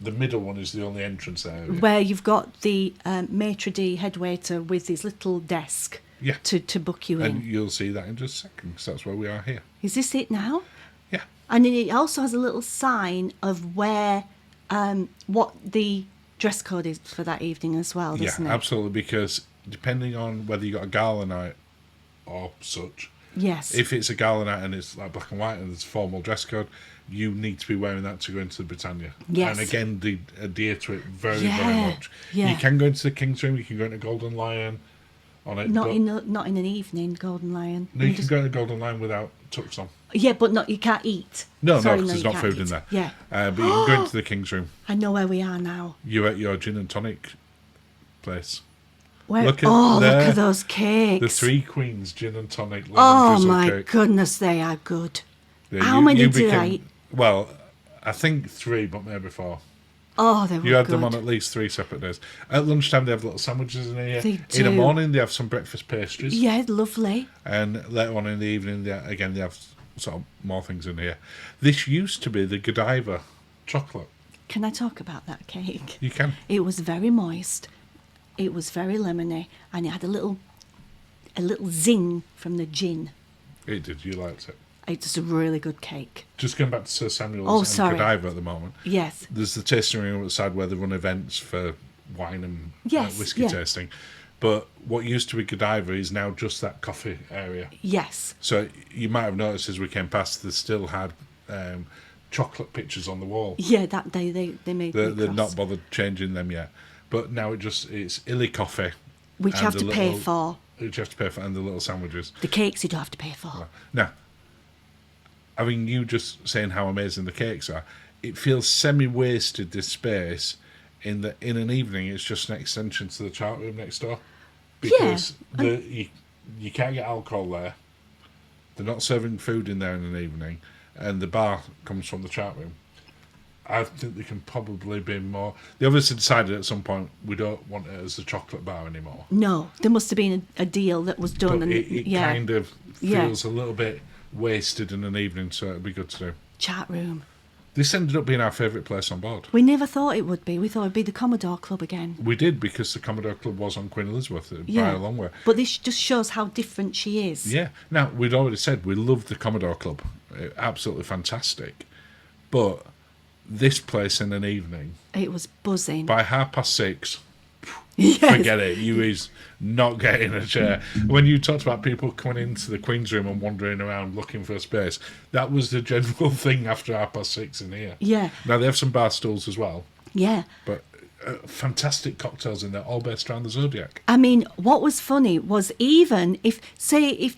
the middle one is the only entrance there.
Where you've got the maitre d' head waiter with his little desk
Yeah.
to book you in.
And you'll see that in just a second, because that's where we are here.
Is this it now?
Yeah.
And then it also has a little sign of where, what the dress code is for that evening as well, doesn't
Yeah,
it?
absolutely, because depending on whether you got a gala night or such,
Yes.
if it's a gala night and it's like black and white and there's a formal dress code, you need to be wearing that to go into the Britannia.
Yes.
And again, they adhere to it very,
Yeah,
very much.
yeah.
You can go into the King's Room, you can go into Golden Lion on it.
Not
but
not in an evening, Golden Lion.
no, you can go into Golden Lion without tux on.
Yeah, but not you can't eat.
No,
Sorry,
because there's
you
not
can't
food in
eat.
there.
Yeah.
But you can go into the King's Room.
I know where we are now.
You're at your gin and tonic place.
Where?
Look at
Look
there.
at those cakes.
The 3 Queens gin and tonic lemon
Oh
drizzle
my
cake.
goodness, they are good.
Yeah,
How many did
became-
I eat?
Well, I think 3, but maybe 4.
Oh, they were
You had
good.
them on at least 3 separate days. At lunchtime, they have little sandwiches in here.
They
In the
do.
morning, they have some breakfast pastries.
Yeah, lovely.
And later on in the evening, they have sort of more things in here. This used to be the Godiva chocolate.
Can I talk about that cake?
You can.
It was very moist. It was very lemony, and it had a little zing from the gin.
It did. You liked it.
It's a really good cake.
Just going back to Sir Samuel's
Oh,
and
sorry.
Godiva at the moment.
Yes.
There's the tasting room outside where they run events for wine and
Yes,
whiskey
yeah.
tasting. But what used to be Godiva is now just that coffee area.
Yes.
So you might have noticed as we came past, they still had chocolate pictures on the wall.
Yeah, that day they made me
They're
cross.
not bothered changing them yet. But now it's illy coffee.
Which you
and
have to
the
pay
little-
for.
Which you have to pay for, and the little sandwiches.
The cakes you don't have to pay for.
Now, having you just saying how amazing the cakes are, it feels semi-wasted, this space, in an evening it's just an extension to the chart room next door. Because you can't get alcohol there. They're not serving food in there in an evening, and the bar comes from the chart room. I think they can probably be more. They obviously decided at some point we don't want it as a chocolate bar anymore.
No, there must have been a deal that was done.
But
and
it
yeah,
kind of
Yeah.
feels a little bit wasted in an evening, so it'd be good to do.
chat room.
This ended up being our favourite place on board.
We never thought it would be. We thought it'd be the Commodore Club again.
We did, because the Commodore Club was on Queen Elizabeth by
Yeah.
a long way.
But this just shows how different she is.
Yeah. Now, we'd already said we loved the Commodore Club. Absolutely fantastic. But this place in an evening,
It was buzzing.
by 6:30,
Yes.
forget it. You is not getting a chair. When you talked about people coming into the Queen's Room and wandering around looking for a space, that was the general thing after 6:30 in here.
Yeah.
Now, they have some bar stools as well,
Yeah.
but fantastic cocktails in there, all based around the Zodiac.
I mean, what was funny was even if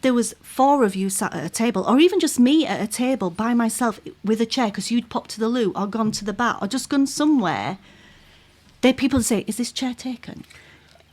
there was 4 of you sat at a table, or even just me at a table by myself with a chair, because you'd popped to the loo or gone to the bar or just gone somewhere, people would say, "Is this chair taken?"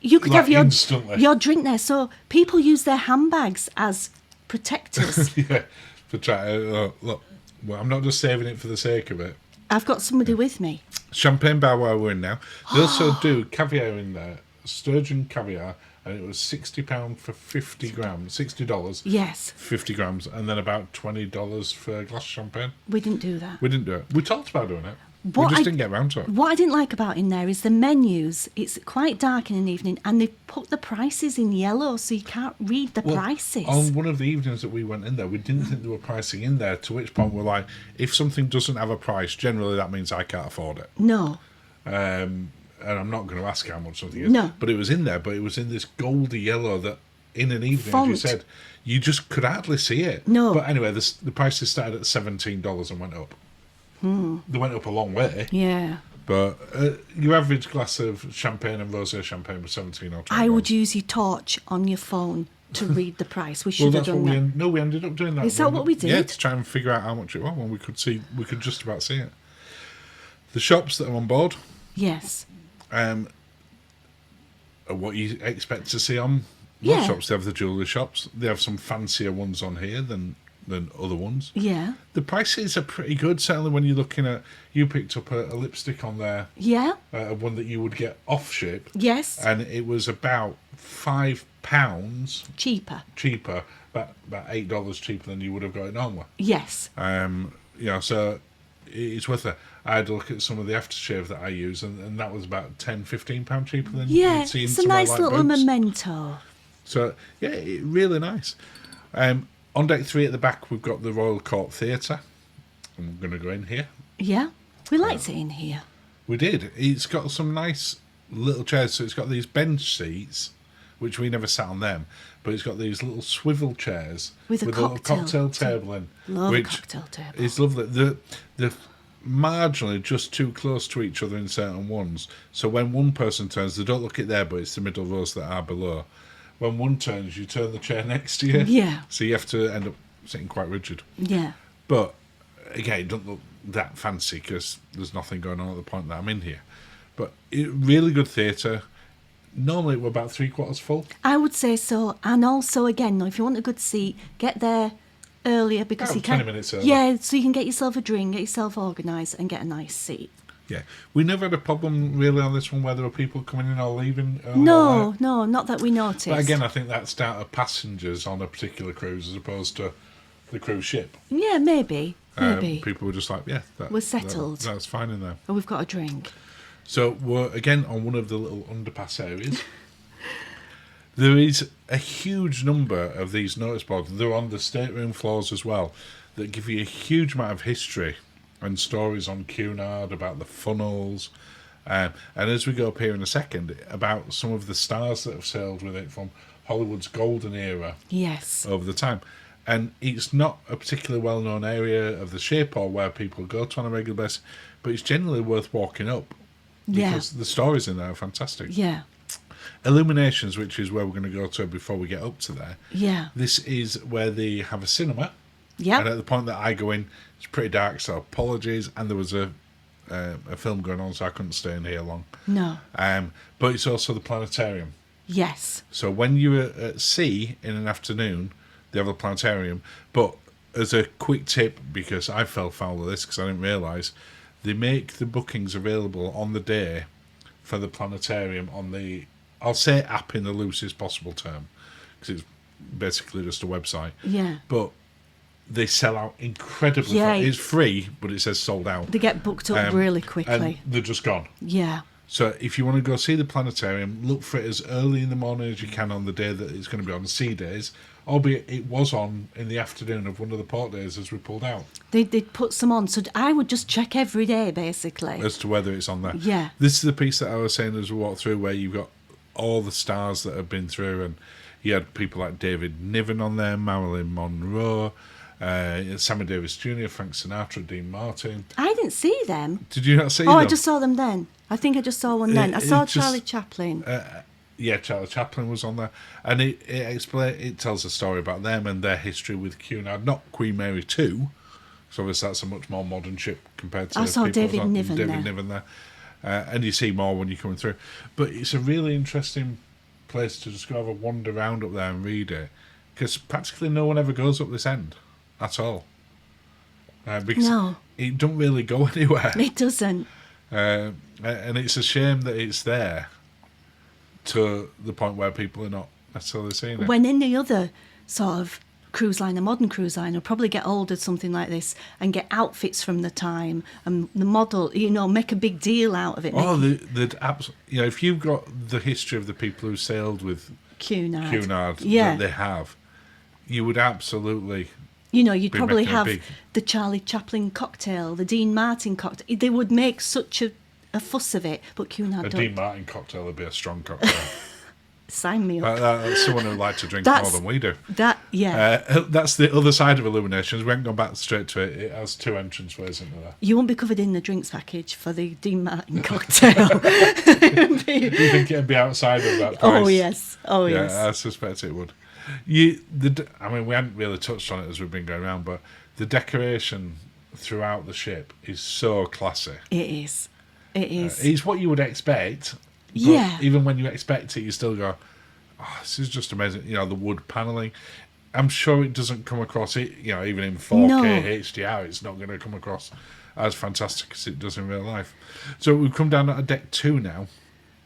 You could
Like
have
instantly.
your drink there. So people use their handbags as protectors.
Yeah, for trying. Look, well, I'm not just saving it for the sake of it.
I've got somebody with me.
Champagne bar where we're in now. They also do caviar in there, sturgeon caviar, and it was £60 for 50 grams, $60,
Yes,
50 grams, and then about $20 for a glass of champagne.
we didn't do that.
We didn't do it. We talked about doing it.
What
we just
I-
didn't get around to it.
What I didn't like about in there is the menus. It's quite dark in an evening, and they put the prices in yellow, so you can't read the prices.
On one of the evenings that we went in there, we didn't think there were pricing in there, to which point we're like, if something doesn't have a price, generally that means I can't afford it.
No,
And I'm not going to ask how much something is.
No.
But it was in there, but it was in this goldy yellow that in an evening,
Font.
as you said, you just could hardly see it.
No.
But anyway, the prices started at $17 and went up. They went up a long way.
yeah.
But your average glass of champagne and rosé champagne was 17 or 20.
I would use your torch on your phone to read the price. We
Well,
should have
that's what
done that.
we ended up doing that.
Is that what we did?
Yeah, to try and figure out how much it was when we could just about see it. The shops that are on board
Yes.
are what you expect to see on most
Yeah.
shops. They have the jewellery shops. They have some fancier ones on here than than other ones.
Yeah.
The prices are pretty good. Certainly, when you're looking at, you picked up a lipstick on there,
Yeah.
one that you would get off ship,
Yes.
and it was about £5
Cheaper.
cheaper, about $8 cheaper than you would have got it normally.
Yes.
So it's worth it. I had a look at some of the aftershave that I use, and that was about £10-15 cheaper than
Yeah.
you'd see in
It's a
somewhere
nice
like
little
Boots.
memento.
So yeah, really nice. On deck 3 at the back, we've got the Royal Court Theatre. I'm going to go in here.
Yeah. We liked it in here.
We did. It's got some nice little chairs. So it's got these bench seats, which we never sat on them, but it's got these little swivel chairs
With a
little
cocktail
cocktail table in,
Love a
which
cocktail table.
is lovely. They're marginally just too close to each other in certain ones. So when one person turns, they don't look at there, but it's the middle rows that are below. When one turns, you turn the chair next to you.
Yeah.
So you have to end up sitting quite rigid.
Yeah.
But again, it doesn't look that fancy because there's nothing going on at the point that I'm in here. But really good theatre. Normally we're about 3/4 full.
I would say so. And also, again, if you want a good seat, get there earlier because
About
you
20
can.
minutes early.
Yeah, so you can get yourself a drink, get yourself organised, and get a nice seat.
Yeah. We never had a problem really on this one where there were people coming in or leaving.
No, not that we noticed.
But again, I think that's down to passengers on a particular cruise as opposed to the cruise ship.
Yeah, maybe. Maybe.
People were just like, yeah,
We're settled.
That's fine in there.
And we've got a drink.
So we're again on one of the little underpass areas. There is a huge number of these notice boards. They're on the stateroom floors as well, that give you a huge amount of history and stories on Cunard about the funnels. And as we go up here in a second, about some of the stars that have sailed with it from Hollywood's golden era
Yes.
over the time. And it's not a particularly well-known area of the ship or where people go to on a regular basis, but it's generally worth walking up because the stories in there are fantastic.
Yeah.
Illuminations, which is where we're going to go to before we get up to there.
Yeah.
This is where they have a cinema.
Yeah.
And at the point that I go in, it's pretty dark, so apologies. And there was a film going on, so I couldn't stay in here long.
No.
But it's also the planetarium.
Yes.
So when you're at sea in an afternoon, they have a planetarium. But as a quick tip, because I fell foul of this because I didn't realise, they make the bookings available on the day for the planetarium on the, I'll say app in the loosest possible term, because it's basically just a website.
Yeah.
But they sell out incredibly
Yeah.
fast. It's free, but it says sold out.
They get booked up really quickly.
And they're just gone.
Yeah.
So if you want to go see the planetarium, look for it as early in the morning as you can on the day that it's going to be on sea days, albeit it was on in the afternoon of one of the port days as we pulled out,
They put some on. So I would just check every day, basically.
as to whether it's on there.
Yeah.
This is the piece that I was saying as we walked through, where you've got all the stars that have been through, and you had people like David Niven on there, Marilyn Monroe, Sammy Davis Jr., Frank Sinatra, Dean Martin.
I didn't see them.
Did you not see
Oh,
them?
I just saw them then. I think I just saw one then. I
It
saw
just-
Charlie Chaplin.
Yeah, Charlie Chaplin was on there, and it tells a story about them and their history with Cunard, not Queen Mary 2, so obviously that's a much more modern ship compared to
I saw
people
David
on-
Niven
David
there.
Niven there, and you see more when you're coming through. But it's a really interesting place to just go have a wander around up there and read it, because practically no one ever goes up this end at all, because
No.
it don't really go anywhere.
It doesn't.
And it's a shame that it's there to the point where people are not necessarily seeing it.
When any other sort of cruise line, a modern cruise line, will probably get hold of something like this and get outfits from the time and the model, make a big deal out of it.
Oh,
make
if you've got the history of the people who sailed with
Cunard.
Cunard
Yeah.
that they have, you would absolutely.
You'd
be
probably
making a
have
big-
the Charlie Chaplin cocktail, the Dean Martin cocktail. They would make such a fuss of it, but Cunard
A
don't.
Dean Martin cocktail would be a strong cocktail.
Sign me up.
That's someone who likes to drink
That's-
more than we do.
Yeah.
That's the other side of Illuminations. We haven't gone back straight to it. It has two entranceways into there.
You won't be covered in the drinks package for the Dean Martin cocktail.
Do you think it'd be outside of that price?
Oh, yes. Oh,
Yeah,
yes.
I suspect it would. We hadn't really touched on it as we've been going around, but the decoration throughout the ship is so classy.
It is. It is.
It's what you would expect. But
Yeah.
even when you expect it, you still go, oh, this is just amazing. The wood panelling. I'm sure it doesn't come across it, even in 4K
No.
HDR, it's not going to come across as fantastic as it does in real life. So we've come down to deck 2 now.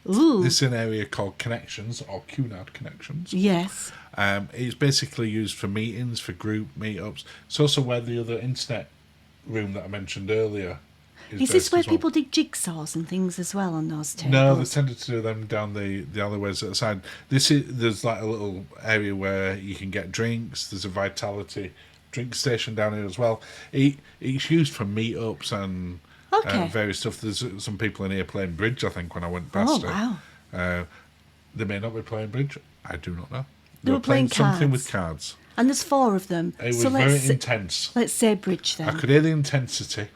Ooh.
This is an area called Connections, or Cunard Connections.
Yes.
It's basically used for meetings, for group meetups. It's also where the other internet room that I mentioned earlier
Is
based
this where
as well.
people did jigsaws and things as well on those tables?
No, they tended to do them down the alleyways at the side. There's like a little area where you can get drinks. There's a Vitality drink station down here as well. It's used for meetups and various stuff. There's some people in here playing bridge, I think, when I went past it.
Wow.
They may not be playing bridge. I do not know.
They were playing
something
cards.
with cards.
And there's 4 of them.
It was very intense.
Let's say bridge
I
then.
could hear the intensity.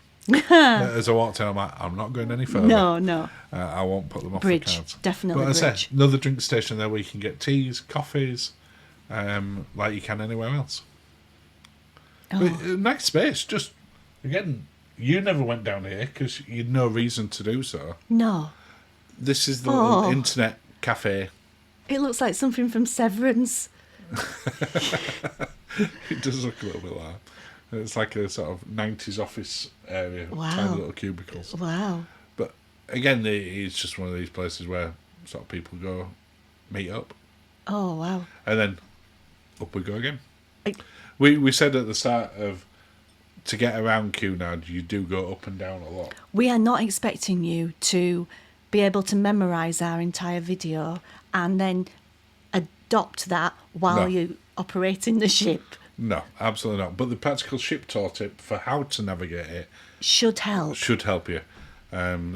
As I walked in, I'm like, I'm not going any further.
No.
I won't put them off
Bridge,
the cards.
definitely
But as I
bridge.
said, another drink station there where you can get teas, coffees, like you can anywhere else. But, nice space. Just, again, you never went down here because you had no reason to do so.
No.
This is the little internet cafe.
It looks like something from Severance.
It does look a little bit like that. It's like a sort of 90s office area,
Wow.
tiny little cubicles.
Wow.
But again, it's just one of these places where sort of people go meet up,
Oh, wow.
and then up we go again.
I-
We said at the start of to get around Cunard, you do go up and down a lot.
We are not expecting you to be able to memorise our entire video and then adopt that while
No.
you operating the ship.
No, absolutely not. But the practical ship tour tip for how to navigate it
Should help.
should help you.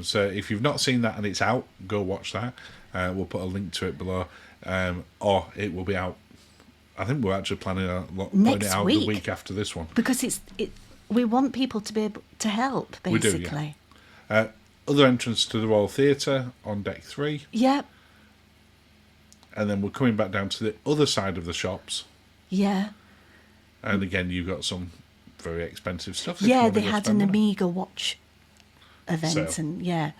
So if you've not seen that and it's out, go watch that. We'll put a link to it below, or it will be out. I think we're actually planning on putting
Next
it out
week.
the week after this one.
Because we want people to be able to help,
We do,
basically.
yeah. Other entrance to the Royal Theatre on deck 3,
Yeah.
and then we're coming back down to the other side of the shops.
Yeah.
And again, you've got some very expensive stuff. if you
Yeah,
want to
they
go
had
spend
an
money.
Amiga watch event,
Sale.
and yeah.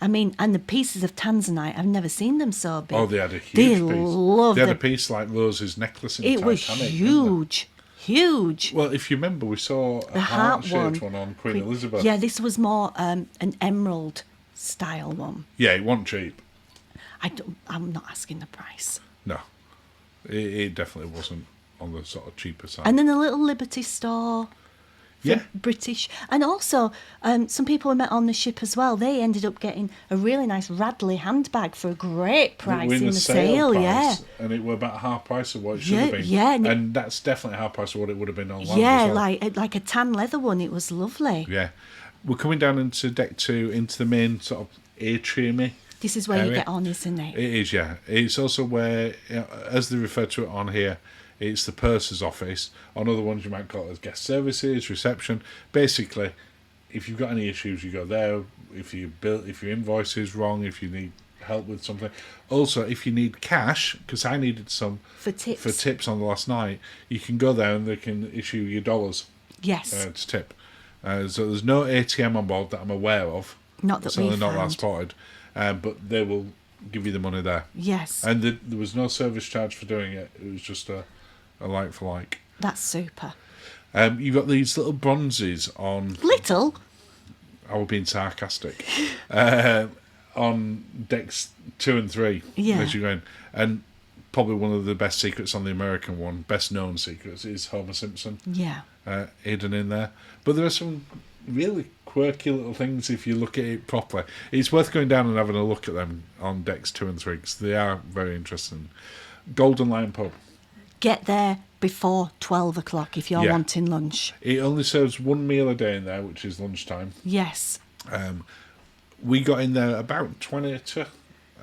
I mean, and the pieces of tanzanite, I've never seen them so big.
Oh, they had a huge
They
piece.
love
They had a
them.
piece like Rose's necklace in
It
the
was
Titanic. didn't they?
huge. Huge.
Well, if you remember, we saw a
The heart
heart-shaped one on Queen Elizabeth.
Yeah, this was more an emerald style one.
Yeah, it wasn't cheap.
I'm not asking the price.
No, it definitely wasn't on the sort of cheaper side.
And then a little Liberty store. for
Yeah.
British. And also, some people we met on the ship as well, they ended up getting a really nice Radley handbag for a great price
We're
in the sale.
price,
Yeah.
and it were about half price of what it should have been.
Yeah,
and that's definitely half price of what it would have been online.
Yeah,
as well.
like a tan leather one. It was lovely.
Yeah, we're coming down into deck 2, into the main sort of atrium-y.
This is where you
area.
get on, isn't it?
It is, yeah. It's also where, as they refer to it on here, it's the purser's office. On other ones, you might call it as guest services, reception. Basically, if you've got any issues, you go there. If your invoice is wrong, if you need help with something. Also, if you need cash, because I needed some
For tips.
on the last night, you can go there and they can issue you dollars
Yes.
to tip. So there's no ATM on board that I'm aware of.
Not that
Certainly
we've
not that
found.
spotted. But they will give you the money there.
Yes.
And there was no service charge for doing it. It was just a like for like.
That's super.
You've got these little bronzes on.
Little.
I was being sarcastic. On decks 2 and 3
Yeah.
as you're going. And probably one of the best secrets on the American one, best known secrets, is Homer Simpson
Yeah.
hidden in there. But there are some really quirky little things if you look at it properly. It's worth going down and having a look at them on decks 2 and 3 because they are very interesting. Golden Lion Pub.
Get there before 12 o'clock if you're
Yeah.
wanting lunch.
It only serves one meal a day in there, which is lunchtime.
Yes.
We got in there about 20 to.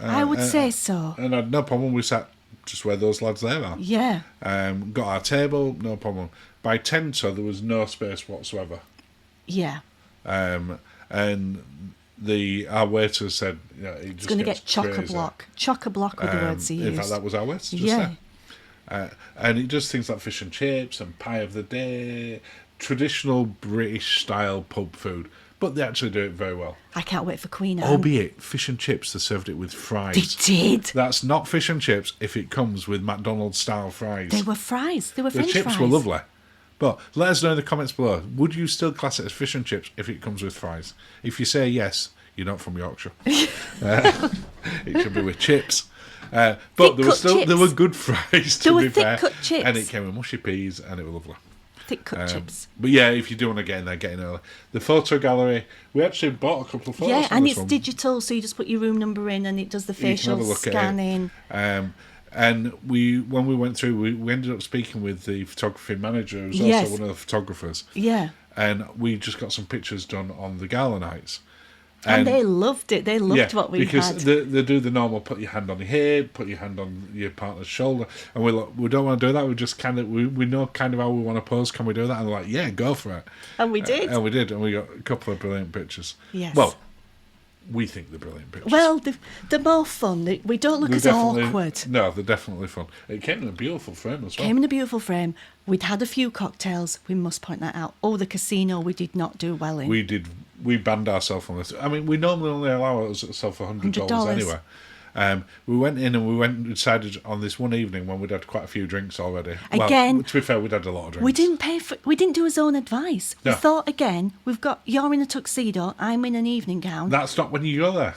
I would say so.
And I had no problem. We sat just where those lads there are.
Yeah.
Got our table, no problem. By 10 to, there was no space whatsoever.
Yeah.
And our waiter said, it
It's
just
going to
gets
get chock a
crazy.
block. Chock a block were the words he used.
In fact, that was our waiter just
Yeah.
there. And it does things like fish and chips and pie of the day, traditional British style pub food, but they actually do it very well.
I can't wait for Queen Anne.
Albeit, fish and chips, they served it with fries.
They did.
That's not fish and chips if it comes with McDonald's-style fries.
They were fries. They were French
The
fries.
chips were lovely. But let us know in the comments below, would you still class it as fish and chips if it comes with fries? If you say yes, you're not from Yorkshire. It should be with chips. But there were good fries, to be fair.
thick-cut chips.
And it came with mushy peas, and it was lovely.
Thick-cut chips.
But yeah, if you do want to get in there, get in early. The photo gallery, we actually bought a couple of photos.
Yeah,
from
and
this
it's
one.
digital, so you just put your room number in and it does the
You can have
facial
a look at it.
scanning.
And when we went through, we ended up speaking with the photography manager, who's
Yes.
also one of the photographers.
Yeah.
And we just got some pictures done on the gala nights.
And they loved it. They loved what we
because
had.
they do the normal, put your hand on your hip, put your hand on your partner's shoulder, and we're like, we don't want to do that. We just kind of we know kind of how we want to pose. Can we do that? And they're like, yeah, go for it.
And we did.
And we did, and we got a couple of brilliant pictures.
Yes.
Well, we think they're brilliant pictures.
Well, they're more fun. We don't look
They're
as
definitely-
awkward.
No, they're definitely fun. It came in a beautiful frame as well.
Came in a beautiful frame. We'd had a few cocktails. We must point that out. Oh, the casino we did not do well in.
We banned ourselves on this. I mean, we normally only allow ourselves $100 anyway. We went in and decided on this one evening when we'd had quite a few drinks already.
Again,
well, to be fair, we'd had a lot of drinks.
We didn't do his own advice.
No.
We thought again. You're in a tuxedo. I'm in an evening gown.
That's not when you go there.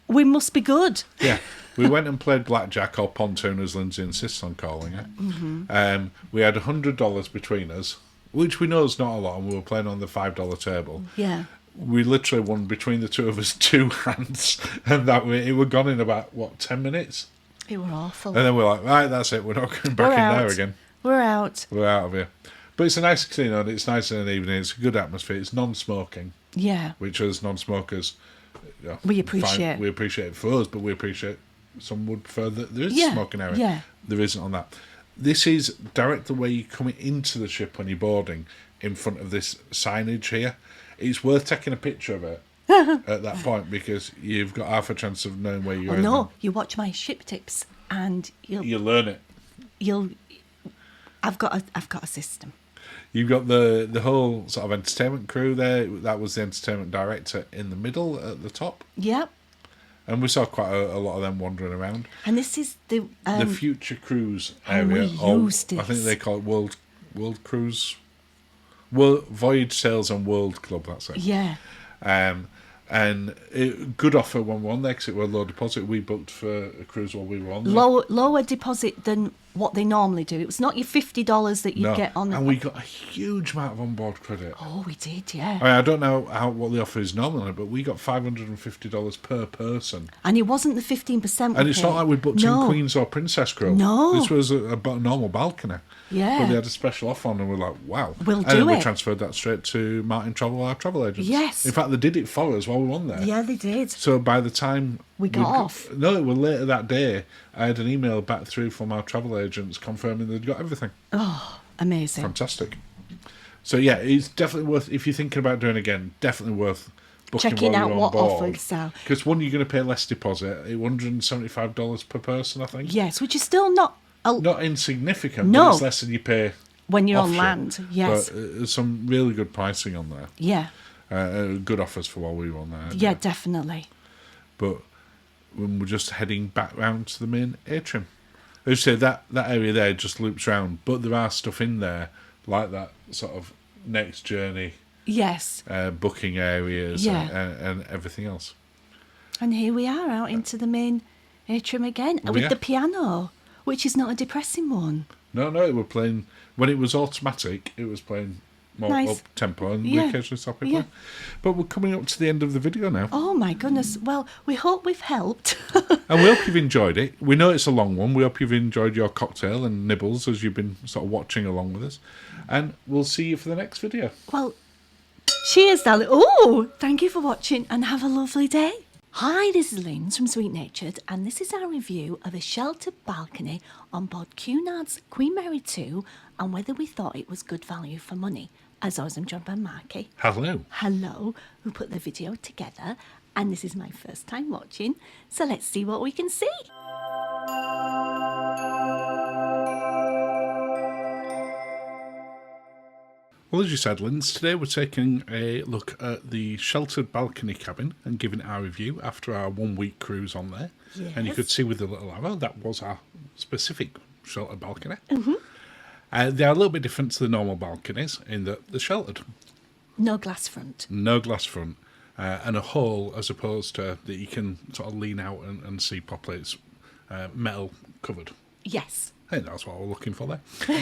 We must be good.
Yeah. We went and played blackjack or pontoon, as Lindsay insists on calling it.
Mm-hmm.
We had $100 between us, which we know is not a lot, and we were playing on the $5 table.
Yeah.
We literally won between the two of us 2 hands, and it were gone in about 10 minutes.
It were awful.
And then we're like, right, that's it. We're not going back in there again.
We're out.
We're out of here. But it's a nice casino, and it's nice in an evening. It's a good atmosphere. It's non-smoking,
Yeah.
which as non-smokers,
We appreciate.
We appreciate it for us, but we appreciate some would prefer that there is
Yeah,
a smoking area.
yeah.
There isn't on that. This is directly where you're coming into the ship when you're boarding, in front of this signage here. It's worth taking a picture of it at that point, because you've got half a chance of knowing where you're
Oh
in.
no! You watch my ship tips, and
You learn it.
I've got a system.
You've got the whole sort of entertainment crew there. That was the entertainment director in the middle at the top.
Yep.
And we saw quite a lot of them wandering around.
And this is the
Future Cruise
and
area.
we
or
used
I think
this.
they call it World Cruise. Voyage Sales and World Club, that's it.
Yeah.
And good offer when we were on there, because it was low deposit. We booked for a cruise while we were on there.
Lower deposit than what they normally do. It was not your $50 that you get on.
And we got a huge amount of onboard credit.
Oh, we did, yeah.
I mean, I don't know what the offer is normally, but we got $550 per person.
And it wasn't the 15%.
And it's not like we booked in Queen's or Princess Crew.
No.
This was a normal balcony.
Yeah.
But they had a special offer on, and we're like, wow.
We'll
and
do
then we
it.
transferred that straight to Martin Travel, our travel agents.
Yes.
In fact, they did it for us while we were on there.
Yeah, they did.
So by the time
We got off.
No, it was later that day. I had an email back through from our travel agents confirming they'd got everything.
Oh, amazing.
Fantastic. So yeah, it's definitely worth, if you're thinking about doing it again, definitely worth booking
Checking
while
out
you're on
what
board.
offers are.
Because one, you're going to pay less deposit, $175 per person, I think.
Yes, which is still not
Not insignificant,
No.
but it's less than you pay
when you're on
offshore.
land. Yes.
But there's some really good pricing on there.
Yeah.
Good offers for while we were on there.
Yeah, definitely.
But when we're just heading back round to the main atrium. As you say, that area there just loops round, but there are stuff in there like that sort of next journey
Yes.
booking areas
Yeah.
and everything else.
And here we are out into the main atrium again with
are.
the piano, which is not a depressing one.
No, it was playing, when it was automatic, it was playing more
Nice.
up tempo, and
Yeah.
we occasionally stop it
Yeah.
playing. But we're coming up to the end of the video now.
Oh my goodness. Well, we hope we've helped.
And we hope you've enjoyed it. We know it's a long one. We hope you've enjoyed your cocktail and nibbles as you've been sort of watching along with us. And we'll see you for the next video.
Well, cheers, darling. Oh, thank you for watching and have a lovely day. Hi, this is Linz from Sweet Natured, and this is our review of a sheltered balcony on board Cunards QM2 and whether we thought it was good value for money. As always, I'm joined by Marky.
Hello.
Hello, who put the video together, and this is my first time watching, so let's see what we can see.
Well, as you said, Linz, today we're taking a look at the sheltered balcony cabin and giving it our review after our 1 week cruise on there.
Yes.
And you could see with the little arrow, that was our specific sheltered balcony.
Mm-hmm.
They are a little bit different to the normal balconies in that they're sheltered.
No glass front.
No glass front. And a hole as opposed to that you can sort of lean out and see properly. It's metal covered.
Yes.
I think that's what we're looking for there.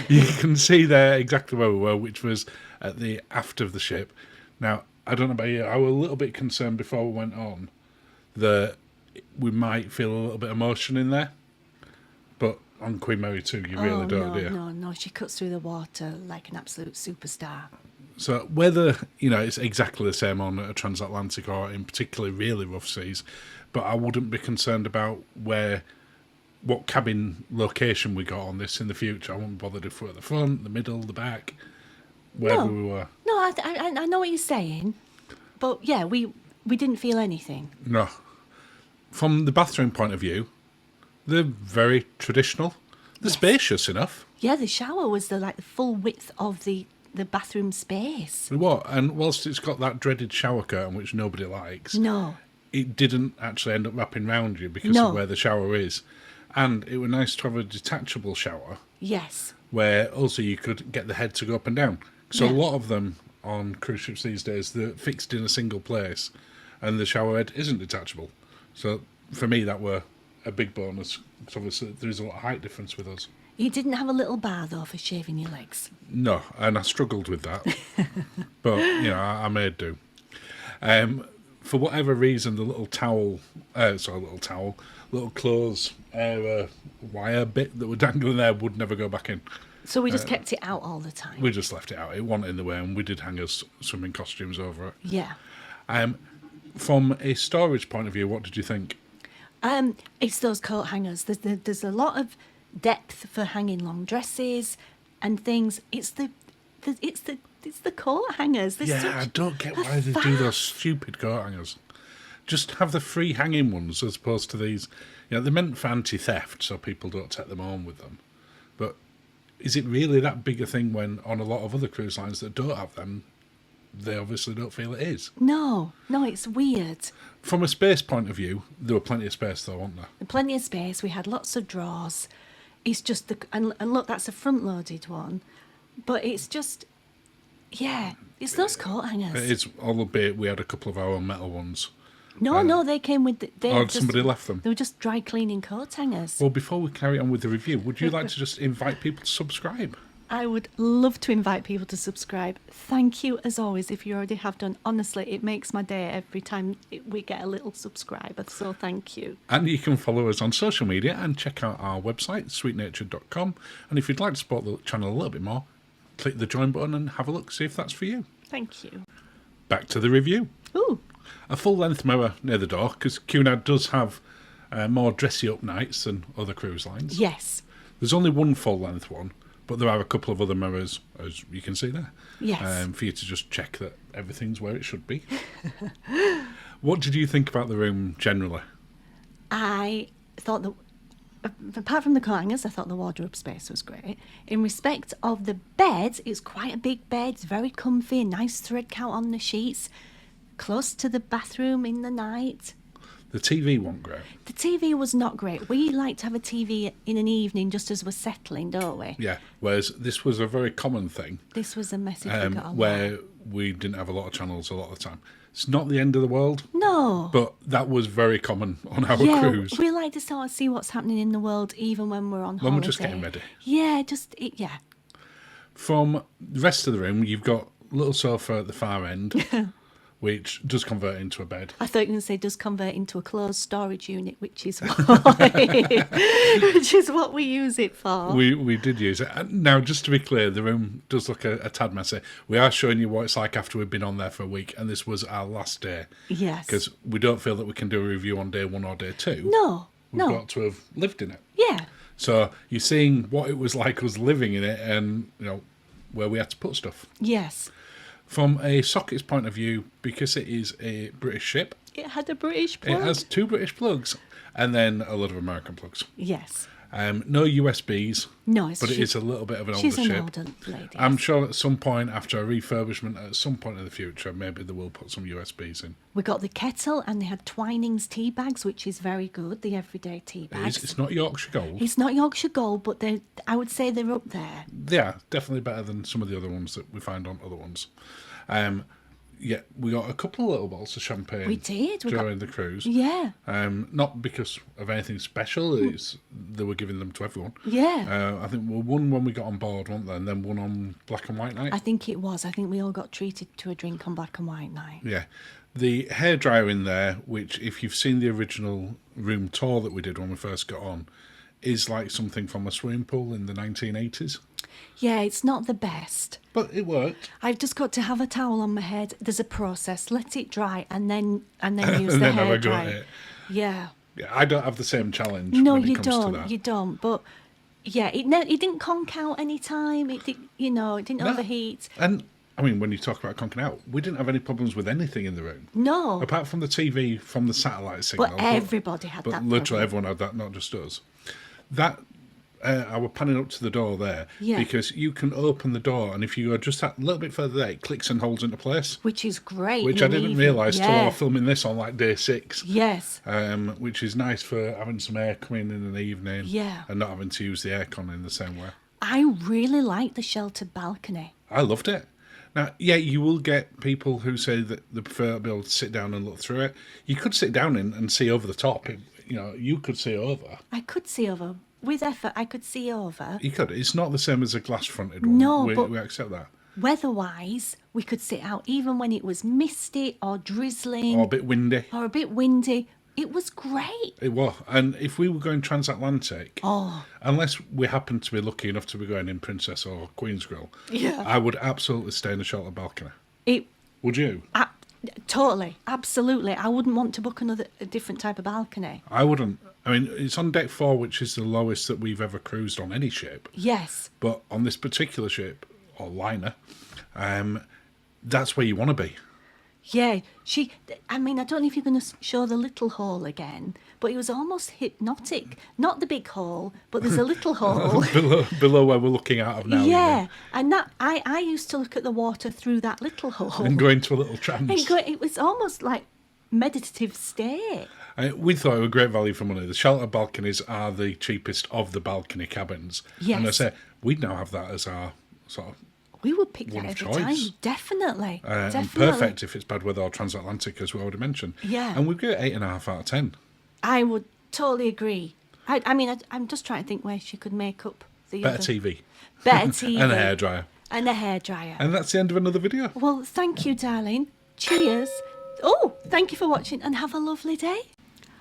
You can see there exactly where we were, which was at the aft of the ship. Now, I don't know about you, I was a little bit concerned before we went on that we might feel a little bit of motion in there. But on Queen Mary 2, you really don't, do you?
No. She cuts through the water like an absolute superstar.
So whether, it's exactly the same on a transatlantic or in particularly really rough seas, but I wouldn't be concerned about what cabin location we got on this in the future. I wouldn't bother if we're at the front, the middle, the back, wherever we were.
No, I know what you're saying, but yeah, we didn't feel anything.
No. From the bathroom point of view, they're very traditional. They're spacious enough.
Yeah, the shower was the full width of the bathroom space.
What? And whilst it's got that dreaded shower curtain, which nobody likes,
No.
it didn't actually end up wrapping round you because of where the shower is. And it was nice to have a detachable shower.
Yes.
Where also you could get the head to go up and down. So a lot of them on cruise ships these days, they're fixed in a single place and the shower head isn't detachable. So for me, that were a big bonus. Because obviously there's a lot of height difference with us.
You didn't have a little bar, though, for shaving your legs.
No, and I struggled with that. But, I made do. For whatever reason, the little clothes wire bit that were dangling there would never go back in.
So we just kept it out all the time.
We just left it out. It wasn't in the way, and we did hang us swimming costumes over it.
Yeah.
From a storage point of view, what did you think?
It's those coat hangers. There's a lot of depth for hanging long dresses and things. It's the coat hangers.
I don't get why they do those stupid coat hangers. Just have the free hanging ones as opposed to these. They're meant for anti-theft, so people don't take them home with them. But is it really that big a thing when on a lot of other cruise lines that don't have them, they obviously don't feel it is?
No, it's weird.
From a space point of view, there were plenty of space though, weren't there?
Plenty of space. We had lots of drawers. It's just and look, that's a front-loaded one, but it's just, it's those coat hangers.
It's albeit we had a couple of our own metal ones.
No, they came with.
Somebody left them.
They were just dry cleaning coat hangers.
Well, before we carry on with the review, would you like to just invite people to subscribe?
I would love to invite people to subscribe. Thank you, as always, if you already have done. Honestly, it makes my day every time we get a little subscriber, so thank you.
And you can follow us on social media and check out our website, sweetnatured.com. And if you'd like to support the channel a little bit more, click the join button and have a look, see if that's for you.
Thank you.
Back to the review.
Ooh.
A full-length mirror near the door, because Cunard does have more dressy-up nights than other cruise lines.
Yes.
There's only one full-length one, but there are a couple of other mirrors, as you can see there.
Yes.
For you to just check that everything's where it should be. What did you think about the room generally?
I thought that, apart from the coat hangers, I thought the wardrobe space was great. In respect of the bed, it's quite a big bed, it's very comfy, nice thread count on the sheets, close to the bathroom in the night.
The TV wasn't great.
The TV was not great. We like to have a TV in an evening just as we're settling, don't we?
Yeah, whereas this was a very common thing.
This was a message we got a lot.
Where we didn't have a lot of channels a lot of the time. It's not the end of the world.
No.
But that was very common on our cruise.
We like to sort of see what's happening in the world even when we're on holiday.
When we're just getting ready.
Yeah,
From the rest of the room, you've got a little sofa at the far end, which does convert into a bed.
I thought you were going to say does convert into a closed storage unit, which is what, we use it for.
We did use it. And now, just to be clear, the room does look a tad messy. We are showing you what it's like after we've been on there for a week, and this was our last day.
Yes.
Because we don't feel that we can do a review on day 1 or day 2.
No.
We've got to have lived in it.
Yeah.
So you're seeing what it was like us living in it and, where we had to put stuff.
Yes.
From a sockets point of view, because it is a British ship,
It had a British plug.
it has 2 British plugs and then a lot of American plugs.
Yes.
No USBs.
No,
but it is a little bit of an older
she's an
ship.
older lady.
I'm sure at some point after a refurbishment, at some point in the future, maybe they will put some USBs in.
We got the kettle, and they had Twinings tea bags, which is very good. The everyday tea bags.
It's not Yorkshire Gold.
It's not Yorkshire Gold, but I would say they're up there.
Yeah, definitely better than some of the other ones that we find on other ones. Yeah, we got a couple of little bottles of champagne.
We did.
During the cruise.
Yeah.
Not because of anything special. It's they were giving them to everyone.
Yeah.
I think one when we got on board, weren't there? And then one on Black and White night.
I think it was. I think we all got treated to a drink on Black and White night.
Yeah. The hairdryer in there, which if you've seen the original room tour that we did when we first got on, is like something from a swimming pool in the 1980s.
Yeah, it's not the best.
But it worked.
I've just got to have a towel on my head. There's a process. Let it dry and then use
And
the
then have
hair
a go at
dryer.
it.
Yeah.
Yeah, I don't have the same challenge.
No,
when it
you
comes to
don't.
that.
You don't. But yeah, it didn't conk out any time. It did, it didn't
No.
overheat.
And I mean, when you talk about conking out, we didn't have any problems with anything in the room.
No.
Apart from the TV from the satellite signal.
But everybody had that
But literally
problem.
everyone had that, not just us. That, I was panning up to the door there.
Yeah.
Because you can open the door, and if you go just that little bit further there, it clicks and holds into place.
Which is great.
Which
in
I
the
didn't
evening.
realise till I
Yeah.
was filming this on like day 6.
Yes.
Which is nice for having some air coming in the evening.
Yeah.
And not having to use the aircon in the same way.
I really like the sheltered balcony.
I loved it. Now, yeah, you will get people who say that they prefer to be able to sit down and look through it. You could sit down and see over the top. You could see over.
I could see over. With effort, I could see over.
You could. It's not the same as a glass-fronted one.
No,
we,
but-
we accept that.
Weather-wise, we could sit out even when it was misty or drizzling
Or a bit windy.
or a bit windy. It was great.
It was. And if we were going transatlantic, unless we happened to be lucky enough to be going in Princess or Queen's Grill,
Yeah.
I would absolutely stay in the shelter balcony.
It
Would you?
totally, absolutely. I wouldn't want to book a different type of balcony.
I wouldn't. I mean, it's on deck 4, which is the lowest that we've ever cruised on any ship.
Yes.
But on this particular ship, or liner, that's where you want to be.
Yeah. I mean, I don't know if you're going to show the little hole again, but it was almost hypnotic. Not the big hole, but there's a little hole.
below where we're looking out of now. you
Yeah.
mean.
And that I used to look at the water through that little hole.
And go into a little trance.
It was almost like meditative state.
We thought it was great value for money. The shelter balconies are the cheapest of the balcony cabins.
Yes.
And I say, we'd now have that as our sort of
We would pick
one
that
of
every time.
choice.
Definitely.
and
Definitely.
perfect if it's bad weather or transatlantic, as we already mentioned.
Yeah.
And we've got 8.5 out of 10.
I would totally agree. I'm just trying to think where she could make up the
Better
other.
TV.
Better TV.
And a hairdryer.
And a hairdryer.
And that's the end of another video.
Well, thank you, darling. Cheers. Oh, thank you for watching and have a lovely day.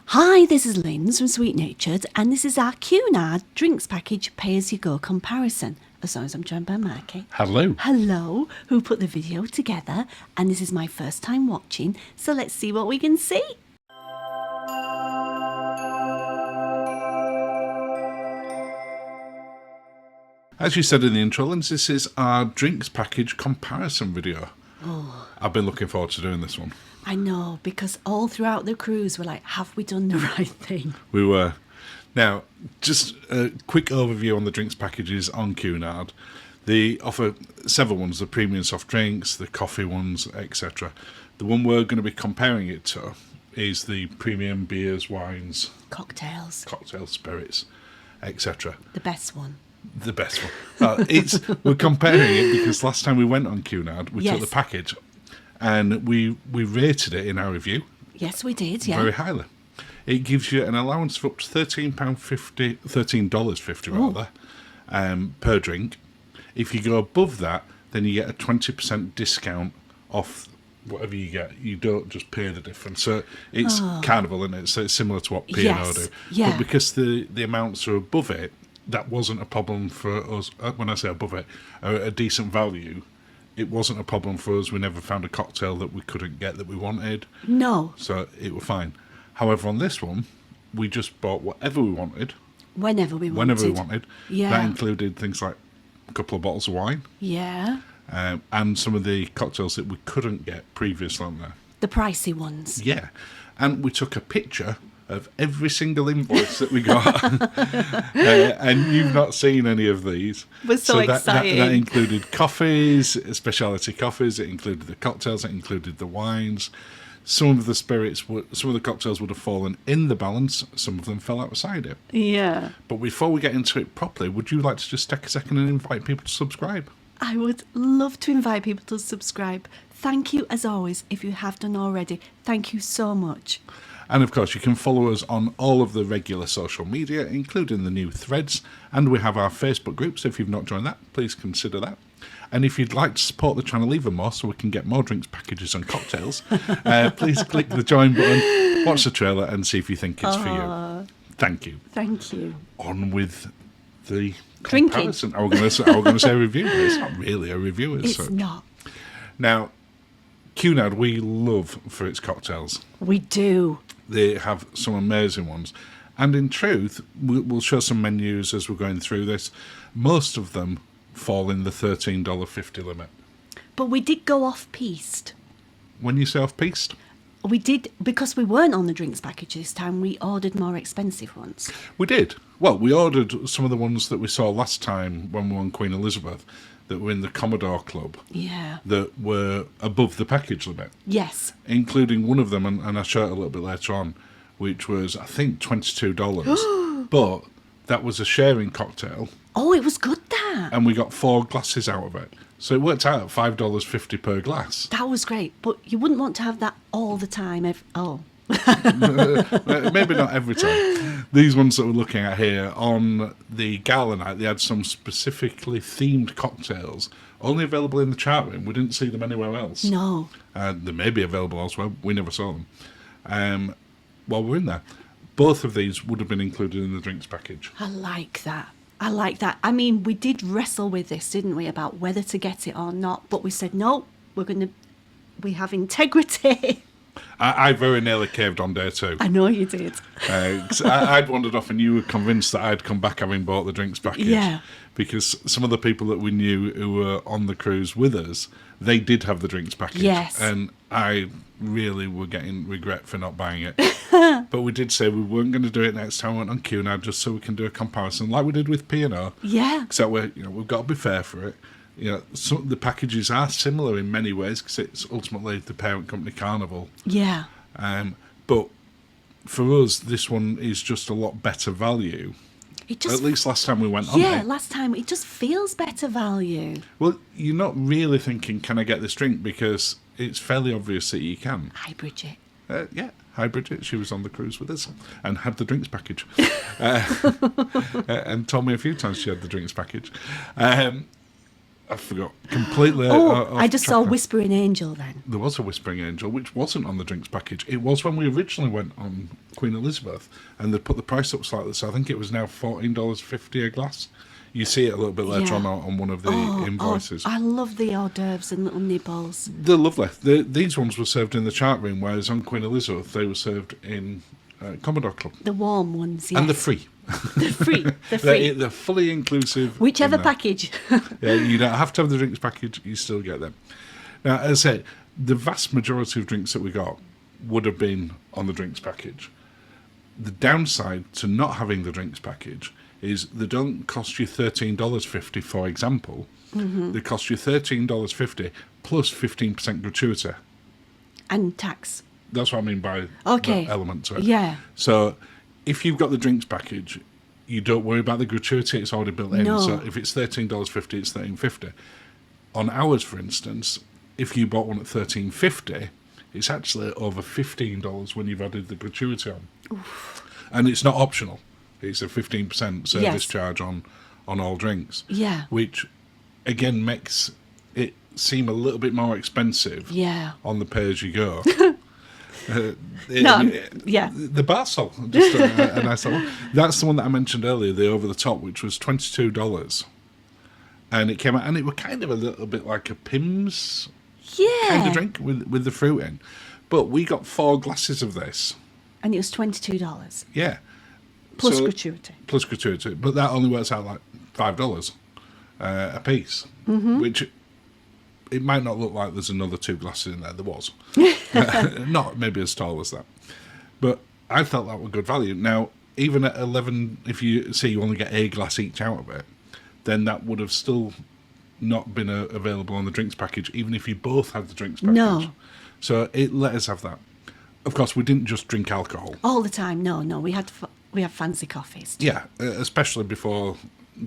Hi, this is Linz from Sweet Natured, and this is our Cunard drinks package pay-as-you-go comparison. As long as I'm joined by Marky.
Hello.
Hello, who put the video together, and this is my first time watching, so let's see what we can see.
As you said in the intro, Linz, this is our drinks package comparison video.
Oh.
I've been looking forward to doing this one.
I know, because all throughout the cruise we're like, have we done the right thing?
We were. Now, just a quick overview on the drinks packages on Cunard. They offer several ones, the premium soft drinks, the coffee ones, etc. The one we're going to be comparing it to is the premium beers, wines,
Cocktails.
cocktails, spirits, etc.
The best one.
The best one. We're comparing it because last time we went on Cunard, we took
Yes.
the package and we rated it in our review
Yes, we did, yeah.
very highly. It gives you an allowance of up to $13.50 rather, per drink. If you go above that, then you get a 20% discount off whatever you get. You don't just pay the difference. So it's Carnival, isn't it? So it's similar to what P&O
Yes,
do.
yeah.
But because the amounts are above it, that wasn't a problem for us. When I say above it, a decent value, it wasn't a problem for us. We never found a cocktail that we couldn't get that we wanted.
No,
So it was fine. However, on this one, we just bought whatever we wanted,
whenever we wanted.
whenever we wanted.
Yeah.
That included things like a couple of bottles of wine
Yeah.
and some of the cocktails that we couldn't get previously on there.
The pricey ones.
Yeah. And we took a picture of every single invoice that we got, and you've not seen any of these.
We're so excited.
That included coffees, speciality coffees. It included the cocktails. It included the wines. Some of the some of the cocktails would have fallen in the balance. Some of them fell outside it.
Yeah.
But before we get into it properly, would you like to just take a second and invite people to subscribe?
I would love to invite people to subscribe. Thank you, as always, if you have done already. Thank you so much.
And of course, you can follow us on all of the regular social media, including the new threads. And we have our Facebook group, so if you've not joined that, please consider that. And if you'd like to support the channel even more so we can get more drinks, packages and cocktails, please click the join button, watch the trailer and see if you think it's for you. Thank you.
Thank you.
On with the
Drinking.
comparison. I was going to say review, but it's not really a review as
It's
such.
not.
Now, Cunard we love for its cocktails.
We do.
They have some amazing ones. And in truth, we'll show some menus as we're going through this. Most of them fall in the $13.50 limit.
But we did go off-piste.
When you say off-piste?
We did, because we weren't on the drinks package this time, we ordered more expensive ones.
We did. Well, we ordered some of the ones that we saw last time when we were on Queen Elizabeth that were in the Commodore Club
Yeah.
that were above the package limit,
Yes.
including one of them, and I'll show it a little bit later on, which was, I think, $22. But that was a sharing cocktail,
Oh, it was good, that.
and we got 4 glasses out of it. So it worked out at $5.50 per glass.
That was great. But you wouldn't want to have that all the time.
Maybe not every time. These ones that we're looking at here, on the gala night, they had some specifically themed cocktails, only available in the chart room. We didn't see them anywhere else.
No.
They may be available elsewhere. We never saw them. While we're in there, both of these would have been included in the drinks package.
I like that. I like that. I mean, we did wrestle with this, didn't we, about whether to get it or not. But we said, no, we have integrity.
I very nearly caved on day 2.
I know you did.
'Cause I'd wandered off and you were convinced that I'd come back having bought the drinks package.
Yeah.
Because some of the people that we knew who were on the cruise with us, they did have the drinks package.
Yes.
And I really were getting regret for not buying it. But we did say we weren't going to do it next time we went on Cunard, just so we can do a comparison like we did with P&O.
Yeah.
So we've got to be fair for it. Some the packages are similar in many ways because it's ultimately the parent company Carnival.
Yeah.
But for us, this one is just a lot better value.
It just,
At least last time we went on
yeah,
it.
last time it just feels better value.
Well, you're not really thinking, can I get this drink? Because it's fairly obvious that you can.
Hi, Bridget.
Yeah, hi Bridget. She was on the cruise with us and had the drinks package. And told me a few times she had the drinks package. I forgot completely.
I just saw
track.
Whispering Angel then.
There was a Whispering Angel, which wasn't on the drinks package. It was when we originally went on Queen Elizabeth, and they put the price up slightly. So I think it was now $14.50 a glass. You see it a little bit later
Yeah.
on one of the invoices.
I love the hors d'oeuvres and little nibbles.
They're lovely. These ones were served in the chart room, whereas on Queen Elizabeth they were served in Commodore Club.
The warm ones, yes.
And they're free.
They're free. They're free.
They're fully inclusive.
Whichever
in that.
package.
Yeah, you don't have to have the drinks package, you still get them. Now, as I said, the vast majority of drinks that we got would have been on the drinks package. The downside to not having the drinks package is they don't cost you $13.50, for example.
Mm-hmm.
They cost you $13.50 plus 15% gratuity.
And tax.
That's what I mean by
Okay.
the element to it.
Yeah.
So if you've got the drinks package, you don't worry about the gratuity, it's already built in.
No.
So if it's $13.50, it's $13.50. On ours, for instance, if you bought one at $13.50, it's actually over $15 when you've added the gratuity on. Oof. And it's not optional. It's a 15% service
Yes.
charge on all drinks.
Yeah.
Which, again, makes it seem a little bit more expensive
Yeah.
on the pay-as-you-go.
Yeah.
The bar sol, just a nice little one. That's the one that I mentioned earlier, the over the top, which was $22, and it came out, and it was kind of a little bit like a Pimm's
Yeah.
kind of drink with the fruit in. But we got 4 glasses of this.
And it was $22.
Yeah,
Plus
So-
gratuity.
plus gratuity, but that only works out like $5 a piece, which. It might not look like there's another 2 glasses in there. There was. Not maybe as tall as that. But I felt that were good value. Now, even at 11, if you say you only get a glass each out of it, then that would have still not been available on the drinks package, even if you both had the drinks package.
No.
So it let us have that. Of course, we didn't just drink alcohol.
All the time. No. We had fancy coffees.
Yeah, especially before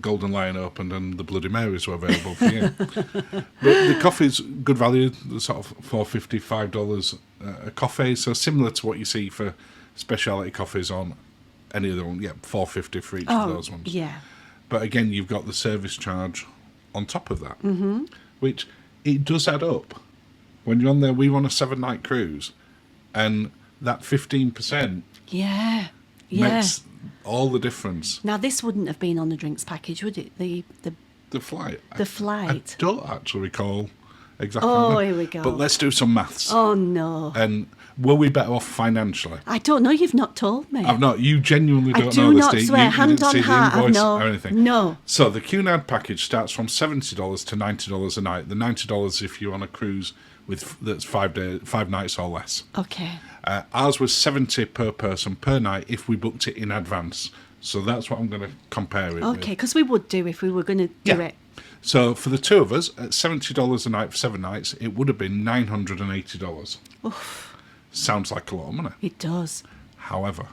Golden Lion opened and the Bloody Marys were available for you. But the coffee's good value, sort of $4.50, $5 a coffee. So similar to what you see for specialty coffees on any other one. Yeah, $4.50 for each of those ones.
Yeah.
But again, you've got the service charge on top of that, which it does add up. When you're on there, we were on a 7-night cruise, and that 15% makes all the difference.
Now, this wouldn't have been on the drinks package, would it? The
flight.
The flight.
I don't actually recall exactly.
Oh, here we go.
But let's do some maths.
Oh, no.
And were we better off financially?
I don't know. You've not told me.
I've not. You genuinely don't know
I do
this,
not
do you?
swear.
You
Hand
didn't
on
see the
heart, I've
invoice
no.
or anything.
No.
So the Cunard package starts from $70 to $90 a night. The $90 if you're on a cruise that's 5 nights or less.
Okay.
Ours was $70 per person per night if we booked it in advance. So that's what I'm going to compare it with.
Okay, because we would do if we were going to do it.
So for the two of us, at $70 a night for 7 nights, it would have been $980.
Oof.
Sounds like a lot of money.
It does.
However,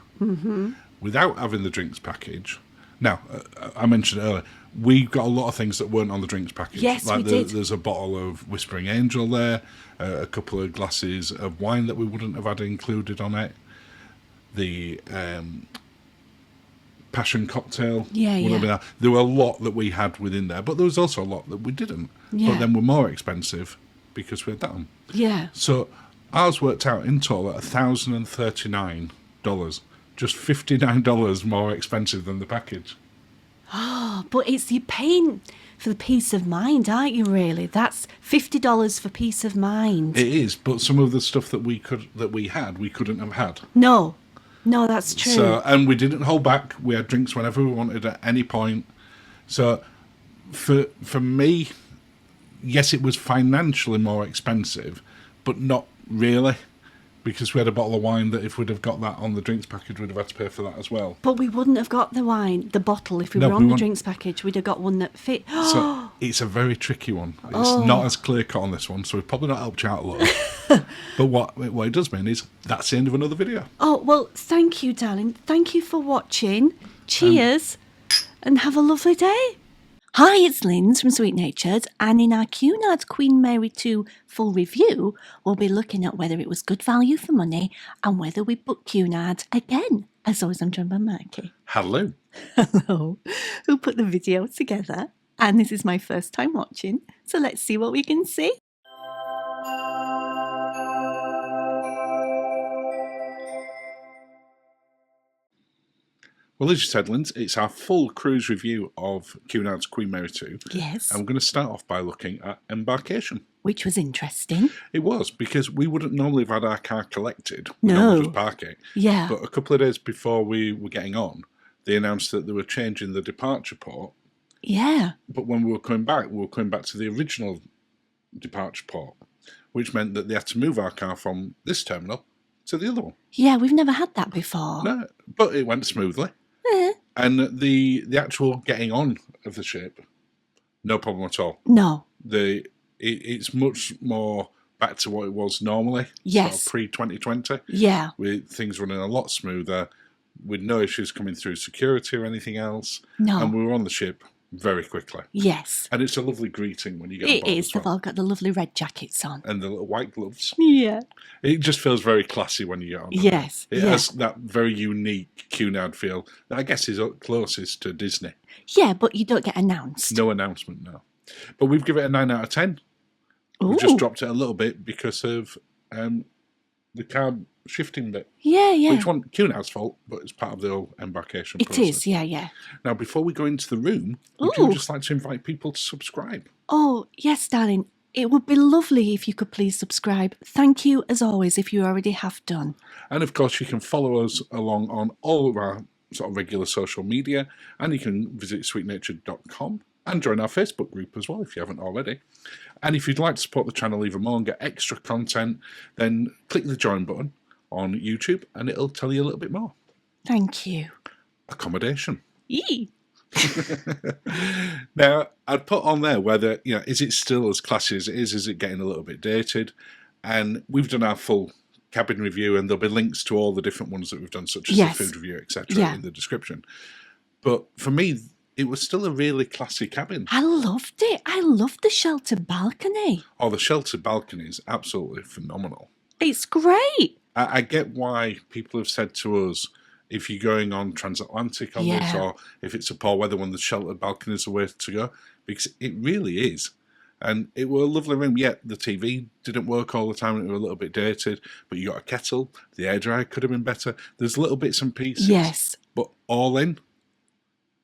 without having the drinks package, now, I mentioned earlier, we got a lot of things that weren't on the drinks package.
Yes,
like
we did.
There's a bottle of Whispering Angel there, a couple of glasses of wine that we wouldn't have had included on it, the passion cocktail.
Yeah.
There were a lot that we had within there, but there was also a lot that we didn't.
Yeah.
But then were more expensive because we had that on.
Yeah.
So ours worked out in total at $1,039, just $59 more expensive than the package.
But you're paying for the peace of mind, aren't you, really? That's $50 for peace of mind.
It is, but some of the stuff that we had, we couldn't have had.
No, that's true.
So, and we didn't hold back. We had drinks whenever we wanted at any point. So for me, yes, it was financially more expensive, but not really, because we had a bottle of wine that if we'd have got that on the drinks package, we'd have had to pay for that as well.
But we wouldn't have got the bottle, if we were on the drinks package. We'd have got one that fit.
So it's a very tricky one. It's not as clear cut on this one, so we've probably not helped you out a lot. But what it does mean is that's the end of another video.
Oh, well, thank you, darling. Thank you for watching. Cheers, and have a lovely day. Hi, it's Linz from Sweet Natured, and in our Cunards Queen Mary 2 full review, we'll be looking at whether it was good value for money and whether we booked Cunards again. As always, I'm joined by Marky.
Hello.
Hello. Who put the video together, and this is my first time watching, so let's see what we can see.
Well, as you said, Linz, it's our full cruise review of Cunard's Queen Mary 2.
Yes.
And we're going to start off by looking at embarkation.
Which was interesting.
It was, because we wouldn't normally have had our car collected.
No.
We just park it.
Yeah.
But a couple of days before we were getting on, they announced that they were changing the departure port.
Yeah.
But when we were coming back to the original departure port, which meant that they had to move our car from this terminal to the other one.
Yeah, we've never had that before.
No, but it went smoothly. And the actual getting on of the ship, no problem at all.
No.
It's much more back to what it was normally.
Yes.
Sort of pre-2020.
Yeah.
With things running a lot smoother, with no issues coming through security or anything else.
No.
And we were on the ship very quickly.
Yes.
And it's a lovely greeting when you get on board.
It is.
as
They've
well.
all got the lovely red jackets on.
And the little white gloves.
Yeah.
It just feels very classy when you get on.
Yes.
It has that very unique Cunard feel that I guess is closest to Disney.
Yeah, but you don't get announced.
No announcement, no. But we've given it a 9 out of 10.
Ooh.
We've just dropped it a little bit because of the car shifting bit.
Yeah.
Which one? Cunard's fault, but it's part of the whole embarkation
It
process.
is, yeah.
Now, before we go into the room, would you just like to invite people to subscribe?
Oh, yes, darling. It would be lovely if you could please subscribe. Thank you, as always, if you already have done.
And of course, you can follow us along on all of our sort of regular social media, and you can visit sweetnatured.com and join our Facebook group as well if you haven't already. And if you'd like to support the channel even more and get extra content, then click the join button. on YouTube, and it'll tell you a little bit more.
Thank you.
Accommodation.
Yee.
Now, I'd put on there whether, is it still as classy as it is? Is it getting a little bit dated? And we've done our full cabin review, and there'll be links to all the different ones that we've done, such as
Yes.
the food review, etc.,
Yeah.
in the description. But for me, it was still a really classy cabin.
I loved it. I loved the sheltered balcony.
Oh, the sheltered balcony is absolutely phenomenal.
It's great.
I get why people have said to us, if you're going on transatlantic on this,
Yeah.
or if it's a poor weather one, the sheltered balcony is the way to go, because it really is. And it was a lovely room. Yeah, the TV didn't work all the time, and it was a little bit dated, but you got a kettle, the hairdryer could have been better. There's little bits and pieces.
Yes.
But all in,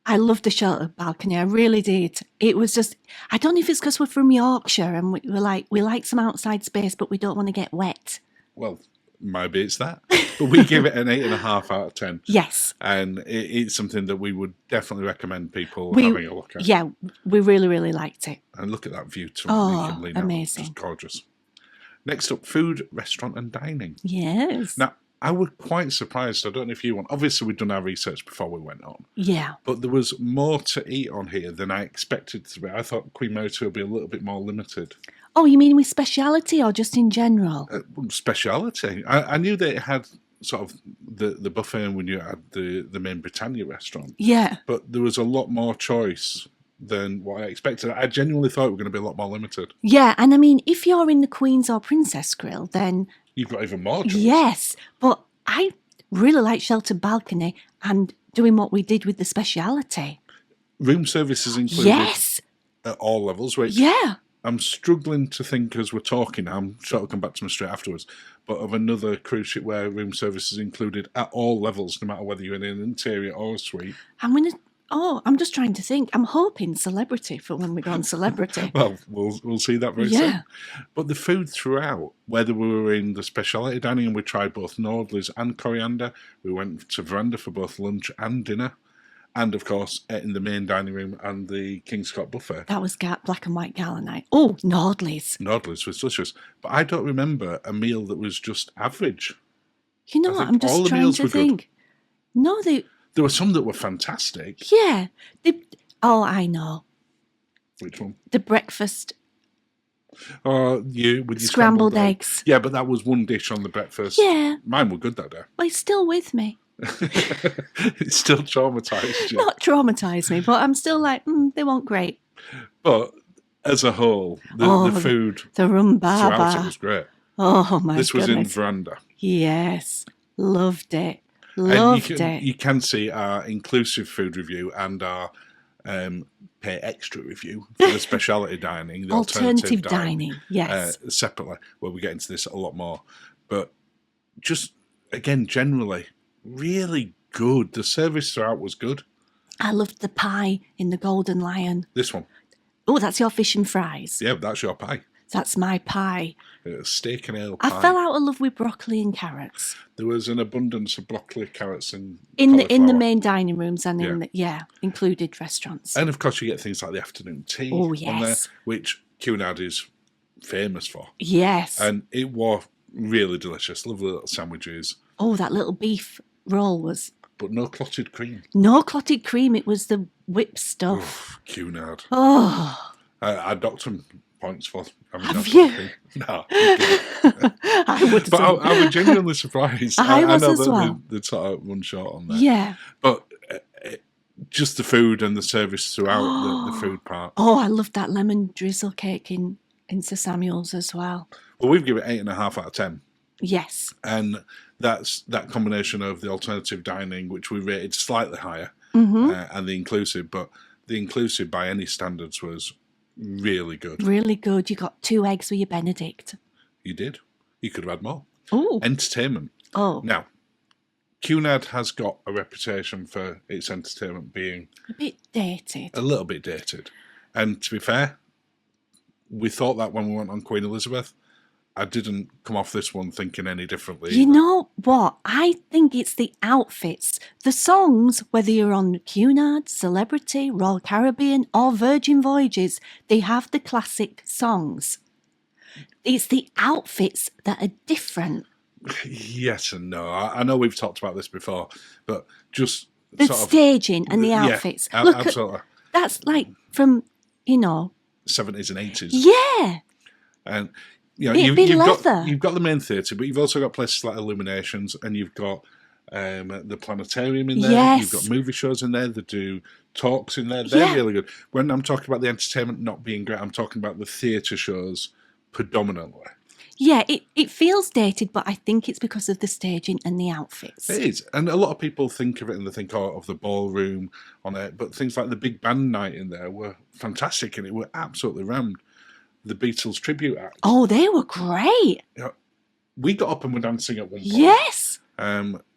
I loved the sheltered balcony. I really did. It was just, I don't know if it's because we're from Yorkshire and we like some outside space, but we don't want to get wet.
well, maybe it's that. But we give it an 8.5 out of 10.
Yes.
And it's something that we would definitely recommend people having a look at.
Yeah, we really, really liked it.
And look at that view too.
Oh,
You can lean out.
amazing.
It's gorgeous. Next up, food, restaurant and dining.
Yes.
Now, I was quite surprised. I don't know if you want. Obviously, we'd done our research before we went on.
Yeah.
But there was more to eat on here than I expected to be. I thought QM2 would be a little bit more limited.
Oh, you mean with speciality or just in general?
Speciality. I knew that it had sort of the buffet, and when you had the main Britannia restaurant.
Yeah.
But there was a lot more choice than what I expected. I genuinely thought we were going to be a lot more limited.
Yeah, and I mean, if you're in the Queen's or Princess Grill, then
You've got even more choice.
yes. But I really like sheltered balcony and doing what we did with the speciality.
Room service is included
Yes.
at all levels, which
Yeah.
I'm struggling to think as we're talking. I'm sure it'll come back to me straight afterwards. But of another cruise ship where room service is included at all levels, no matter whether you're in an interior or a suite.
I'm just trying to think. I'm hoping celebrity for when we go on celebrity.
Well, we'll see that very soon. But the food throughout, whether we were in the speciality dining and we tried both Nordlies and coriander, we went to veranda for both lunch and dinner, and of course in the main dining room and the Kingscote buffet.
That was black and white gala night. Oh, Nordlies.
Nordlies was delicious, but I don't remember a meal that was just average.
You know
I
what?
think
I'm
all
just
the
trying
meals
to
were good.
think. No,
There were some that were fantastic.
yeah. I know.
Which one?
The breakfast
You with your
scrambled eggs.
Yeah, but that was one dish on the breakfast.
Yeah.
Mine were good that day.
Well, it's still with me.
It still traumatised you.
Not traumatise me, but I'm still like, they weren't great.
But as a whole, the food
The rum
throughout it
baba.
was great.
Oh my
This was in
goodness.
veranda.
Yes. Loved it.
And
Loved
you
it.
can see our inclusive food review and our pay extra review for the speciality dining, the
Alternative dining. Yes.
separately, where we get into this a lot more. But just, again, generally, really good. The service throughout was good.
I loved the pie in the Golden Lion.
This one.
Oh, that's your fish and fries.
Yeah, that's your pie.
That's my pie.
Steak and ale pie.
I fell out of love with broccoli and carrots.
There was an abundance of broccoli, carrots, and
In the
cauliflower.
main dining rooms and in included restaurants.
And of course, you get things like the afternoon tea
Oh,
on there,
yes.
which Cunard is famous for.
Yes.
And it was really delicious. Lovely little sandwiches,
Oh, that little beef roll was
but no clotted cream.
no clotted cream. It was the whipped stuff.
Cunard.
Oh,
I docked some points for having
Have
no
you?
clotted cream. No.
I would.
But I was genuinely surprised.
I was
know
as
that
well.
they'd sort of run short on there.
Yeah.
But just the food and the service throughout the food part.
Oh, I loved that lemon drizzle cake in Sir Samuel's as well.
Well, we've given it 8.5 out of 10.
Yes.
And that's that combination of the alternative dining, which we rated slightly higher,
Mm-hmm.
and the inclusive. But the inclusive, by any standards, was really good.
Really good. You got 2 eggs with your Benedict.
You did. You could have had more.
Oh.
Entertainment.
Oh.
Now, Cunard has got a reputation for its entertainment being
A bit dated.
a little bit dated. And to be fair, we thought that when we went on Queen Elizabeth. I didn't come off this one thinking any differently.
You
either.
know what? I think it's the outfits. The songs, whether you're on Cunard, Celebrity, Royal Caribbean, or Virgin Voyages, they have the classic songs. It's the outfits that are different.
Yes and no. I know we've talked about this before, but just
The
sort of
staging and the
yeah,
outfits. Look at
absolutely.
that's like from
70s and 80s.
yeah.
And
It'd be
you've
leather.
got the main theatre, but you've also got places like Illuminations, and you've got the planetarium in there.
Yes.
You've got movie shows in there. They do talks in there. They're really good. When I'm talking about the entertainment not being great, I'm talking about the theatre shows predominantly.
Yeah, it feels dated, but I think it's because of the staging and the outfits.
It is, and a lot of people think of it and they think of the ballroom on it, but things like the big band night in there were fantastic, and it were absolutely rammed. The Beatles tribute act.
Oh, they were great.
We got up and were dancing at one point.
Yes.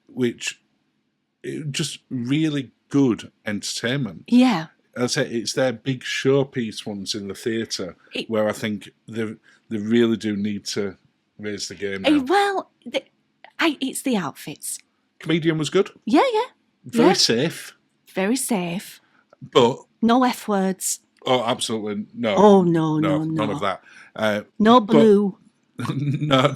Which just really good entertainment.
Yeah.
As I say, it's their big showpiece ones in the theatre where I think they really do need to raise the game now.
Well, it's the outfits.
Comedian was good.
Yeah.
Very safe.
Very safe.
But
no F words.
Oh, absolutely no.
Oh no,
none of that.
No blue.
No,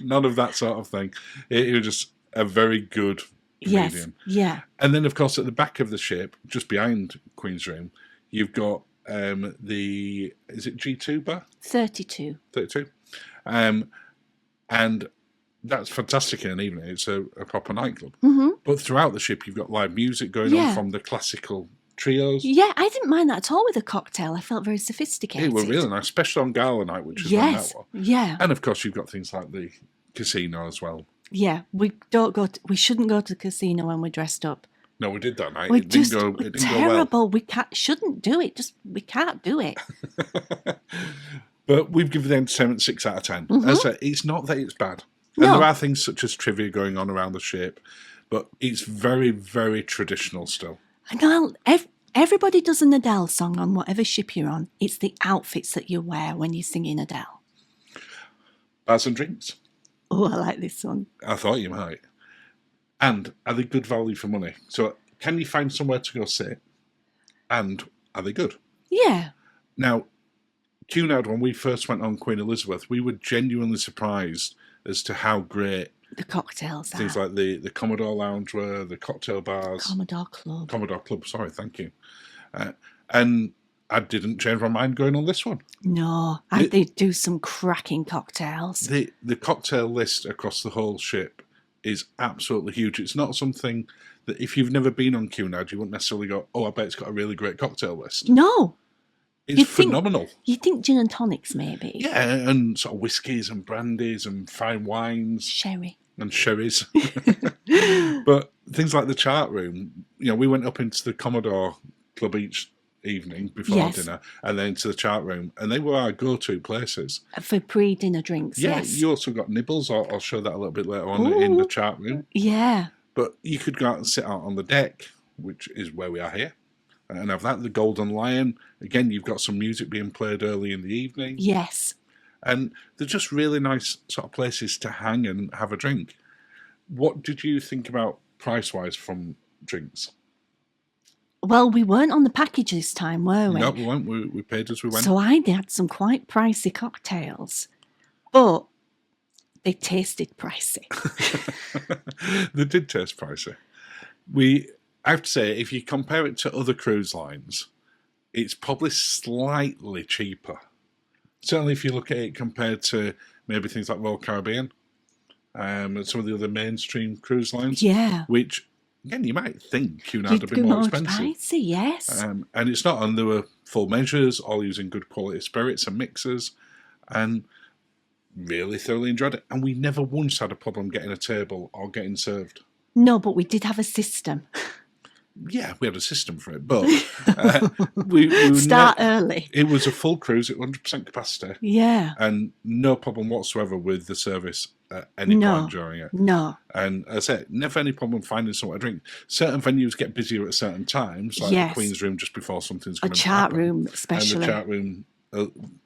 none of that sort of thing. It was just a very good comedian.
Yes, yeah.
And then, of course, at the back of the ship, just behind Queen's Room, you've got is it G2 bar?
32.
32. And that's fantastic in an evening. It's a proper nightclub.
Mm-hmm.
But throughout the ship, you've got live music going on from the classical trios.
Yeah, I didn't mind that at all with a cocktail. I felt very sophisticated.
It were really nice, especially on Gala night, which is when that was.
Yeah.
And of course, you've got things like the casino as well.
Yeah, we shouldn't go to the casino when we're dressed up.
No, we did that night.
We're
it didn't go
terrible.
well.
We shouldn't do it. We can't do it.
But we've given the entertainment 6 out of 10.
Mm-hmm.
As I say, it's not that it's bad. And there are things such as trivia going on around the ship, but it's very, very traditional still.
And everybody does an Adele song on whatever ship you're on. It's the outfits that you wear when you're singing Adele.
Bars and drinks.
Oh, I like this one.
I thought you might. And are they good value for money? So can you find somewhere to go sit? And are they good?
Yeah.
Now, Cunard, when we first went on Queen Elizabeth, we were genuinely surprised as to how great
the cocktails
things like the Commodore Lounge were, the cocktail bars.
Commodore Club,
sorry, thank you. And I didn't change my mind going on this one.
No, they do some cracking cocktails.
The cocktail list across the whole ship is absolutely huge. It's not something that if you've never been on Cunard, you wouldn't necessarily go, oh, I bet it's got a really great cocktail list.
No.
It's phenomenal.
You think gin and tonics, maybe?
Yeah, and sort of whiskies and brandies and fine wines.
Sherry.
And sherries. But things like the chart room, we went up into the Commodore Club each evening before dinner and then to the chart room, and they were our go-to places.
For pre-dinner drinks, yes.
You also got nibbles. I'll show that a little bit later on in the chart room.
Yeah.
But you could go out and sit out on the deck, which is where we are here, and have that. The Golden Lion. Again, you've got some music being played early in the evening.
Yes.
And they're just really nice sort of places to hang and have a drink. What did you think about price-wise from drinks?
Well, we weren't on the package this time, were we?
No, we weren't. We paid as we went.
So I had some quite pricey cocktails, but they tasted pricey.
They did taste pricey. I have to say, if you compare it to other cruise lines, it's probably slightly cheaper. Certainly if you look at it compared to maybe things like Royal Caribbean and some of the other mainstream cruise lines.
Yeah.
Which, again, you might think Cunard would be more expensive.
Pricey, yes.
And it's not, and they were full measures, all using good quality spirits and mixers, and really thoroughly enjoyed it. And we never once had a problem getting a table or getting served.
No, but we did have a system.
Yeah, we had a system for it, but we
start early.
It was a full cruise at 100% capacity.
Yeah.
And no problem whatsoever with the service at any point during it.
No.
And as I said, never any problem finding somewhere to drink. Certain venues get busier at certain times, like the Queen's Room just before something's going to happen.
A chart room, especially.
And the chart room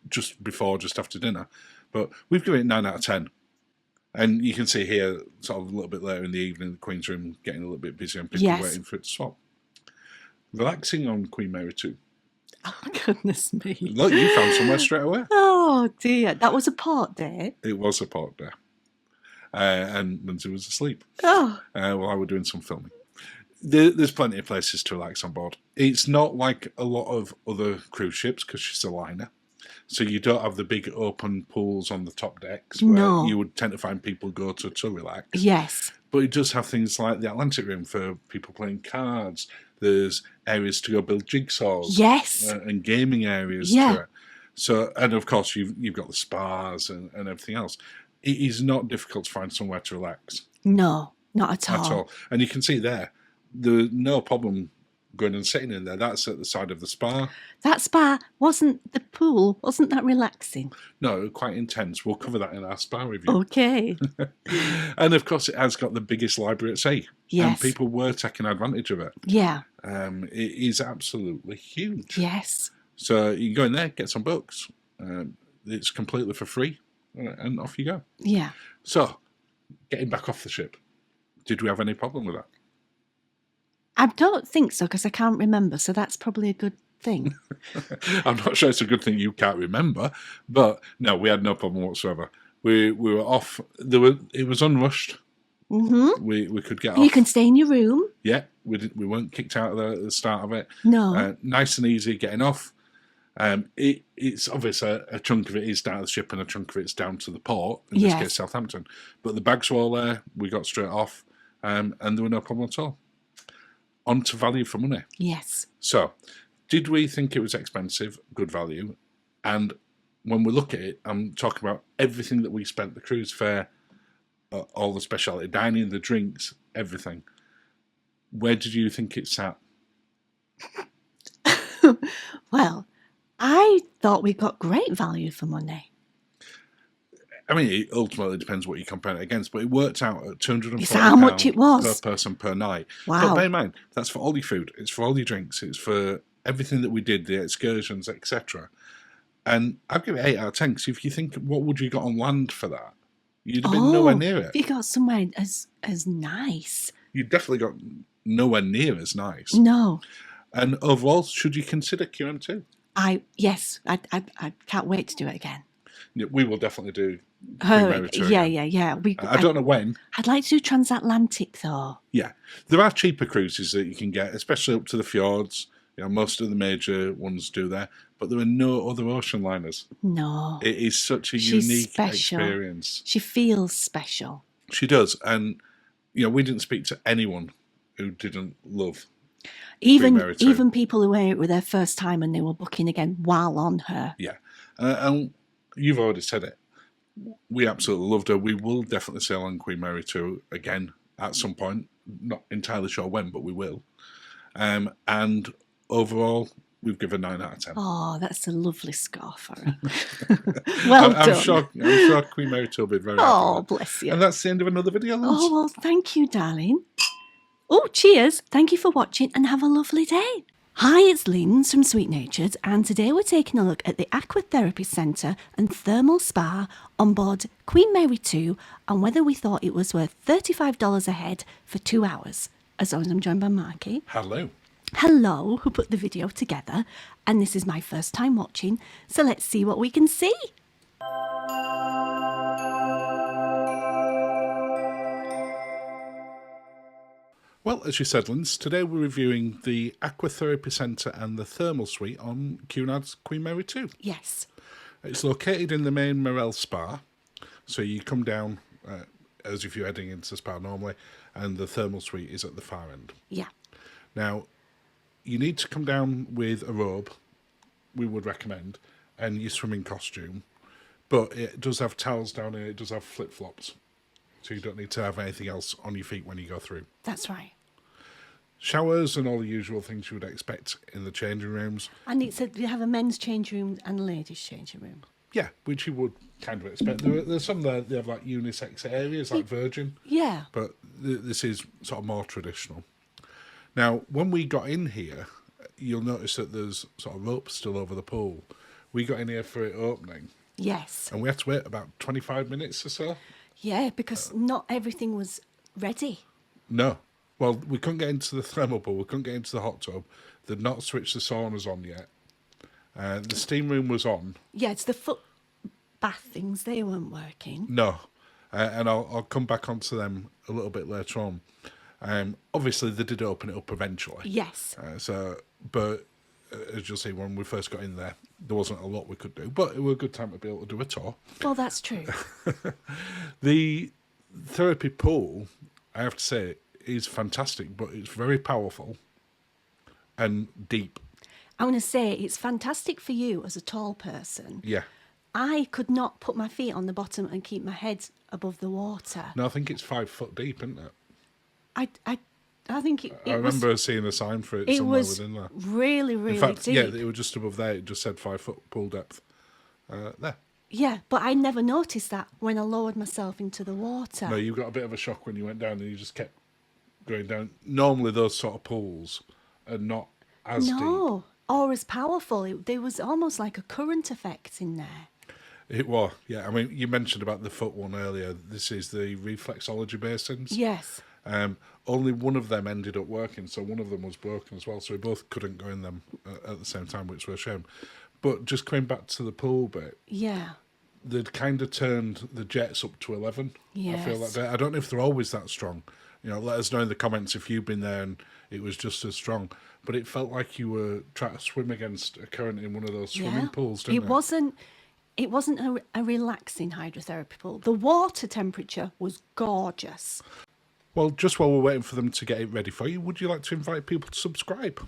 just after dinner. But we've given it 9 out of 10. And you can see here, sort of a little bit later in the evening, the Queen's Room getting a little bit busier and people waiting for it to swap. Relaxing on Queen Mary 2.
Oh, goodness me.
Look, you found somewhere straight away.
Oh, dear. That was a port day.
It was a port day. and Linzi was asleep
Oh,
while I was doing some filming. There's plenty of places to relax on board. It's not like a lot of other cruise ships because she's a liner. So you don't have the big open pools on the top decks where
No.
you would tend to find people go to relax.
yes.
But it does have things like the Atlantic room for people playing cards. There's areas to go build jigsaws.
Yes.
And gaming areas
Yeah.
to it. So, and of course you've got the spas and everything else. It is not difficult to find somewhere to relax
No, not at all.
at all. And you can see there's no problem going and sitting in there. That's at the side of the spa.
That spa wasn't the pool, wasn't that relaxing?
No, quite intense. We'll cover that in our spa review.
Okay.
And of course, it has got the biggest library at sea.
Yes.
And people were taking advantage of it.
Yeah.
It is absolutely huge.
Yes.
So you can go in there, get some books. It's completely for free, and off you go.
Yeah.
So, getting back off the ship, did we have any problem with that?
I don't think so because I can't remember, so that's probably a good thing.
I'm not sure it's a good thing you can't remember, but no, we had no problem whatsoever. We were off. It was unrushed.
Mm-hmm.
We could get
You
off.
can stay in your room.
Yeah, we weren't kicked out at the start of it.
No.
Nice and easy getting off. It's obviously a chunk of it is down to the ship and a chunk of it's down to the port, in this
Yes.
case Southampton. But the bags were all there, we got straight off, and there were no problem at all. On to value for money.
Yes.
So, did we think it was expensive, good value? And when we look at it, I'm talking about everything that we spent, the cruise fare, all the specialty dining, the drinks, everything. Where did you think it sat?
Well, I thought we got great value for money.
I mean, it ultimately depends what you compare it against, but it worked out at £240
Is that how much it was?
per person per night.
Wow.
But bear in mind, that's for all your food, it's for all your drinks, it's for everything that we did, the excursions, etc. And I'll give it 8 out of 10, because if you think, what would you got on land for that? You'd have been nowhere near it.
If you got somewhere as nice.
You definitely got nowhere near as nice.
No.
And overall, should you consider QM2?
Yes, I can't wait to do it again.
Yeah, we will definitely do
Oh,
Mary too
yeah,
again.
yeah.
I don't know when.
I'd like to do transatlantic though.
Yeah, there are cheaper cruises that you can get, especially up to the fjords. You know, most of the major ones do that, but there are no other ocean liners.
No.
It is such a
She's
unique
special.
experience.
She feels special.
She does, and you know, we didn't speak to anyone who didn't love.
Even people who were with their first time and they were booking again while on her.
Yeah, and you've already said it. We absolutely loved her. We will definitely sail on Queen Mary 2 again at some point. Not entirely sure when, but we will. And overall, we've given 9 out of 10.
Oh, that's a lovely score for her. Well
I'm
done.
sure Queen Mary 2 will be very happy
Oh,
with it.
bless you.
And that's the end of another video, Liz.
Oh, well, thank you, darling. Oh, cheers. Thank you for watching and have a lovely day. Hi, it's Linz from Sweet Natured, and today we're taking a look at the Aquatherapy Centre and Thermal Spa on board Queen Mary 2 and whether we thought it was worth $35 a head for 2 hours. As always, I'm joined by Marky.
Hello.
Hello, who put the video together, and this is my first time watching, so let's see what we can see.
Well, as you said, Linz, today we're reviewing the Aquatherapy Centre and the Thermal Suite on Cunards Queen Mary 2.
Yes.
It's located in the main Morel Spa, so you come down as if you're heading into the spa normally, and the Thermal Suite is at the far end.
Yeah.
Now, you need to come down with a robe, we would recommend, and your swimming costume, but it does have towels down here, it does have flip-flops, so you don't need to have anything else on your feet when you go through.
That's right.
Showers and all the usual things you would expect in the changing rooms.
And it said we have a men's change room and a ladies' changing room.
Yeah, which you would kind of expect. There's some there, they have like unisex areas, like Virgin.
Yeah.
But this is sort of more traditional. Now, when we got in here, you'll notice that there's sort of ropes still over the pool. We got in here for it opening,
Yes.
and we had to wait about 25 minutes or so.
Yeah, because not everything was ready.
No. Well, we couldn't get into the thermal pool, we couldn't get into the hot tub. They'd not switched the saunas on yet. The steam room was on.
Yeah, it's the foot bath things, they weren't working.
No. and I'll come back onto them a little bit later on. Obviously, they did open it up eventually.
Yes.
But as you'll see, when we first got in there wasn't a lot we could do, but it was a good time to be able to do a tour.
Well, that's true.
The therapy pool, I have to say, is fantastic, but it's very powerful and deep.
I want to say it's fantastic for you as a tall person.
Yeah.
I could not put my feet on the bottom and keep my head above the water.
No, I think it's 5 foot deep, isn't it?
I think it
I
was,
remember seeing a sign for it
it
somewhere
was
within there.
really, really
In fact,
deep.
yeah, it was just above there. It just said 5 foot pool depth. There.
Yeah, but I never noticed that when I lowered myself into the water.
No, you got a bit of a shock when you went down and you just kept going down. Normally, those sort of pools are not as deep.
No, or as powerful. There was almost like a current effect in there.
It was, yeah. I mean, you mentioned about the foot one earlier. This is the reflexology basins.
Yes.
Only one of them ended up working, so one of them was broken as well. So we both couldn't go in them at the same time, which was a shame. But just coming back to the pool bit,
Yeah.
they'd kind of turned the jets up to 11. I feel
Yes.
like I don't know if they're always that strong. You know, let us know in the comments if you've been there and it was just as strong. But it felt like you were trying to swim against a current in one of those swimming pools, didn't it?
It wasn't a relaxing hydrotherapy pool. The water temperature was gorgeous.
Well, just while we're waiting for them to get it ready for you, would you like to invite people to subscribe?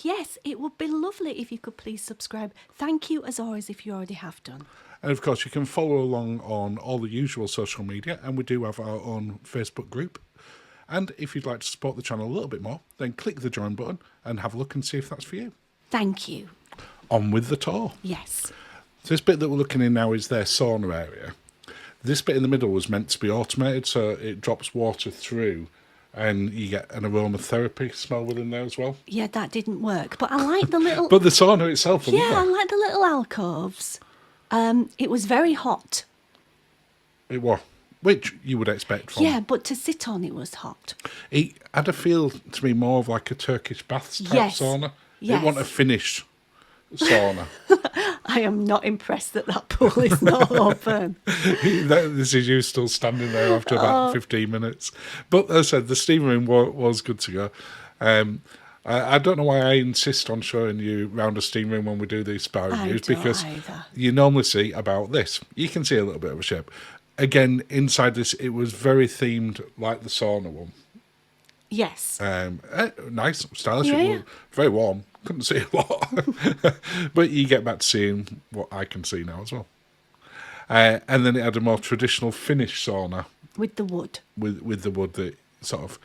Yes, it would be lovely if you could please subscribe. Thank you, as always, if you already have done.
And of course, you can follow along on all the usual social media, and we do have our own Facebook group. And if you'd like to support the channel a little bit more, then click the join button and have a look and see if that's for you.
Thank you.
On with the tour.
Yes.
So this bit that we're looking in now is their sauna area. This bit in the middle was meant to be automated, so it drops water through and you get an aromatherapy smell within there as well.
Yeah, that didn't work. But I like the little...
But the sauna itself,
yeah, I like the little alcoves. It was very hot.
It was, which you would expect from...
Yeah, but to sit on it was hot.
It had a feel to me more of like a Turkish baths type
Yes.
sauna.
Yes.
It wasn't a Finnish sauna.
I am not impressed that that pool is not open.
This is you still standing there after about 15 minutes. But as I said, the steam room was good to go. I don't know why I insist on showing you round a steam room when we do these spa reviews, because you normally see about this. You can see a little bit of a shape. Again, inside this, it was very themed like the sauna one.
Yes.
Nice, stylish,
Yeah.
very warm. Couldn't see a lot. But you get back to seeing what I can see now as well. And then it had a more traditional Finnish sauna.
With the wood.
With the wood that sort of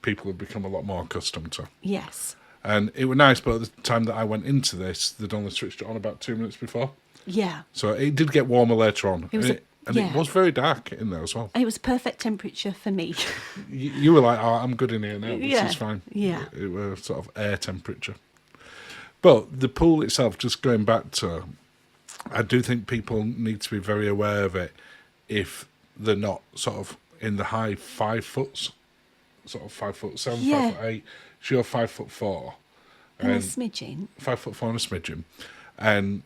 people have become a lot more accustomed to.
Yes.
And it was nice, but at the time that I went into this, they'd only switched it on about 2 minutes before.
Yeah.
So it did get warmer later on.
It
was very dark in there as well.
It was perfect temperature for me.
You were like, oh, I'm good in here now. This is fine.
Yeah.
It was sort of air temperature. But the pool itself, just going back to, I do think people need to be very aware of it if they're not sort of in the high 5 foots, sort of 5'7",
Yeah.
5'8". So you're 5'4".
And a smidgen.
5'4" and a smidgen. And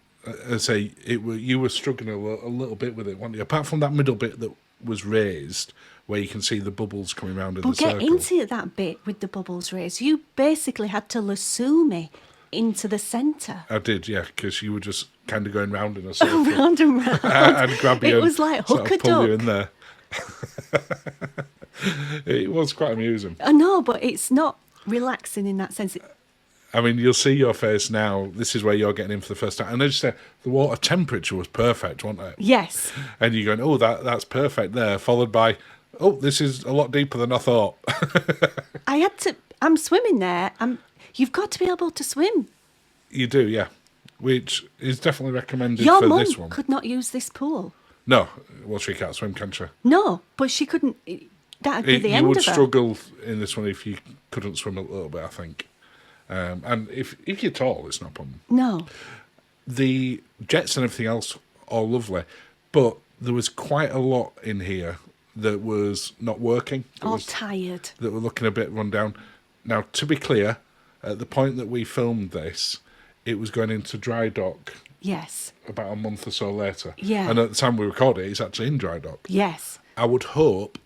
I say you were struggling a little bit with it, weren't you? Apart from that middle bit that was raised, where you can see the bubbles coming around in the circle.
But get into that bit with the bubbles raised. You basically had to lasso me into the centre.
I did, yeah, because you were just kind of going round in a circle.
Round and round.
And grab you.
It was like
sort
hook a
of pull you
duck.
in there. It was quite amusing.
I know, but it's not relaxing in that sense.
I mean, you'll see your face now. This is where you're getting in for the first time. And I just said the water temperature was perfect, wasn't it?
Yes.
And you're going, oh, that's perfect there, followed by, oh, this is a lot deeper than I thought.
I'm swimming there. You've got to be able to swim.
You do, yeah. Which is definitely recommended
Your
for
mum
this one.
could not use this pool.
No, well, she can't swim, can she?
No, but she couldn't. That'd be the
You
end
would
of her.
struggle in this one if you couldn't swim a little bit, I think. And if you're tall, it's not a problem.
No.
The jets and everything else are lovely, but there was quite a lot in here that was not working.
All tired.
That were looking a bit run down. Now, to be clear, at the point that we filmed this, it was going into dry dock
Yes.
about a month or so later.
Yeah.
And at the time we record it, it's actually in dry dock.
Yes.
I would hope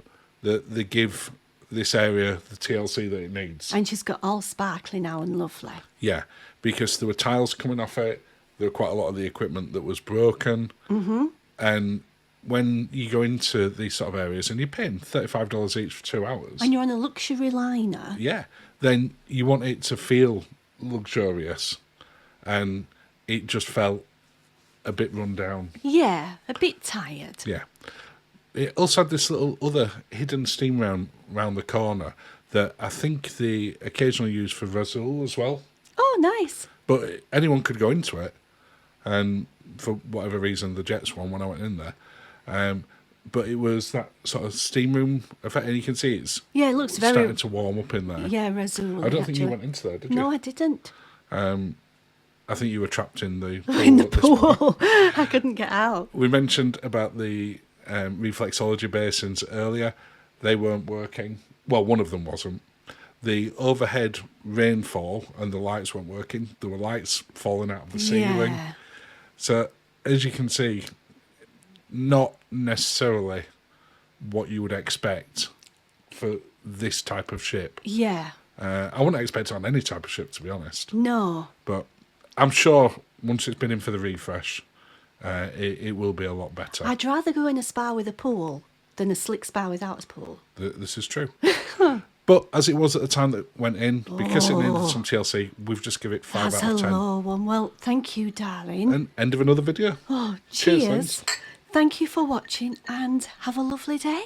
that they give this area the TLC that it needs.
And she's got all sparkly now and lovely.
Yeah, because there were tiles coming off it. There were quite a lot of the equipment that was broken. Mm-hmm. And when you go into these sort of areas and you're paying $35 each for 2 hours.
And you're on a luxury liner.
Yeah, then you want it to feel luxurious. And it just felt a bit run down.
Yeah, a bit tired.
Yeah. It also had this little other hidden steam round the corner that I think they occasionally use for Razul as well.
Oh, nice.
But anyone could go into it, and for whatever reason, the Jets one when I went in there. But it was that sort of steam room effect, and you can see it's
Yeah, it looks very...
starting to warm up in there.
Yeah, Razul.
I don't think you went into there, did you?
No, I didn't.
I think you were trapped in the pool.
In the
at this point.
pool. I couldn't get out.
We mentioned about the reflexology basins earlier. They weren't working. Well, one of them wasn't. The overhead rainfall and the lights weren't working. There were lights falling out of the ceiling.
Yeah.
So, as you can see, not necessarily what you would expect for this type of ship.
Yeah.
I wouldn't expect it on any type of ship, to be honest.
No.
But I'm sure once it's been in for the refresh, it will be a lot better.
I'd rather go in a spa with a pool than a slick spa without a pool.
This is true. But as it was at the time that went in, because it needed some TLC, we've just give it 5
That's
out of
a
10.
low one. Well, thank you, darling.
And end of another video.
Oh,
Cheers,
cheers.
Linz.
Thank you for watching and have a lovely day.